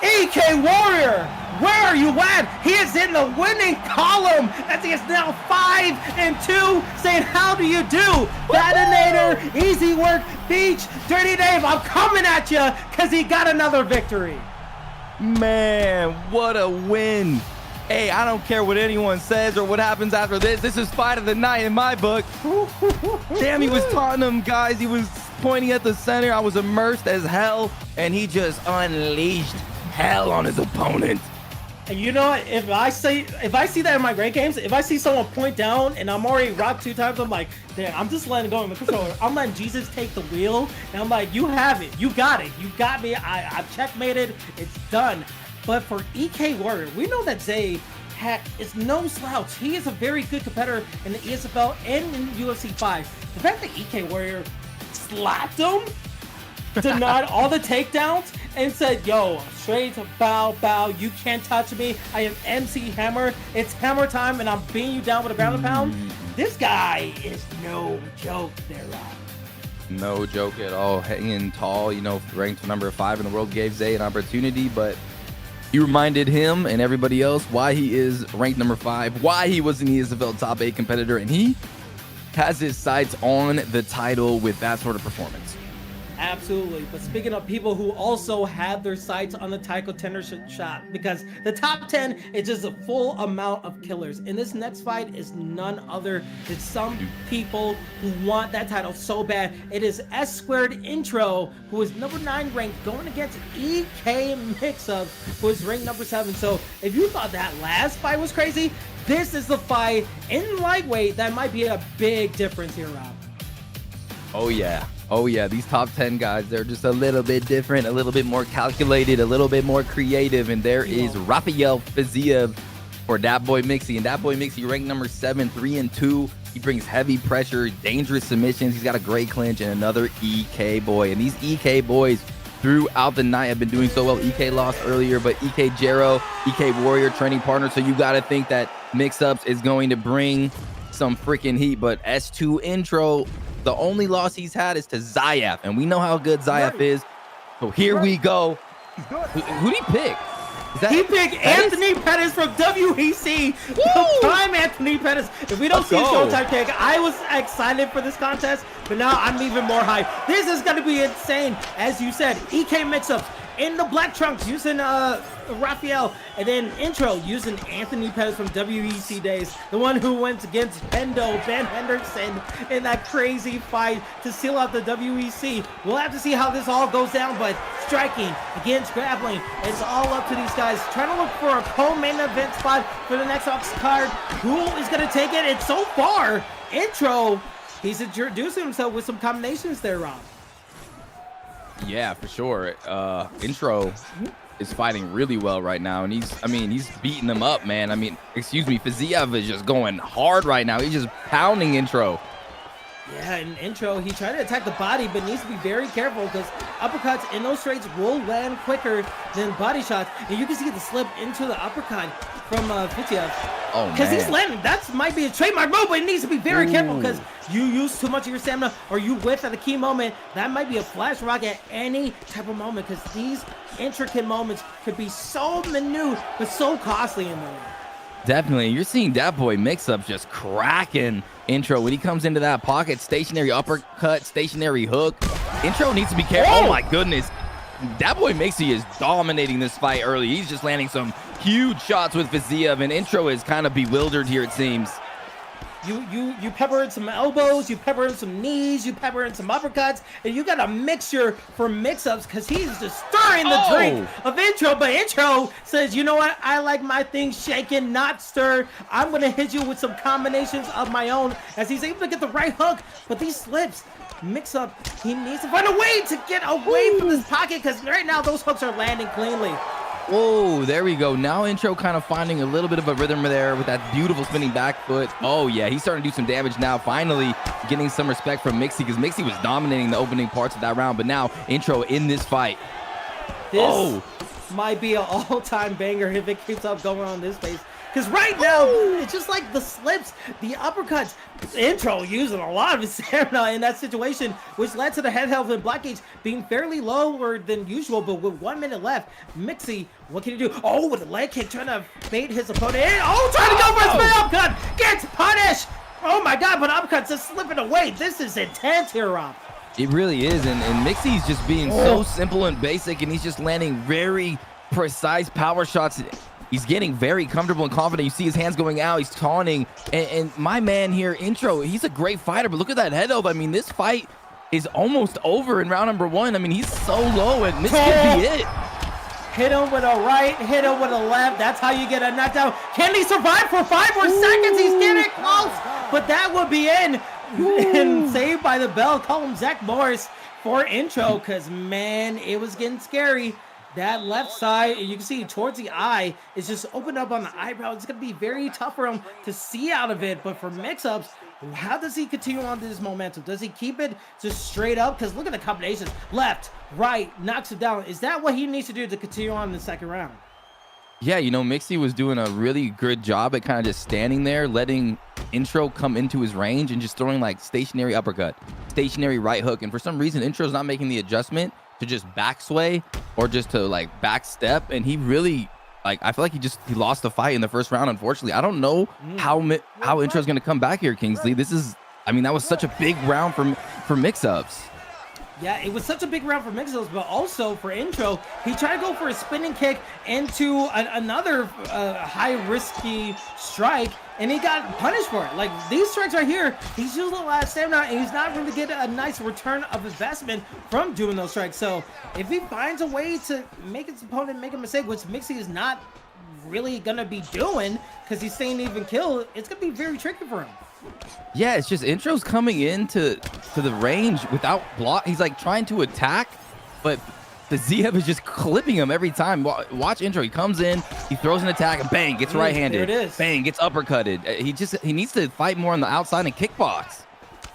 EK Warrior, where are you at? He is in the winning column as he is now 5-2, saying, how do you do? Fadanator, Easywork, Beach, DirrtyDave, I'm coming at you because he got another victory. Man, what a win. Hey, I don't care what anyone says or what happens after this. This is fight of the night in my book. Damn, he was taunting them, guys. He was pointing at the center. I was immersed as hell, and he just unleashed hell on his opponent. And you know what? If I see that in my great games, if I see someone point down and I'm already rocked 2 times, I'm like, damn, I'm just letting go of the controller. I'm letting Jesus take the wheel, and I'm like, you have it. You got it. You got me. I've checkmated. It's done. But for EK Warrior, we know that Zay is no slouch. He is a very good competitor in the ESFL and in UFC 5. The fact that EK Warrior slapped him, denied all the takedowns, and said, yo, straight bow, you can't touch me. I am MC Hammer. It's hammer time, and I'm beating you down with a ground and pound. This guy is no joke there, Rob. No joke at all. Hanging tall, you know, ranked number 5 in the world, gave Zay an opportunity, but you reminded him and everybody else why he is ranked number 5, why he was an ESFL top 8 competitor, and he has his sights on the title with that sort of performance. Absolutely. But speaking of people who also have their sights on the title contender shot, because the top 10 is just a full amount of killers. And this next fight is none other than some people who want that title so bad. It is S2 Intro, who is number 9 ranked, going against EK Mixups, who is ranked number 7. So if you thought that last fight was crazy, this is the fight in lightweight that might be a big difference here, Rob. Oh yeah. Oh yeah, these top 10 guys, they're just a little bit different, a little bit more calculated, a little bit more creative. And there is Rafael Fiziev for Dat Boy Mixie. And Dat Boy Mixie ranked number 7, 3-2. He brings heavy pressure, dangerous submissions. He's got a great clinch and another EK boy. And these EK boys throughout the night have been doing so well. EK lost earlier, but EK Jero, EK Warrior training partner. So you got to think that Mixups is going to bring some freaking heat. But S2 Intro, the only loss he's had is to Zayaf, and we know how good Zayaf is. So here we go. Who did he pick? He picked Anthony Pettis from WEC. Prime Anthony Pettis. If we don't see a Showtime pick, I was excited for this contest, but now I'm even more hyped. This is going to be insane. As you said, EK Mixups in the black trunks using Raphael, and then Intro using Anthony Pettis from WEC days, the one who went against Ben Henderson in that crazy fight to seal out the WEC. We'll have to see how this all goes down, but striking against grappling, it's all up to these guys trying to look for a co-main event spot for the next Ox card. Who is going to take it? And so far, Intro, he's introducing himself with some combinations there, Rob. Yeah, for sure. Intro is fighting really well right now, and he's beating them up, man. Fiziev is just going hard right now. He's just pounding Intro. Yeah, in intro, he tried to attack the body, but needs to be very careful because uppercuts in those straights will land quicker than body shots. And you can see the slip into the uppercut from Fitiev. Oh, man. Because he's landing. That might be a trademark move, but it needs to be very careful because you use too much of your stamina or you whiff at a key moment. That might be a flash rock at any type of moment because these intricate moments could be so minute but so costly in the ring. Definitely. You're seeing that boy Mixups just cracking intro when he comes into that pocket. Stationary uppercut, stationary hook. Intro needs to be careful. Oh my goodness. That boy Mixie is dominating this fight early. He's just landing some huge shots with Fiziev, and intro is kind of bewildered here, it seems. You pepper in some elbows, you pepper in some knees, you pepper in some uppercuts, and you got a mixture for Mixups because he's just stirring the drink of intro. But intro says, you know what? I like my things shaken, not stirred. I'm going to hit you with some combinations of my own as he's able to get the right hook. But these slips, Mixup, he needs to find a way to get away from this pocket because right now those hooks are landing cleanly. Oh, there we go. Now intro kind of finding a little bit of a rhythm there with that beautiful spinning back foot. Oh, yeah, he's starting to do some damage now. Finally getting some respect from Mixie because Mixie was dominating the opening parts of that round. But now intro in this fight. This might be an all-time banger if it keeps up going on this pace. Because right now, it's just like the slips, the uppercuts. Intro using a lot of his stamina in that situation, which led to the head health and block gauge being fairly lower than usual. But with 1 minute left, Mixie, what can he do? Oh, with a leg kick, trying to bait his opponent in. Oh, trying to go for a spin uppercut. Gets punished. Oh my God, but uppercuts just slipping away. This is intense here, Rob. It really is. And Mixie's just being so simple and basic, and he's just landing very precise power shots. He's getting very comfortable and confident. You see his hands going out. He's taunting. And my man here, intro, he's a great fighter. But look at that head up. I mean, this fight is almost over in round number 1. I mean, he's so low, and this could be it. Hit him with a right, hit him with a left. That's how you get a knockdown. Can he survive for 5 more seconds? He's getting close. But that would be in. And saved by the bell. Call him Zach Morris for intro because, man, it was getting scary. That left side, you can see towards the eye, is just opened up on the eyebrow. It's going to be very tough for him to see out of it. But for Mixups, how does he continue on this momentum? Does he keep it just straight up? Because look at the combinations. Left, right, knocks it down. Is that what he needs to do to continue on in the second round? Yeah, you know, Mixie was doing a really good job at kind of just standing there, letting intro come into his range and just throwing like stationary uppercut, stationary right hook. And for some reason, intro's not making the adjustment to just back sway or just to like back step, and he really, like, I feel like he lost the fight in the first round, unfortunately. I don't know how intro's going to come back here, Kingsley. This is, I mean, that was such a big round for Mixups. Yeah, it was such a big round for Mixups, but also for intro, he tried to go for a spinning kick into another high-risky strike, and he got punished for it. Like, these strikes right here, he's using a lot of stamina, and he's not really getting a nice return of investment from doing those strikes. So, if he finds a way to make his opponent make a mistake, which Mixie is not really going to be doing, because he's staying even kill, it's going to be very tricky for him. Yeah, it's just intro's coming into the range without block. He's like trying to attack, but the Ziev is just clipping him every time. Watch intro. He comes in, he throws an attack, and bang, gets right-handed. There it is. Bang, gets uppercutted. He needs to fight more on the outside and kickbox.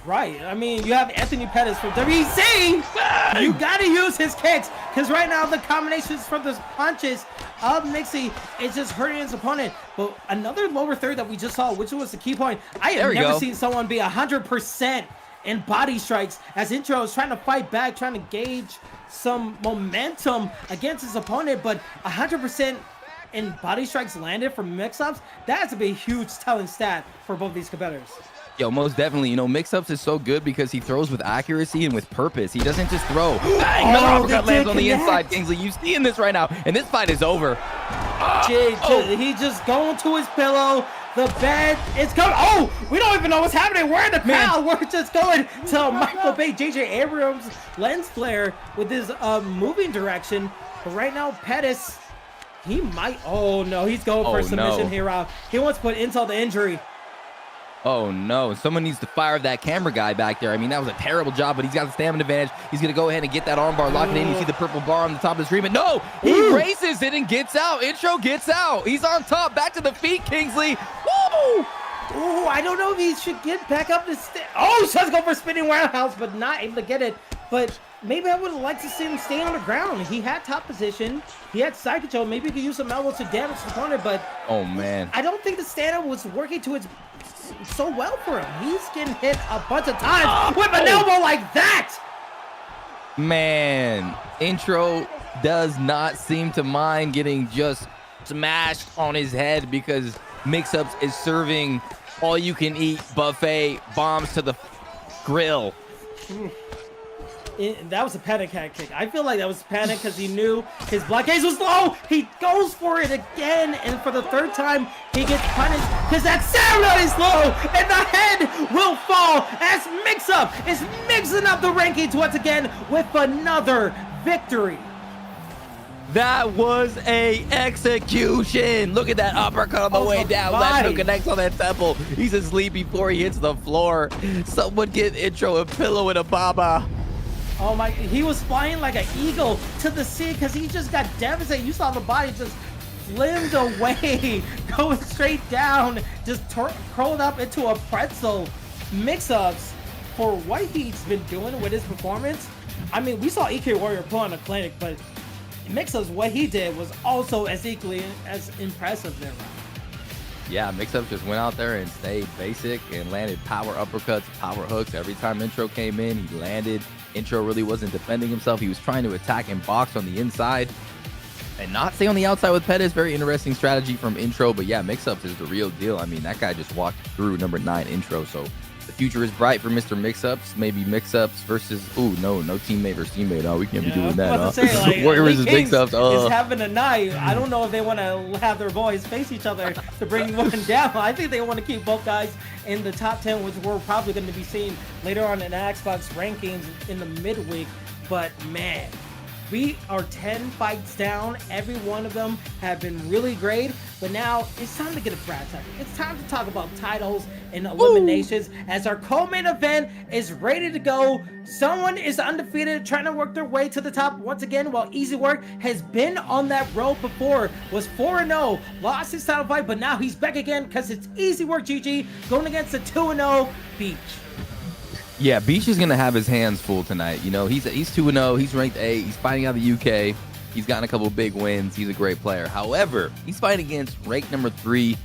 Right. I mean, you have Anthony Pettis from WEC. You got to use his kicks because right now the combinations from the punches of Mixie is just hurting his opponent. But another lower third that we just saw, which was the key point, I have never seen someone be 100% in body strikes as intro is trying to fight back, trying to gauge some momentum against his opponent, but 100% in body strikes landed from Mixups. That's a big, huge telling stat for both these competitors. Yo, most definitely. You know, Mixups is so good because he throws with accuracy and with purpose. He doesn't just throw. Bang! Another uppercut lands on the inside, Kingsley. You seeing this right now, and this fight is over. He's just going to his pillow. The bed is coming. Oh, we don't even know what's happening. We're in the crowd. We're just going to Michael Bay, J.J. Abrams lens flare with his moving direction. But right now, Pettis, he might. Oh no, he's going for a submission here, Rob. He wants to put insult to injury. Oh no, someone needs to fire that camera guy back there. I mean, that was a terrible job, but he's got the stamina advantage. He's going to go ahead and get that armbar, lock it in. You see the purple bar on the top of the screen, but no, he races it and gets out. Intro gets out. He's on top, back to the feet, Kingsley. Woo! Oh, I don't know if he should get back up the stairs. Oh, he tries to go for a spinning roundhouse, but not able to get it. But maybe I would have liked to see him stay on the ground. He had top position. He had side control. Maybe he could use some elbows to damage the corner, but oh man, I don't think the stand-up was working to its so well for him. He's getting hit a bunch of times with an elbow like that. Man, Intro does not seem to mind getting just smashed on his head because Mixups is serving all-you-can-eat buffet bombs to the grill. That was a panic kick. I feel like that was panic because he knew his blockade was low. He goes for it again, and for the third time, he gets punished because that sound is low, and the head will fall as Mixup is mixing up the rankings once again with another victory. That was a execution. Look at that uppercut on the way down. Left hook connects on that temple. He's asleep before he hits the floor. Someone get Intro a pillow and a baba. Oh my, he was flying like an eagle to the sea because he just got devastated. You saw the body just flimmed away, going straight down, just curled up into a pretzel. Mixups, for what he's been doing with his performance, I mean, we saw EK Warrior put on a clinic, but Mixups, what he did was also as equally as impressive there. Yeah, Mixup just went out there and stayed basic and landed power uppercuts, power hooks. Every time Intro came in, he landed. Intro really wasn't defending himself. He was trying to attack and box on the inside and not stay on the outside with Pettis. Very interesting strategy from Intro. But yeah, Mixups is the real deal. I mean, that guy just walked through number 9 Intro. So the future is bright for Mr. Mixups. Maybe Mixups versus, no teammate versus teammate. Oh, we can't be doing that. I was about to say, like, Warrior versus Mixups. Is having a night. I don't know if they want to have their boys face each other to bring one down. I think they want to keep both guys in the top 10, which we're probably going to be seeing later on in Xbox rankings in the midweek. But man, we are 10 fights down. Every one of them have been really great. But now it's time to get a brass tag. It's time to talk about titles and eliminations as our co-main event is ready to go. Someone is undefeated, trying to work their way to the top once again, while Easywork has been on that road before, was 4-0, lost his title fight, but now he's back again because it's EasyworkGG going against the 2-0 Beach. Yeah, Beach is going to have his hands full tonight. You know, he's 2-0. He's ranked 8. He's fighting out of the UK. He's gotten a couple big wins. He's a great player. However, he's fighting against ranked number 3,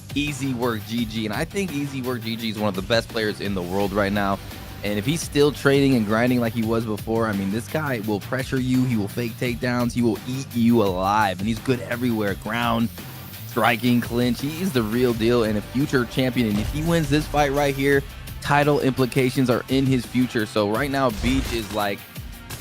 EasyworkGG. And I think EasyworkGG is one of the best players in the world right now. And if he's still training and grinding like he was before, I mean, this guy will pressure you. He will fake takedowns. He will eat you alive. And he's good everywhere. Ground, striking, clinch. He's the real deal and a future champion. And if he wins this fight right here, title implications are in his future. So right now, Beach is like,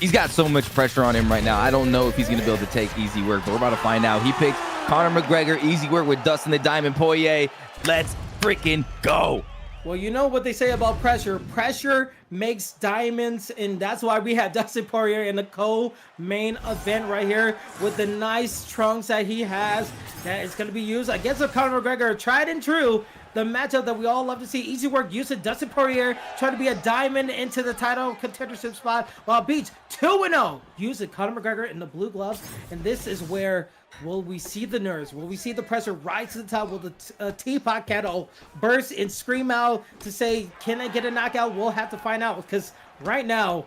he's got so much pressure on him right now. I don't know if he's going to be able to take Easywork, but we're about to find out. He picked Conor McGregor, Easywork with Dustin the Diamond Poirier. Let's freaking go. Well, you know what they say about pressure. Pressure makes diamonds, and that's why we have Dustin Poirier in the co-main event right here with the nice trunks that he has that is going to be used against the Conor McGregor, tried and true. The matchup that we all love to see. Easywork using Dustin Poirier, trying to be a diamond into the title contendership spot, while Beach 2-0 using Conor McGregor in the blue gloves. And this is where will we see the nerves? Will we see the pressure rise to the top? Will the teapot kettle burst and scream out to say, can I get a knockout? We'll have to find out, because right now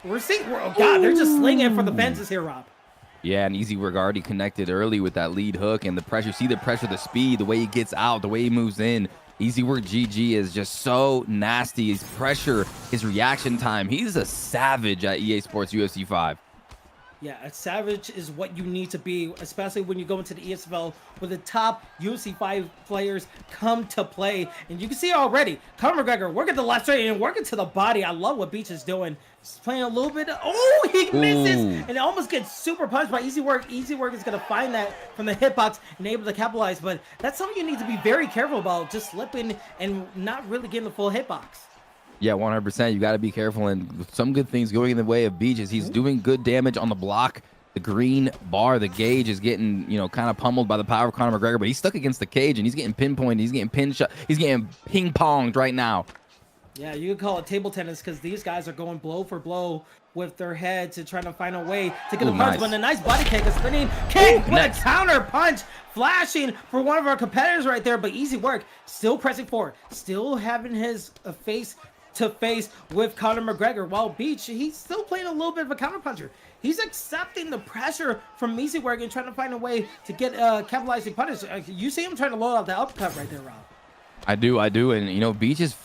we're seeing, oh God, they're just slinging for the fences here, Rob. Yeah, and Easywork already connected early with that lead hook and the pressure. See the pressure, the speed, the way he gets out, the way he moves in. EasyworkGG is just so nasty. His pressure, his reaction time. He's a savage at EA Sports UFC 5. Yeah, a savage is what you need to be, especially when you go into the ESFL where the top UFC 5 players come to play. And you can see already, Conor McGregor working the left straight and working to the body. I love what Beach is doing. He's playing a little bit. Oh, he misses and almost gets super punched by Easywork. Easywork is going to find that from the hitbox and able to capitalize. But that's something you need to be very careful about, just slipping and not really getting the full hitbox. Yeah, 100%. You got to be careful. And some good things going in the way of Beach is he's doing good damage on the block. The green bar, the gauge is getting, kind of pummeled by the power of Conor McGregor, but he's stuck against the cage and he's getting pinpointed. He's getting pin shot. He's getting ping ponged right now. Yeah, you could call it table tennis because these guys are going blow for blow with their heads and trying to find a way to get a punch. Nice. But a nice body kick, a spinning kick with nice. a counter punch flashing for one of our competitors right there. But Easywork still pressing forward, still having his face to face with Conor McGregor, while Beach, he's still playing a little bit of a counter puncher. He's accepting the pressure from Easywork and trying to find a way to get capitalizing punish. You see him trying to load out the uppercut right there, Rob. I do, and you know, Beach is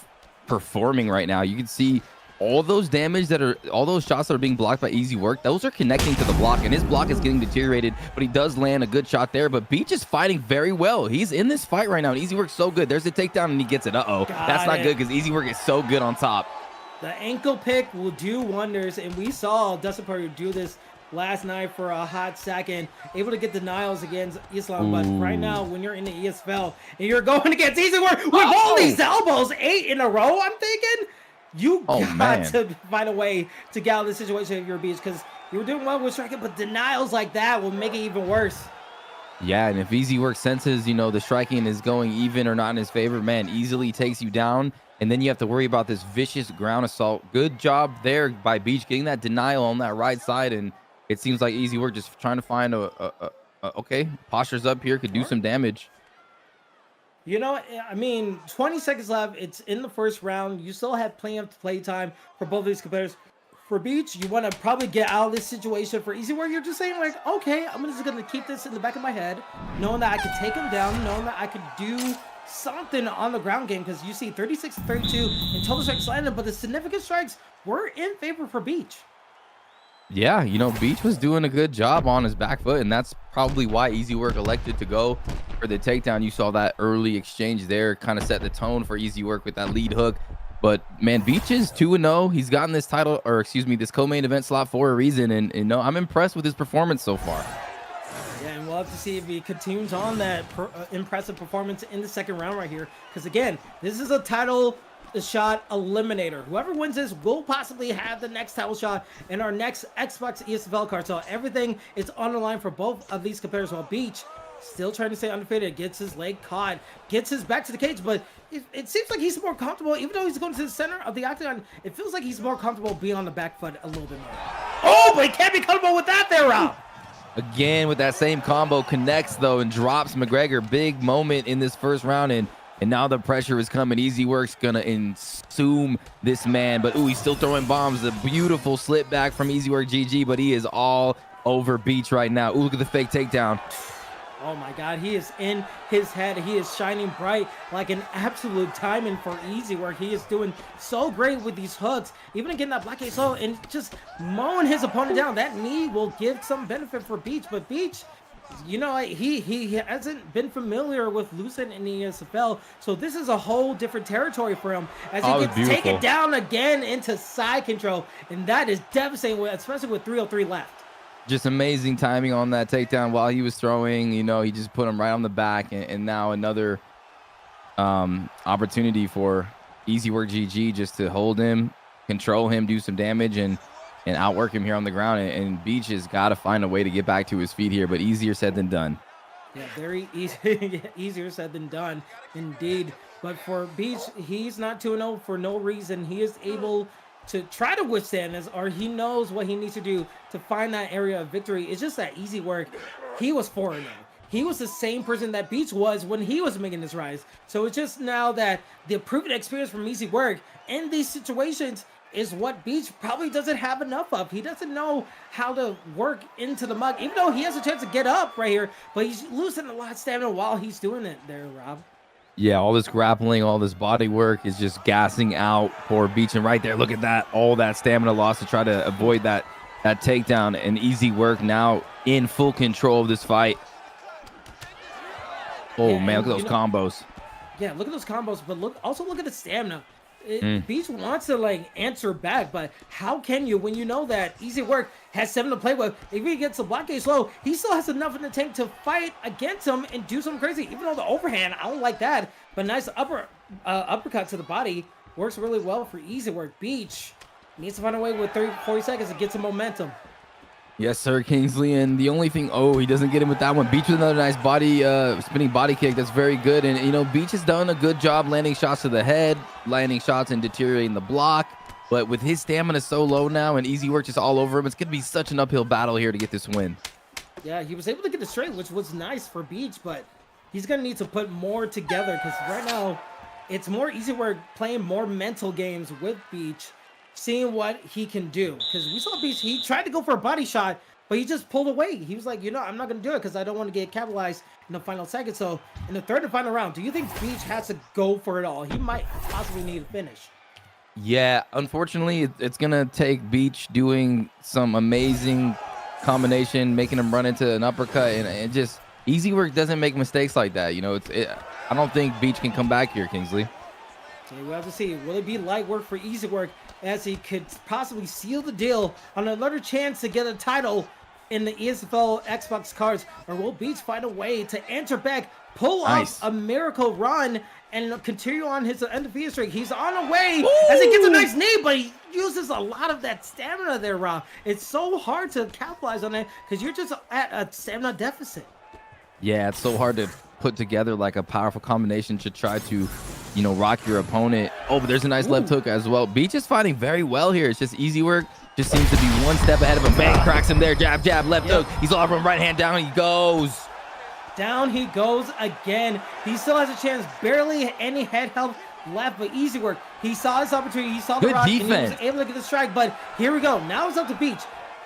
performing right now. You can see all those shots that are being blocked by Easywork, those are connecting to the block, and his block is getting deteriorated, but he does land a good shot there. But Beach is fighting very well. He's in this fight right now, and Easywork's so good. There's a takedown, and he gets it. That's not good, because Easywork is so good on top. The ankle pick will do wonders, and we saw Dustin Poirier do this last night for a hot second, able to get denials against Islam. But right now, when you're in the ESFL and you're going against Easywork with all these elbows, 8 in a row, I'm thinking you got to find a way to get out of this situation if you're a Beach, because you were doing well with striking, but denials like that will make it even worse. Yeah, and if Easywork senses, you know, the striking is going even or not in his favor, man, easily takes you down. And then you have to worry about this vicious ground assault. Good job there by Beach getting that denial on that right side. And it seems like Easywork just trying to find okay, postures up here, could do some damage. You know, I mean, 20 seconds left. It's in the first round. You still have plenty of play time for both of these competitors. For Beach, you want to probably get out of this situation. For Easywork, you're just saying, like, okay, I'm just going to keep this in the back of my head, knowing that I could take him down, knowing that I could do something on the ground game, because you see 36-32 in total strikes landed, but the significant strikes were in favor for Beach. Yeah, you know, Beach was doing a good job on his back foot, and that's probably why Easywork elected to go for the takedown. You saw that early exchange there kind of set the tone for Easywork with that lead hook. But man, Beach is 2-0. He's gotten this title, or excuse me, this co-main event slot for a reason, and you know, I'm impressed with his performance so far. Yeah, and we'll have to see if he continues on that impressive performance in the second round right here, because again, this is a title shot eliminator. Whoever wins this will possibly have the next title shot in our next Xbox ESFL card. So everything is on the line for both of these competitors, while Beach still trying to stay undefeated, gets his leg caught, gets his back to the cage, but it seems like he's more comfortable, even though he's going to the center of the octagon, it feels like he's more comfortable being on the back foot a little bit more. Oh, but he can't be comfortable with that there, Rob. Again, with that same combo, connects though and drops McGregor. Big moment in this first round, and now the pressure is coming. Easywork's gonna consume this man, but ooh, he's still throwing bombs. A beautiful slip back from EasyworkGG, but he is all over Beach right now. Ooh, look at the fake takedown. Oh my God, he is in his head. He is shining bright like an absolute diamond for Easywork. He is doing so great with these hooks, even getting that black ace low and just mowing his opponent down. That knee will give some benefit for Beach, but Beach, you know, he hasn't been familiar with losing in the ESFL, so this is a whole different territory for him as he gets taken down again into side control, and that is devastating, especially with 3:03 left. Just amazing timing on that takedown while he was throwing. You know, he just put him right on the back, and now another opportunity for EasyworkGG just to hold him, control him, do some damage, and outwork him here on the ground. And Beach has got to find a way to get back to his feet here, but easier said than done. Yeah, very easy, easier said than done, indeed. But for Beach, he's not 2-0 for no reason. He is able to try to withstand this, or he knows what he needs to do to find that area of victory. It's just that Easywork, he was 4-0. He was the same person that Beach was when he was making this rise. So it's just now that the proven experience from Easywork in these situations is what Beach probably doesn't have enough of. He doesn't know how to work into the mug, even though he has a chance to get up right here, but he's losing a lot of stamina while he's doing it there, Rob. Yeah, all this grappling, all this body work is just gassing out poor Beach. And right there, look at that, all that stamina loss to try to avoid that takedown. And Easywork now in full control of this fight. Oh, yeah, man, look at those combos. Yeah, look at those combos, but also look at the stamina. Beach wants to like answer back, but how can you when you know that Easywork has 7 to play with? If he gets the block gauge low, he still has enough in the tank to fight against him and do something crazy. Even though the overhand, I don't like that, but nice uppercut to the body works really well for Easywork. Beach needs to find a way with 40 seconds to get some momentum. Yes, sir, Kingsley. And the only thing, he doesn't get him with that one. Beach with another nice body, spinning body kick. That's very good. And, you know, Beach has done a good job landing shots to the head, landing shots and deteriorating the block. But with his stamina so low now and Easywork just all over him, it's going to be such an uphill battle here to get this win. Yeah, he was able to get it straight, which was nice for Beach, but he's going to need to put more together because right now it's more Easywork playing more mental games with Beach, seeing what he can do. Because we saw Beach, he tried to go for a body shot, but he just pulled away. He was like, you know, I'm not going to do it because I don't want to get capitalized in the final second. So in the third and final round, do you think Beach has to go for it all? He might possibly need a finish. Yeah, unfortunately, it's going to take Beach doing some amazing combination, making him run into an uppercut, and just Easywork doesn't make mistakes like that. You know, I don't think Beach can come back here, Kingsley. So we'll have to see. Will it be light work for Easywork as he could possibly seal the deal on another chance to get a title in the ESFL Xbox cards, or will Beach find a way to enter back, pull off a miracle run, and continue on his undefeated streak? He's on the way as he gets a nice knee, but he uses a lot of that stamina there, Rob. It's so hard to capitalize on it because you're just at a stamina deficit. Yeah, it's so hard to put together like a powerful combination to try to, you know, rock your opponent. Oh, but there's a nice left hook as well. Beach is fighting very well here. It's just Easywork just seems to be one step ahead of him. Bang, cracks him there. Jab, jab, left hook. He's off from right hand down. He goes. Down he goes again. He still has a chance. Barely any head help left, but Easywork. He saw his opportunity. He saw the rock, and he was able to get the strike. But here we go. Now it's up to Beach.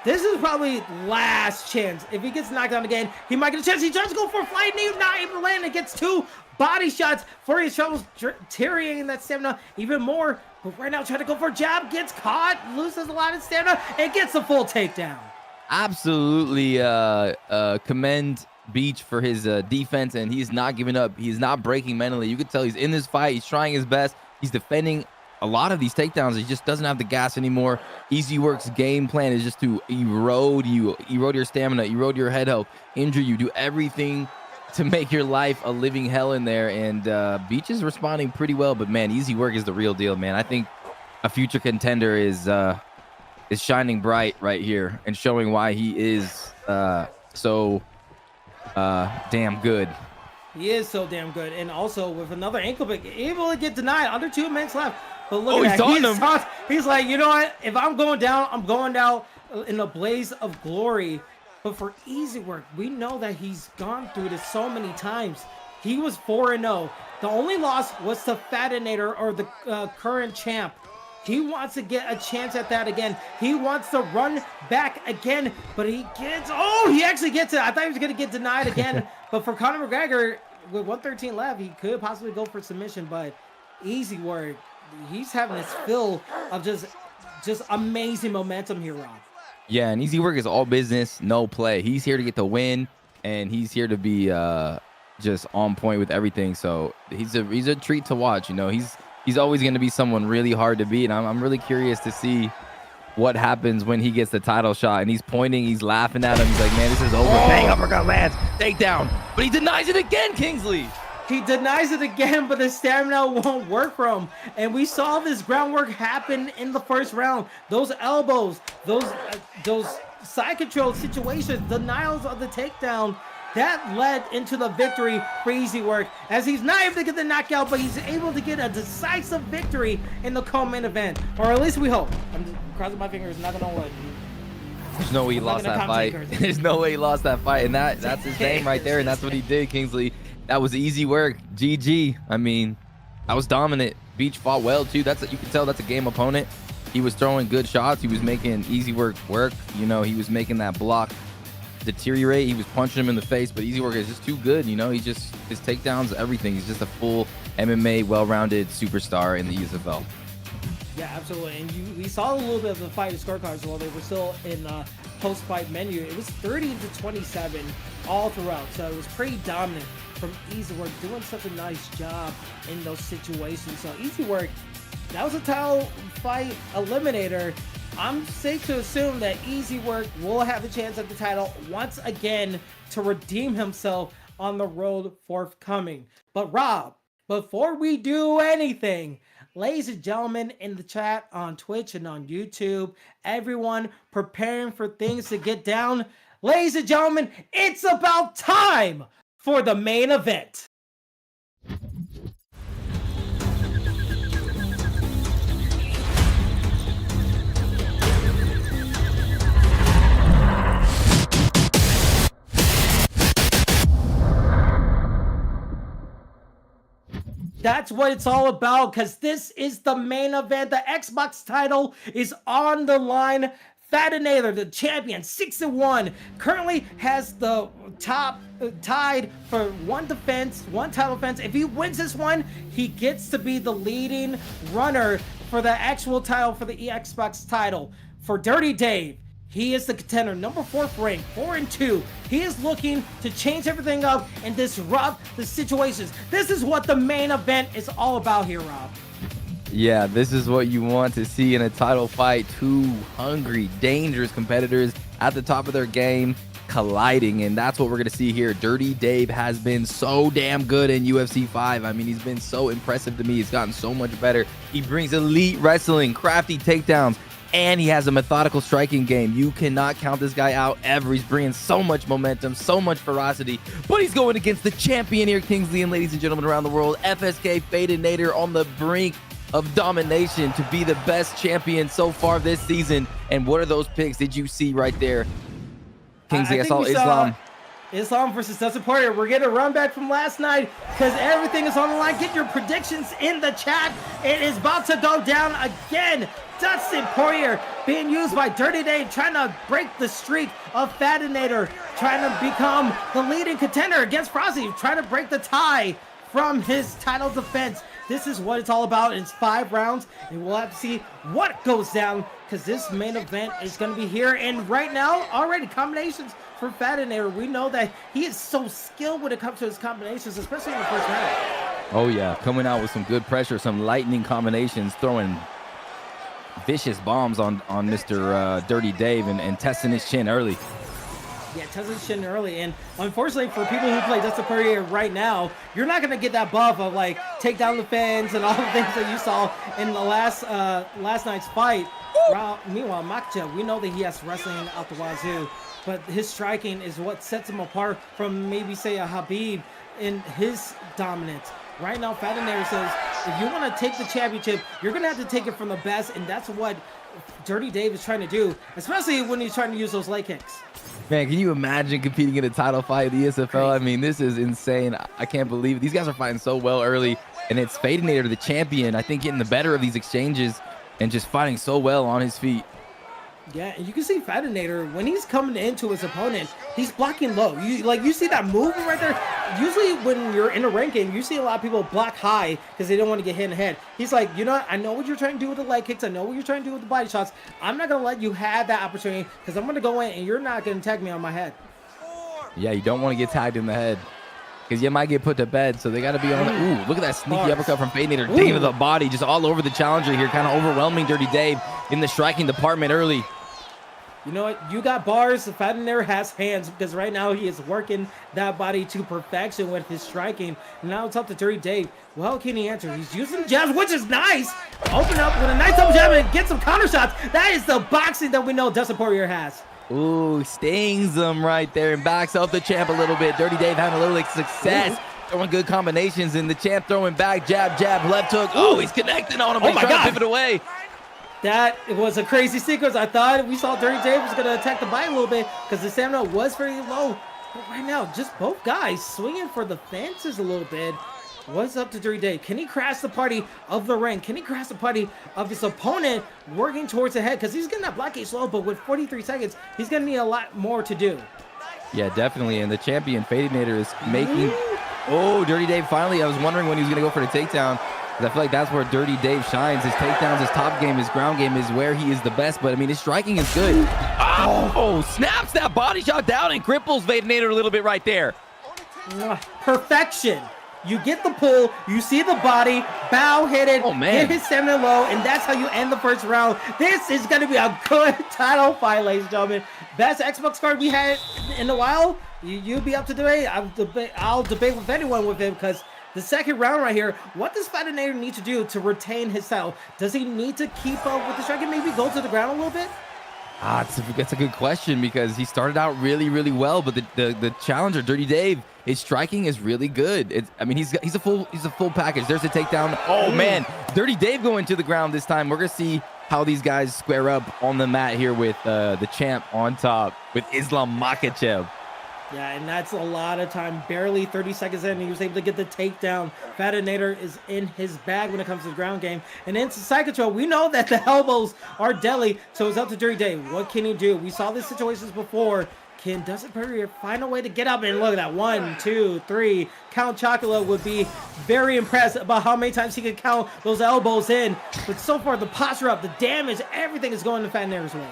This is probably last chance. If he gets knocked down again, he might get a chance. He tries to go for a flight knee, not able to land. It gets two body shots for his troubles, deteriorating that stamina even more. But right now, trying to go for a jab, gets caught, loses a lot of stamina, and gets a full takedown. Absolutely commend Beach for his defense, and he's not giving up. He's not breaking mentally. You could tell he's in this fight. He's trying his best. He's defending a lot of these takedowns. He just doesn't have the gas anymore. Easywork's game plan is just to erode your stamina, erode your head health, injure you, do everything to make your life a living hell in there. And Beach is responding pretty well, but man, Easywork is the real deal, man. I think a future contender is shining bright right here and showing why he is so damn good. He is so damn good. And also with another ankle pick, able to get denied. Under 2 minutes left. But look at that. He's like, you know what? If I'm going down, I'm going down in a blaze of glory. But for Easywork, we know that he's gone through this so many times. He was 4-0. The only loss was to Fadanator, or the current champ. He wants to get a chance at that again. He wants to run back again, but he gets... Oh, he actually gets it. I thought he was going to get denied again. But for Conor McGregor, with 113 left, he could possibly go for submission. But Easywork, he's having his fill of just amazing momentum here, Rob. Yeah, and Easywork is all business, no play. He's here to get the win, and he's here to be just on point with everything. So he's a treat to watch. You know, he's always going to be someone really hard to beat. I'm really curious to see what happens when he gets the title shot, and he's pointing, he's laughing at him. He's like, man, this is over. Bang, uppercut lands, takedown. But he denies it again, Kingsley. He denies it again, but the stamina won't work for him. And we saw this groundwork happen in the first round. Those elbows, those side control situations, denials of the takedown, that led into the victory for Easywork, as he's not able to get the knockout, but he's able to get a decisive victory in the co-main event. Or at least we hope. I'm crossing my fingers, not gonna win. There's no way he lost that fight. There's no way he lost that fight. And that's his name right there. And that's what he did, Kingsley. That was Easywork. GG. I mean, I was dominant. Beach fought well, too. You can tell that's a game opponent. He was throwing good shots. He was making Easywork work. You know, he was making that block deteriorate. He was punching him in the face, but Easywork is just too good. You know, his takedowns, everything. He's just a full MMA, well-rounded superstar in the ESFL. Yeah, absolutely. And we saw a little bit of the fight scorecards while they were still in post-fight menu. It was 30-27 all throughout, so it was pretty dominant from Easywork, doing such a nice job in those situations. So Easywork, that was a title fight eliminator. I'm safe to assume that Easywork will have a chance at the title once again to redeem himself on the road forthcoming. But Rob, before we do anything, ladies and gentlemen in the chat on Twitch and on YouTube, everyone preparing for things to get down, ladies and gentlemen, it's about time for the main event. That's what it's all about, because this is the main event. The Xbox title is on the line. Fadanator, the champion, 6-1, currently has the top tied for one title defense. If he wins this one, he gets to be the leading runner for the actual title for the Xbox title. For DirrtyDave, he is the contender, number 4th ranked, 4-2. He is looking to change everything up and disrupt the situations. This is what the main event is all about here, Rob. Yeah, this is what you want to see in a title fight. Two hungry, dangerous competitors at the top of their game colliding, and that's what we're going to see here. DirrtyDave has been so damn good in UFC 5. I mean, he's been so impressive to me. He's gotten so much better. He brings elite wrestling, crafty takedowns, and he has a methodical striking game. You cannot count this guy out ever. He's bringing so much momentum, so much ferocity, but he's going against the champion here, Kingsley, and ladies and gentlemen around the world, FSK Fadanator on the brink of domination to be the best champion so far this season. And what are those picks? Did you see right there? Kingsley, I saw Islam. Islam versus Dustin Poirier. We're getting a run back from last night because everything is on the line. Get your predictions in the chat. It is about to go down again. Dustin Poirier being used by DirrtyDave, trying to break the streak of Fadanator, trying to become the leading contender against Frosty, trying to break the tie from his title defense. This is what it's all about. It's 5 rounds, and we'll have to see what goes down because this main event is going to be here. And right now, already combinations for Fadanator. We know that he is so skilled when it comes to his combinations, especially in the first round. Oh, yeah. Coming out with some good pressure, some lightning combinations, throwing vicious bombs on Mr. DirrtyDave and testing his chin early. Yeah, testing his chin early. And unfortunately, for people who play Dustin Poirier right now, you're not going to get that buff of like take down the fence and all the things that you saw in the last night's fight. Meanwhile, Makachev, we know that he has wrestling out the wazoo, but his striking is what sets him apart from maybe say a Habib in his dominance. Right now, Fadanator says, if you want to take the championship, you're going to have to take it from the best, and that's what DirrtyDave is trying to do, especially when he's trying to use those leg kicks. Man, can you imagine competing in a title fight in the ESFL? I mean, this is insane. I can't believe it. These guys are fighting so well early, and it's Fadanator, the champion, I think, getting the better of these exchanges and just fighting so well on his feet. Yeah, and you can see Fadanator, when he's coming into his opponent, he's blocking low. You see that movement right there? Usually when you're in a rank game, you see a lot of people block high because they don't want to get hit in the head. He's like, you know what? I know what you're trying to do with the leg kicks. I know what you're trying to do with the body shots. I'm not going to let you have that opportunity because I'm going to go in and you're not going to tag me on my head. Yeah, you don't want to get tagged in the head because you might get put to bed, so they got to be on it. Ooh, look at that sneaky uppercut from Fadanator. Digging to the body, just all over the challenger here, kind of overwhelming DirrtyDave in the striking department early. You know what? You got bars. Fadanator has hands because right now he is working that body to perfection with his striking. And now it's up to DirrtyDave. Well, can he answer? He's using jabs, which is nice. Open up with a nice double jab and get some counter shots. That is the boxing that we know Dustin Poirier has. Ooh, stings him right there and backs up the champ a little bit. DirrtyDave having a little success. Throwing good combinations, and the champ throwing back, jab, left hook. Oh, he's connecting on him, but he's trying to pivot away. That was a crazy sequence. I thought we saw DirrtyDave was going to attack the body a little bit because the stamina was very low. But right now, just both guys swinging for the fences a little bit. What's up to DirrtyDave? Can he crash the party of the ring? Can he crash the party of his opponent working towards the head? Because he's getting that blockage low, but with 43 seconds, he's going to need a lot more to do. Yeah, definitely. And the champion, Fadanator, is making... Oh, DirrtyDave finally. I was wondering when he was going to go for the takedown. I feel like that's where DirrtyDave shines. His takedowns, his top game, his ground game is where he is the best. But, I mean, his striking is good. Oh, snaps that body shot down and cripples Fadanator a little bit right there. Perfection. You get the pull, you see the body, bow, hit it, hit his stamina low, and that's how you end the first round. This is going to be a good title fight, ladies and gentlemen. Best Xbox card we had in a while. You'll be up to debate. I'll debate with anyone with him because the second round right here, what does Fadanator need to do to retain his title? Does he need to keep up with the striking? Maybe go to the ground a little bit? That's a good question because he started out really, really well, but the challenger, DirrtyDave, his striking is really good. I mean, he's a full package. There's a takedown. Oh man, DirrtyDave going to the ground this time. We're gonna see how these guys square up on the mat here with the champ on top with Islam Makhachev. Yeah, and that's a lot of time. Barely 30 seconds in, he was able to get the takedown. Fadanator is in his bag when it comes to the ground game. And into side control, we know that the elbows are deadly, so it's up to DirrtyDave. What can he do? We saw these situations before. Does it find a way to get up? And look at that. 1, 2, 3. Count Chocula would be very impressed about how many times he could count those elbows in. But so far, the posture up, the damage, everything is going to Fadanator's way.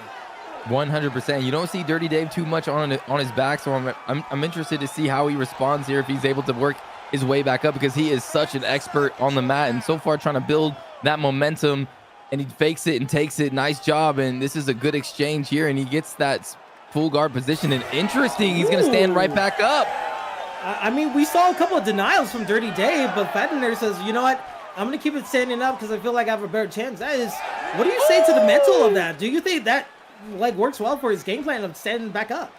100%. You don't see DirrtyDave too much on his back, so I'm interested to see how he responds here, if he's able to work his way back up, because he is such an expert on the mat, and so far trying to build that momentum, and he fakes it and takes it. Nice job, and this is a good exchange here, and he gets that full guard position, and interesting, he's going to stand right back up. I mean, we saw a couple of denials from DirrtyDave, but Fadanator says, you know what? I'm going to keep it standing up because I feel like I have a better chance. That is, what do you say to the mental of that? Do you think that works well for his game plan of standing back up?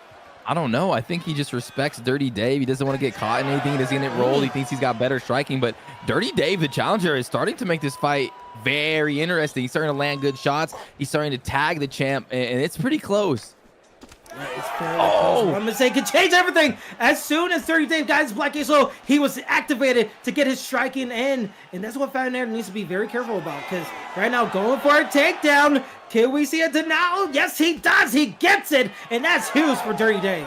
I don't know. I think he just respects DirrtyDave. He doesn't want to get caught in anything. He doesn't get rolled. He thinks he's got better striking. But DirrtyDave, the challenger, is starting to make this fight very interesting. He's starting to land good shots. He's starting to tag the champ, and it's pretty close. It's fairly close. One mistake could change everything. As soon as DirrtyDave got his black ace, he was activated to get his striking in. And that's what Fadanator needs to be very careful about, because right now going for a takedown. Can we see a denial? Yes, he does. He gets it. And that's huge for DirrtyDave.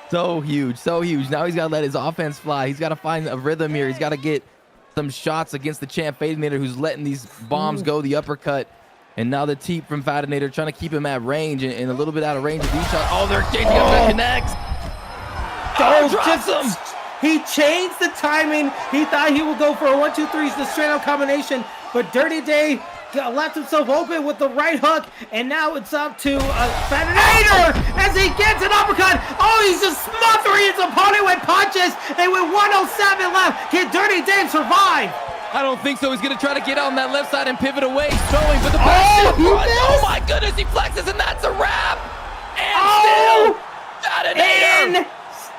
So huge. So huge. Now he's got to let his offense fly. He's got to find a rhythm here. He's got to get some shots against the champ Fadanator, who's letting these bombs go, the uppercut. And now the teep from Fadanator trying to keep him at range and a little bit out of range of these shots. Oh, they're exchanging up. That connects. Drops him. He changed the timing. He thought he would go for a 1, 2, 3, the straight out combination. But DirrtyDave left himself open with the right hook. And now it's up to Fadanator as he gets an uppercut. Oh, he's just smothering his opponent with punches. And with 107 left, can DirrtyDave survive? I don't think so. He's going to try to get on that left side and pivot away. He's throwing, but the back oh my goodness, he flexes, and that's a wrap. And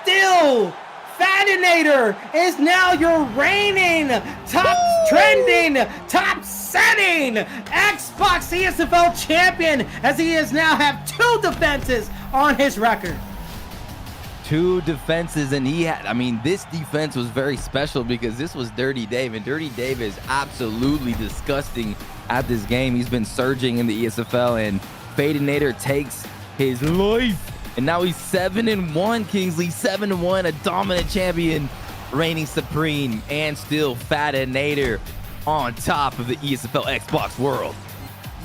still, Fadanator is now your reigning, top trending, top setting Xbox ESFL champion, as he is now have 2 defenses on his record. 2 defenses, and he had, I mean, this defense was very special because this was DirrtyDave, and DirrtyDave is absolutely disgusting at this game. He's been surging in the ESFL, and Fadanator takes his life, and now he's 7-1, Kingsley, 7-1, a dominant champion, reigning supreme, and still Fadanator on top of the ESFL Xbox world.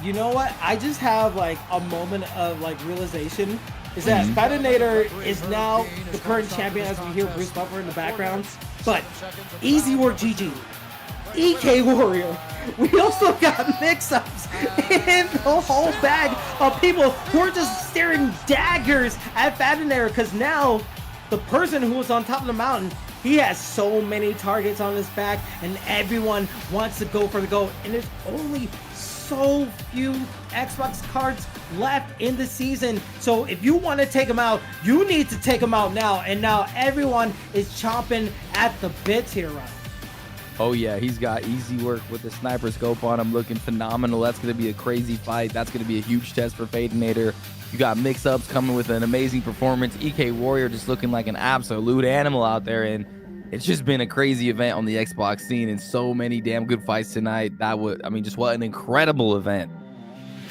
You know what? I just have like a moment of like realization. Is that Fadanator is now the current champion, as we hear Bruce Buffer in the background. But EasyworkGG, EK Warrior, we also got Mixups in the whole bag of people who are just staring daggers at Fadanator, because now the person who was on top of the mountain, he has so many targets on his back, and everyone wants to go for the gold. And there's only so few Xbox cards left in the season, so if you want to take them out, you need to take them out now. And now everyone is chomping at the bits here, Ryan. Oh yeah, he's got Easywork with the sniper scope on him, looking phenomenal. That's going to be a crazy fight. That's going to be a huge test for Fadanator. You got Mixups coming with an amazing performance. EK Warrior just looking like an absolute animal out there, and it's just been a crazy event on the Xbox scene, and so many damn good fights tonight. I mean, just what an incredible event.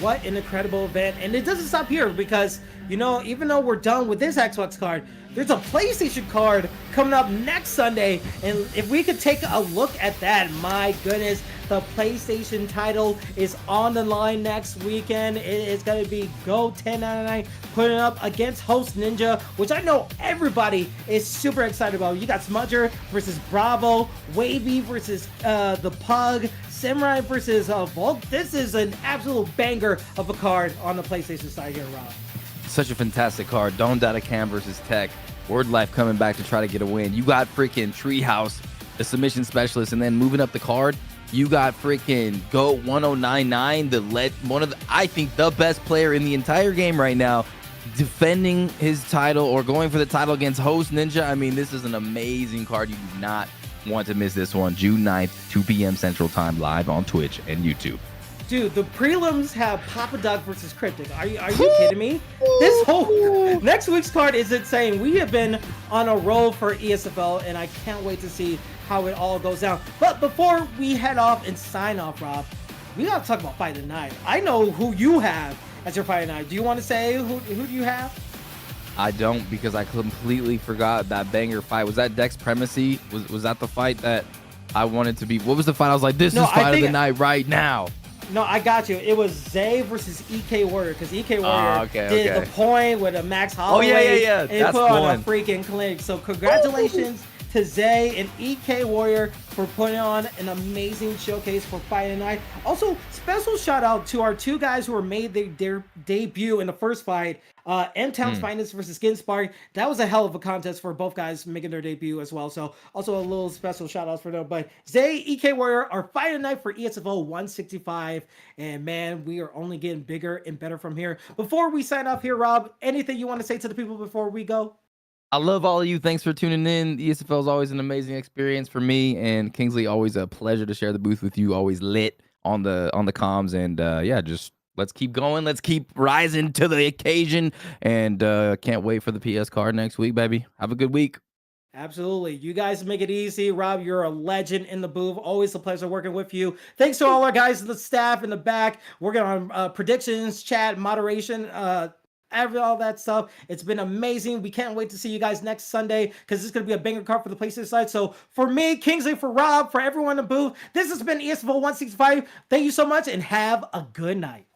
What an incredible event. And it doesn't stop here, because, you know, even though we're done with this Xbox card, there's a PlayStation card coming up next Sunday. And if we could take a look at that, my goodness, the PlayStation title is on the line next weekend. It is going to be Go 1099 putting up against Host Ninja, which I know everybody is super excited about. You got Smudger versus Bravo, Wavy versus the Pug, Samurai versus Volk. This is an absolute banger of a card on the PlayStation side here, Rob. Such a fantastic card. Don't Data Cam versus Tech. Word Life coming back to try to get a win. You got freaking Treehouse, the submission specialist, and then moving up the card, you got freaking Go 1099, I think the best player in the entire game right now, defending his title or going for the title against Host Ninja. I mean, this is an amazing card. You do not want to miss this one. June 9th, 2 p.m. Central Time, live on Twitch and YouTube. Dude, the prelims have Papa Doc versus Cryptic. Are you kidding me? This whole next week's card is insane. We have been on a roll for ESFL, and I can't wait to see how it all goes down. But before we head off and sign off, Rob, we gotta talk about Fight of the Night. I know who you have as your Fight of the Night. Do you want to say who do you have? I don't, because I completely forgot that banger fight. Was that Dex Primacy? Was that the fight that I wanted to be? What was the fight? I was like, this is Fight of the Night right now. No, I got you. It was Zay versus EK Warrior, because EK Warrior did the point with a Max Holloway. Oh, yeah. And he put on a freaking clinic. So congratulations to Zay and EK Warrior for putting on an amazing showcase for Fight of the Night. Also, special shout out to our two guys who were made their debut in the first fight. M-Town's Finest versus Skinspire. That was a hell of a contest for both guys making their debut as well. So also a little special shout outs for them. But Zay, EK Warrior, our Fight of the Night for ESFL 165. And man, we are only getting bigger and better from here. Before we sign off here, Rob, anything you want to say to the people before we go? I love all of you. Thanks for tuning in. ESFL is always an amazing experience for me, and Kingsley, always a pleasure to share the booth with you. Always lit on the comms, and yeah, just let's keep going. Let's keep rising to the occasion, and can't wait for the PS card next week, baby. Have a good week. Absolutely. You guys make it easy. Rob, you're a legend in the booth. Always a pleasure working with you. Thanks to all our guys in the staff in the back, working on predictions, chat, moderation, all that stuff. It's been amazing. We can't wait to see you guys next Sunday, because this is going to be a banger card for the PlayStation side. So for me, Kingsley, for Rob, for everyone in the booth, this has been ESFL 165. Thank you so much, and have a good night.